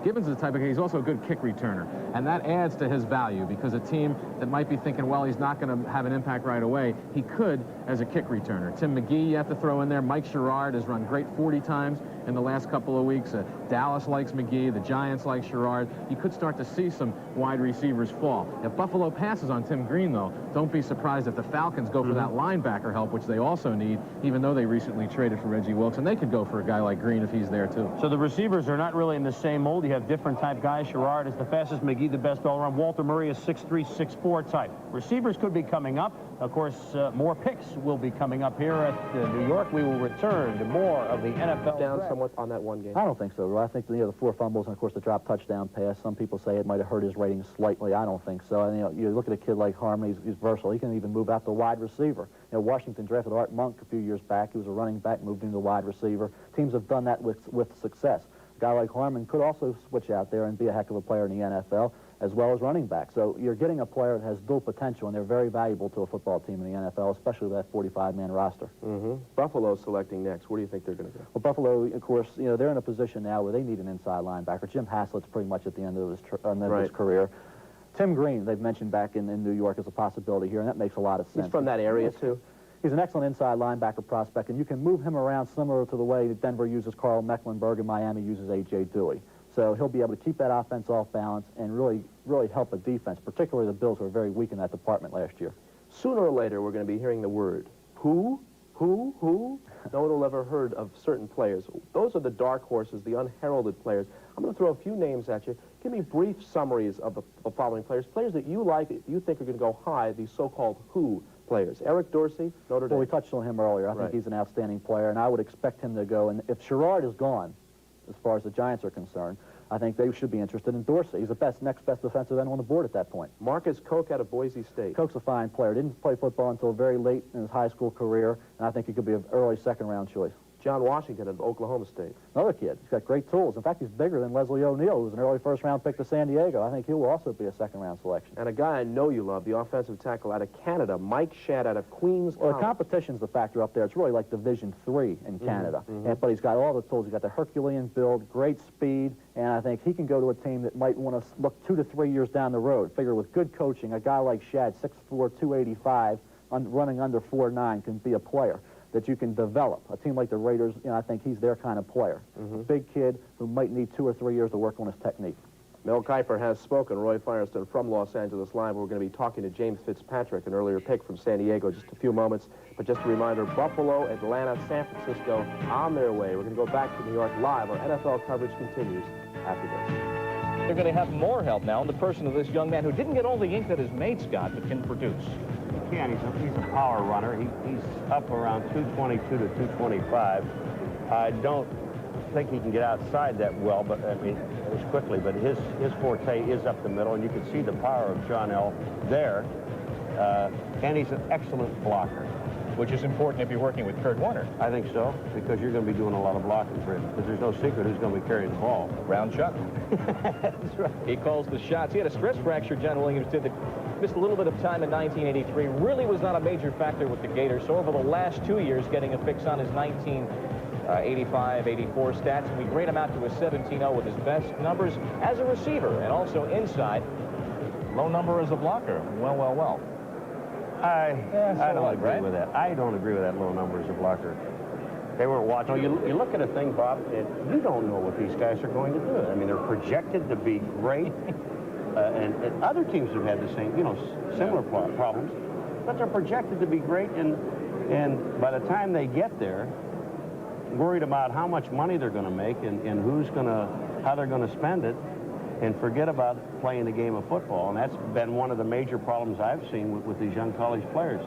Gibbons is the type of guy, he's also a good kick returner. And that adds to his value, because a team that might be thinking, well, he's not going to have an impact right away, he could as a kick returner. Tim McGee you have to throw in there. Mike Sherrard has run great 40 times in the last couple of weeks. Dallas likes McGee. The Giants like Sherrard. You could start to see some wide receivers fall. If Buffalo passes on Tim Green, though, don't be surprised if the Falcons go for that linebacker help, which they also need, even though they recently traded for Reggie Wilkes, and they could go for a guy like Green if he's there, too. So the receivers are not really in the same mold. You have different type guys. Sherrard is the fastest, McGee the best all-around. Walter Murray is 6'3", 6'4" type. Receivers could be coming up. Of course, more picks will be coming up here at New York. We will return to more of the NFL down draft. somewhat on that one game. I don't think so. I think the 4 fumbles and, of course, the drop touchdown pass. Some people say it might have hurt his rating slightly. I don't think so. And, you look at a kid like Harmon, he's versatile. He can even move out to wide receiver. Washington drafted Art Monk a few years back. He was a running back, moved into wide receiver. Teams have done that with success. A guy like Harmon could also switch out there and be a heck of a player in the NFL, as well as running back. So you're getting a player that has dual potential, and they're very valuable to a football team in the NFL, especially with that 45-man roster. Buffalo's selecting next. Where do you think they're going to go? Well, Buffalo, of course, they're in a position now where they need an inside linebacker. Jim Haslett's pretty much at the end of his career. Tim Green, they've mentioned back in New York as a possibility here, and that makes a lot of sense. He's from that area, too. He's an excellent inside linebacker prospect, and you can move him around similar to the way that Denver uses Carl Mecklenburg and Miami uses A.J. Dewey. So he'll be able to keep that offense off balance and really help a defense, particularly the Bills, who were very weak in that department last year. Sooner or later, we're going to be hearing the word who? No one will ever heard of certain players. Those are the dark horses, the unheralded players. I'm going to throw a few names at you. Give me brief summaries of the following players. Players that you like, that you think are going to go high, these so-called who players. Eric Dorsey, Notre Dame. Well, we touched on him earlier. I think he's an outstanding player, and I would expect him to go. And if Sherrard is gone, as far as the Giants are concerned, I think they should be interested in Dorsey. He's the next best defensive end on the board at that point. Marcus Koch out of Boise State. Koch's a fine player. Didn't play football until very late in his high school career, and I think he could be an early second-round choice. John Washington of Oklahoma State. Another kid. He's got great tools. In fact, he's bigger than Leslie O'Neal, who was an early first-round pick to San Diego. I think he will also be a second-round selection. And a guy I know you love, the offensive tackle out of Canada, Mike Shadd out of Queens Well, College. the competition's the factor up there. It's really like Division III in Canada. But he's got all the tools. He's got the Herculean build, great speed, and I think he can go to a team that might want to look 2 to 3 years down the road. Figure with good coaching, a guy like Shadd, 6'4", 285, running under 4'9", can be a player that you can develop. A team like the Raiders, I think he's their kind of player. A big kid who might need 2 or 3 years to work on his technique. Mel Kiper has spoken. Roy Firestone from Los Angeles Live. We're going to be talking to James Fitzpatrick, an earlier pick from San Diego, just a few moments. But just a reminder, Buffalo, Atlanta, San Francisco on their way. We're going to go back to New York live. Our NFL coverage continues after this. They're going to have more help now in the person of this young man who didn't get all the ink that his mates got, but can produce. Yeah, he's a power runner. He's up around 222 to 225. I don't think he can get outside that well, but I mean, as quickly. But his forte is up the middle, and you can see the power of John L. there. And he's an excellent blocker. Which is important if you're working with Kurt Warner. I think so, because you're going to be doing a lot of blocking for him. Because there's no secret who's going to be carrying the ball. Round Chuck. That's right. He calls the shots. He had a stress fracture, John Williams did, that missed a little bit of time in 1983. Really was not a major factor with the Gators. So over the last 2 years, getting a fix on his 1985, 84 stats, and we grade him out to a 17-0 with his best numbers as a receiver and also inside. Low number as a blocker. Well. I don't agree with that. I don't agree with that low number as a blocker. They weren't watching. You look at a thing, Bob, and you don't know what these guys are going to do. I mean, they're projected to be great, and other teams have had the same, similar problems, but they're projected to be great, and by the time they get there, worried about how much money they're going to make and how they're going to spend it, and forget about playing the game of football. And that's been one of the major problems I've seen with these young college players.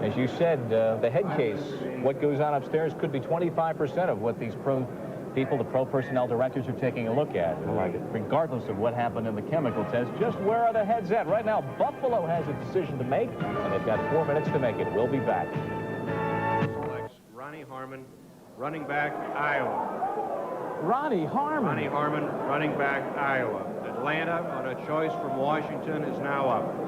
As you said, the head case, what goes on upstairs could be 25% of what these pro people, the pro personnel directors, are taking a look at. Regardless of what happened in the chemical test, just where are the heads at? Right now, Buffalo has a decision to make, and they've got 4 minutes to make it. We'll be back. Selects Ronnie Harmon, running back, Iowa. Ronnie Harmon. Ronnie Harmon, running back, Iowa. Atlanta, on a choice from Washington, is now up.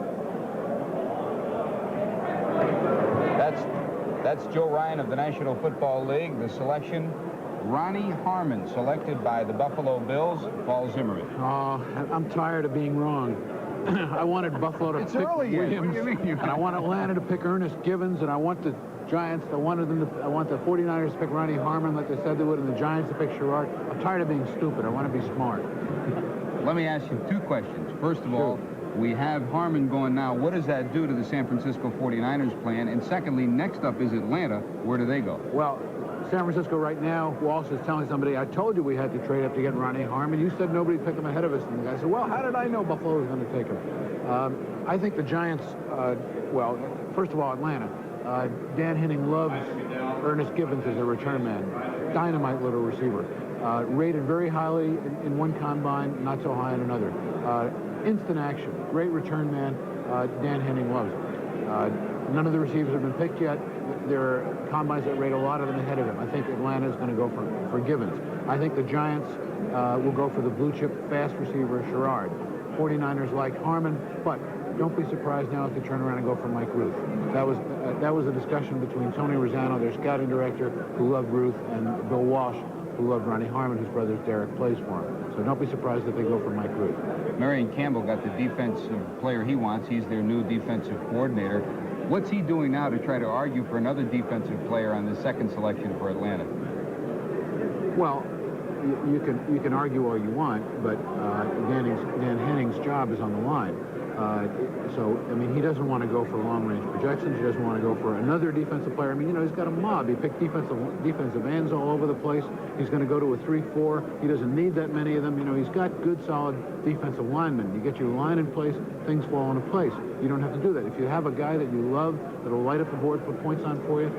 That's Joe Ryan of the National Football League. The selection, Ronnie Harmon, selected by the Buffalo Bills. Paul Zimmerman. Oh, I'm tired of being wrong. I wanted Buffalo to pick Williams, and I want Atlanta to pick Ernest Givens, and I want the Giants, I want the 49ers to pick Ronnie Harmon like they said they would, and the Giants to pick Sherrard. I'm tired of being stupid. I want to be smart. Let me ask you 2 questions. First of all, we have Harmon going now. What does that do to the San Francisco 49ers plan? And secondly, next up is Atlanta. Where do they go? Well, San Francisco right now, Walsh is telling somebody, I told you we had to trade up to get Ronnie Harmon. You said nobody picked him ahead of us. And the guy said, well, how did I know Buffalo was going to take him? I think the Giants, well, first of all, Atlanta. Dan Henning loves Ernest Givens as a return man. Dynamite little receiver. Rated very highly in one combine, not so high in another. Instant action. Great return man. Dan Henning loves it. None of the receivers have been picked yet. There are combines that rate a lot of them ahead of him. I think Atlanta is going to go for Givens. I think the Giants will go for the blue-chip fast receiver, Sherrard. 49ers like Harmon, but don't be surprised now if they turn around and go for Mike Ruth. That was a discussion between Tony Rosano, their scouting director, who loved Ruth, and Bill Walsh, who loved Ronnie Harmon, whose brother Derek plays for him. So don't be surprised if they go for Mike Ruth. Marion Campbell got the defensive player he wants. He's their new defensive coordinator. What's he doing now to try to argue for another defensive player on the second selection for Atlanta? Well, you can argue all you want, but Dan Henning's job is on the line. So, I mean, he doesn't want to go for long-range projections. He doesn't want to go for another defensive player. I mean, he's got a mob. He picked defensive ends all over the place. He's going to go to a 3-4. He doesn't need that many of them. He's got good, solid defensive linemen. You get your line in place, things fall into place. You don't have to do that. If you have a guy that you love that'll light up the board, put points on for you,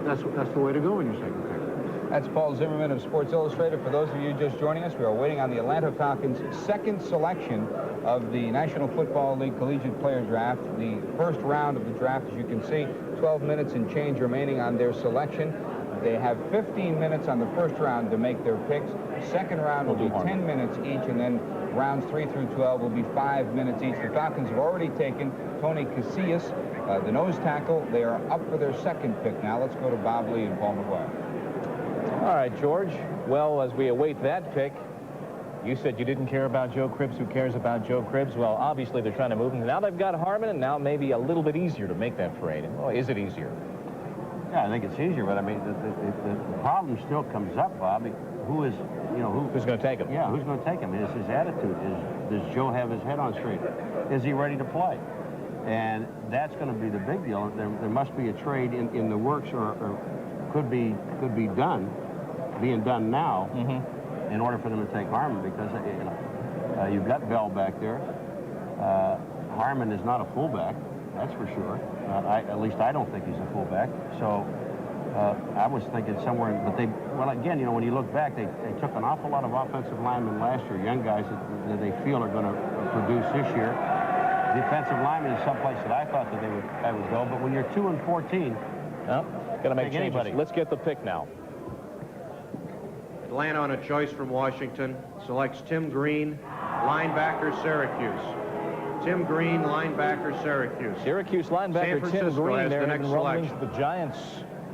that's the way to go in your second pick. That's Paul Zimmerman of Sports Illustrated. For those of you just joining us, we are waiting on the Atlanta Falcons' second selection of the National Football League Collegiate Player Draft. The first round of the draft, as you can see, 12 minutes and change remaining on their selection. They have 15 minutes on the first round to make their picks. Second round will be 10 minutes each, and then rounds 3 through 12 will be 5 minutes each. The Falcons have already taken Tony Casillas, the nose tackle. They are up for their second pick now. Let's go to Bob Lee and Paul McGuire. All right, George. Well, as we await that pick, you said you didn't care about Joe Cribbs. Who cares about Joe Cribbs? Well, obviously they're trying to move him. Now they've got Harmon, and now maybe a little bit easier to make that trade. Well, is it easier? Yeah, I think it's easier, but I mean, the problem still comes up, Bobby. Who's going to take him? Yeah, who's going to take him? Is his attitude? Does Joe have his head on straight? Is he ready to play? And that's going to be the big deal. There must be a trade in the works, or could be being done now in order for them to take Harmon, because you've got Bell back there. Harmon is not a fullback, that's for sure. At least I don't think he's a fullback. So I was thinking somewhere, but well, again, when you look back, they took an awful lot of offensive linemen last year, young guys that they feel are going to produce this year. Defensive lineman is someplace that I thought that I would go, but when you're 2-14, got to make changes. Anybody. Let's get the pick now. Atlanta, on a choice from Washington, selects Tim Green, linebacker, Syracuse. Tim Green, linebacker, Syracuse. Syracuse linebacker Tim Green. There have been rumblings the Giants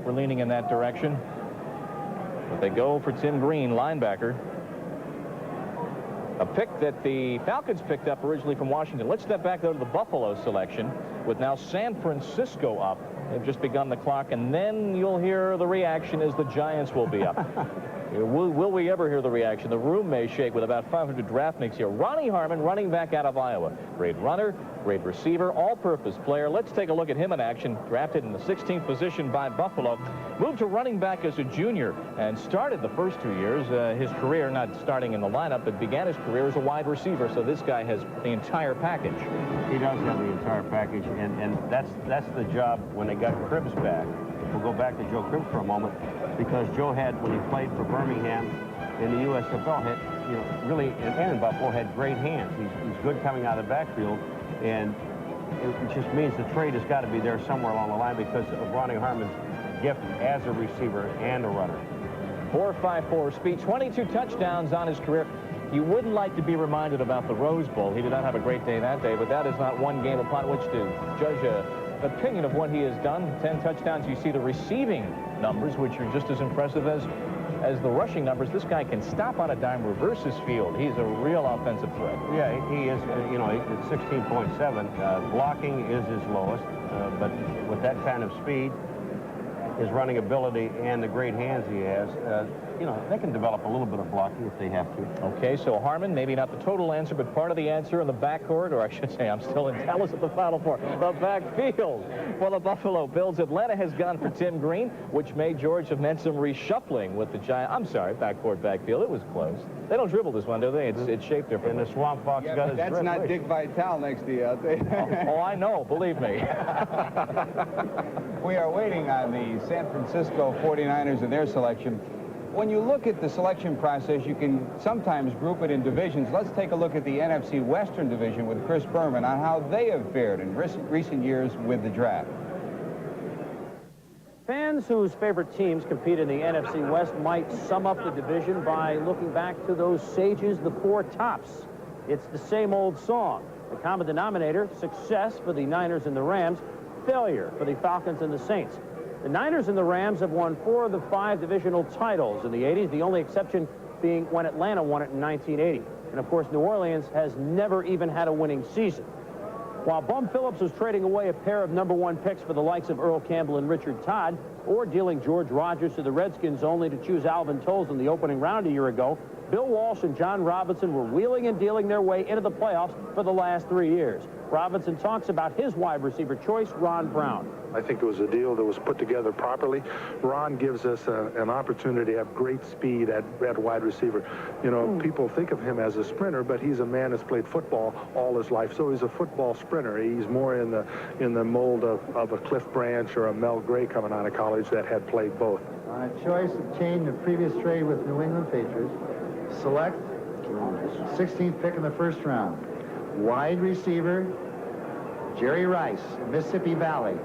were leaning in that direction. But they go for Tim Green, linebacker. A pick that the Falcons picked up originally from Washington. Let's step back, though, to the Buffalo selection. with now San Francisco up. They've just begun the clock, and then you'll hear the reaction as the Giants will be up. Will we ever hear the reaction? The room may shake with about 500 draft nicks here. Ronnie Harmon, running back out of Iowa. Great runner, great receiver, all-purpose player. Let's take a look at him in action. Drafted in the 16th position by Buffalo. Moved to running back as a junior and started the first 2 years. His career, not starting in the lineup, but began his career as a wide receiver. So this guy has the entire package. He does have the entire package, and that's the job when they got Cribbs back. We'll go back to Joe Cribbs for a moment, because Joe had, when he played for Birmingham in the USFL, had, you know, really, and in Buffalo, had great hands. He's good coming out of the backfield, and it just means the trade has got to be there somewhere along the line because of Ronnie Harmon's gift as a receiver and a runner. 4.54 speed, 22 touchdowns on his career. You wouldn't like to be reminded about the Rose Bowl. He did not have a great day that day, but that is not one game upon which to judge an opinion of what he has done. 10 touchdowns. You see the receiving numbers, which are just as impressive as the rushing numbers. This guy can stop on a dime, reverse his field. He's a real offensive threat. Yeah, he is. You know, it's 16.7. Blocking is his lowest, but with that kind of speed, his running ability, and the great hands he has, you know, they can develop a little bit of blocking if they have to. Okay, so Harmon, maybe not the total answer, but part of the answer in the backcourt, or I should say, I'm still in Dallas at the Final Four, the backfield for the Buffalo Bills. Atlanta has gone for Tim Green, which may, George, have meant some reshuffling with the Giants. I'm sorry, backcourt, backfield. It was close. They don't dribble this one, do they? It's shaped differently. And the Swamp Fox got his That's not Dick Vitale next to you, I'll tell you. Oh, I know, believe me. We are waiting on the San Francisco 49ers and their selection. When you look at the selection process, you can sometimes group it in divisions. Let's take a look at the NFC Western Division with Chris Berman on how they have fared in recent years with the draft. Fans whose favorite teams compete in the NFC West might sum up the division by looking back to those sages, the four tops. It's the same old song. The common denominator, success for the Niners and the Rams, failure for the Falcons and the Saints. The Niners and the Rams have won 4 of the 5 divisional titles in the 80s, the only exception being when Atlanta won it in 1980. And, of course, New Orleans has never even had a winning season. While Bum Phillips was trading away a pair of #1 picks for the likes of Earl Campbell and Richard Todd, or dealing George Rogers to the Redskins only to choose Alvin Tolles in the opening round a year ago, Bill Walsh and John Robinson were wheeling and dealing their way into the playoffs for the last 3 years. Robinson talks about his wide receiver choice, Ron Brown. I think it was a deal that was put together properly. Ron gives us an opportunity to have great speed at wide receiver. You know, people think of him as a sprinter, but he's a man that's played football all his life, so he's a football sprinter. He's more in the mold of a Cliff Branch or a Mel Gray coming out of college that had played both. Choice obtained the previous trade with New England Patriots. Select 16th pick in the first round. Wide receiver, Jerry Rice, Mississippi Valley.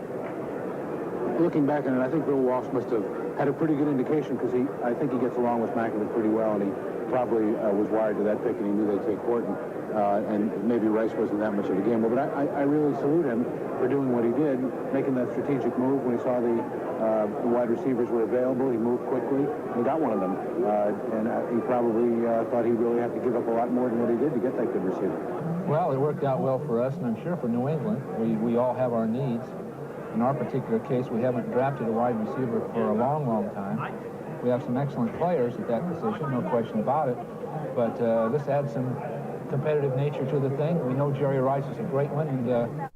Looking back on it, I think Bill Walsh must have had a pretty good indication because I think he gets along with Macklin pretty well, and he probably was wired to that pick, and he knew they'd take Horton. And maybe Rice wasn't that much of a gamble, but I really salute him for doing what he did, making that strategic move when he saw the wide receivers were available. He moved quickly. He got one of them, and he probably thought he really had to give up a lot more than what he did to get that good receiver. Well, it worked out well for us, and I'm sure for New England. We all have our needs. In our particular case, we haven't drafted a wide receiver for a long, long time. We have some excellent players at that position, no question about it. But this adds some competitive nature to the thing. We know Jerry Rice is a great one, and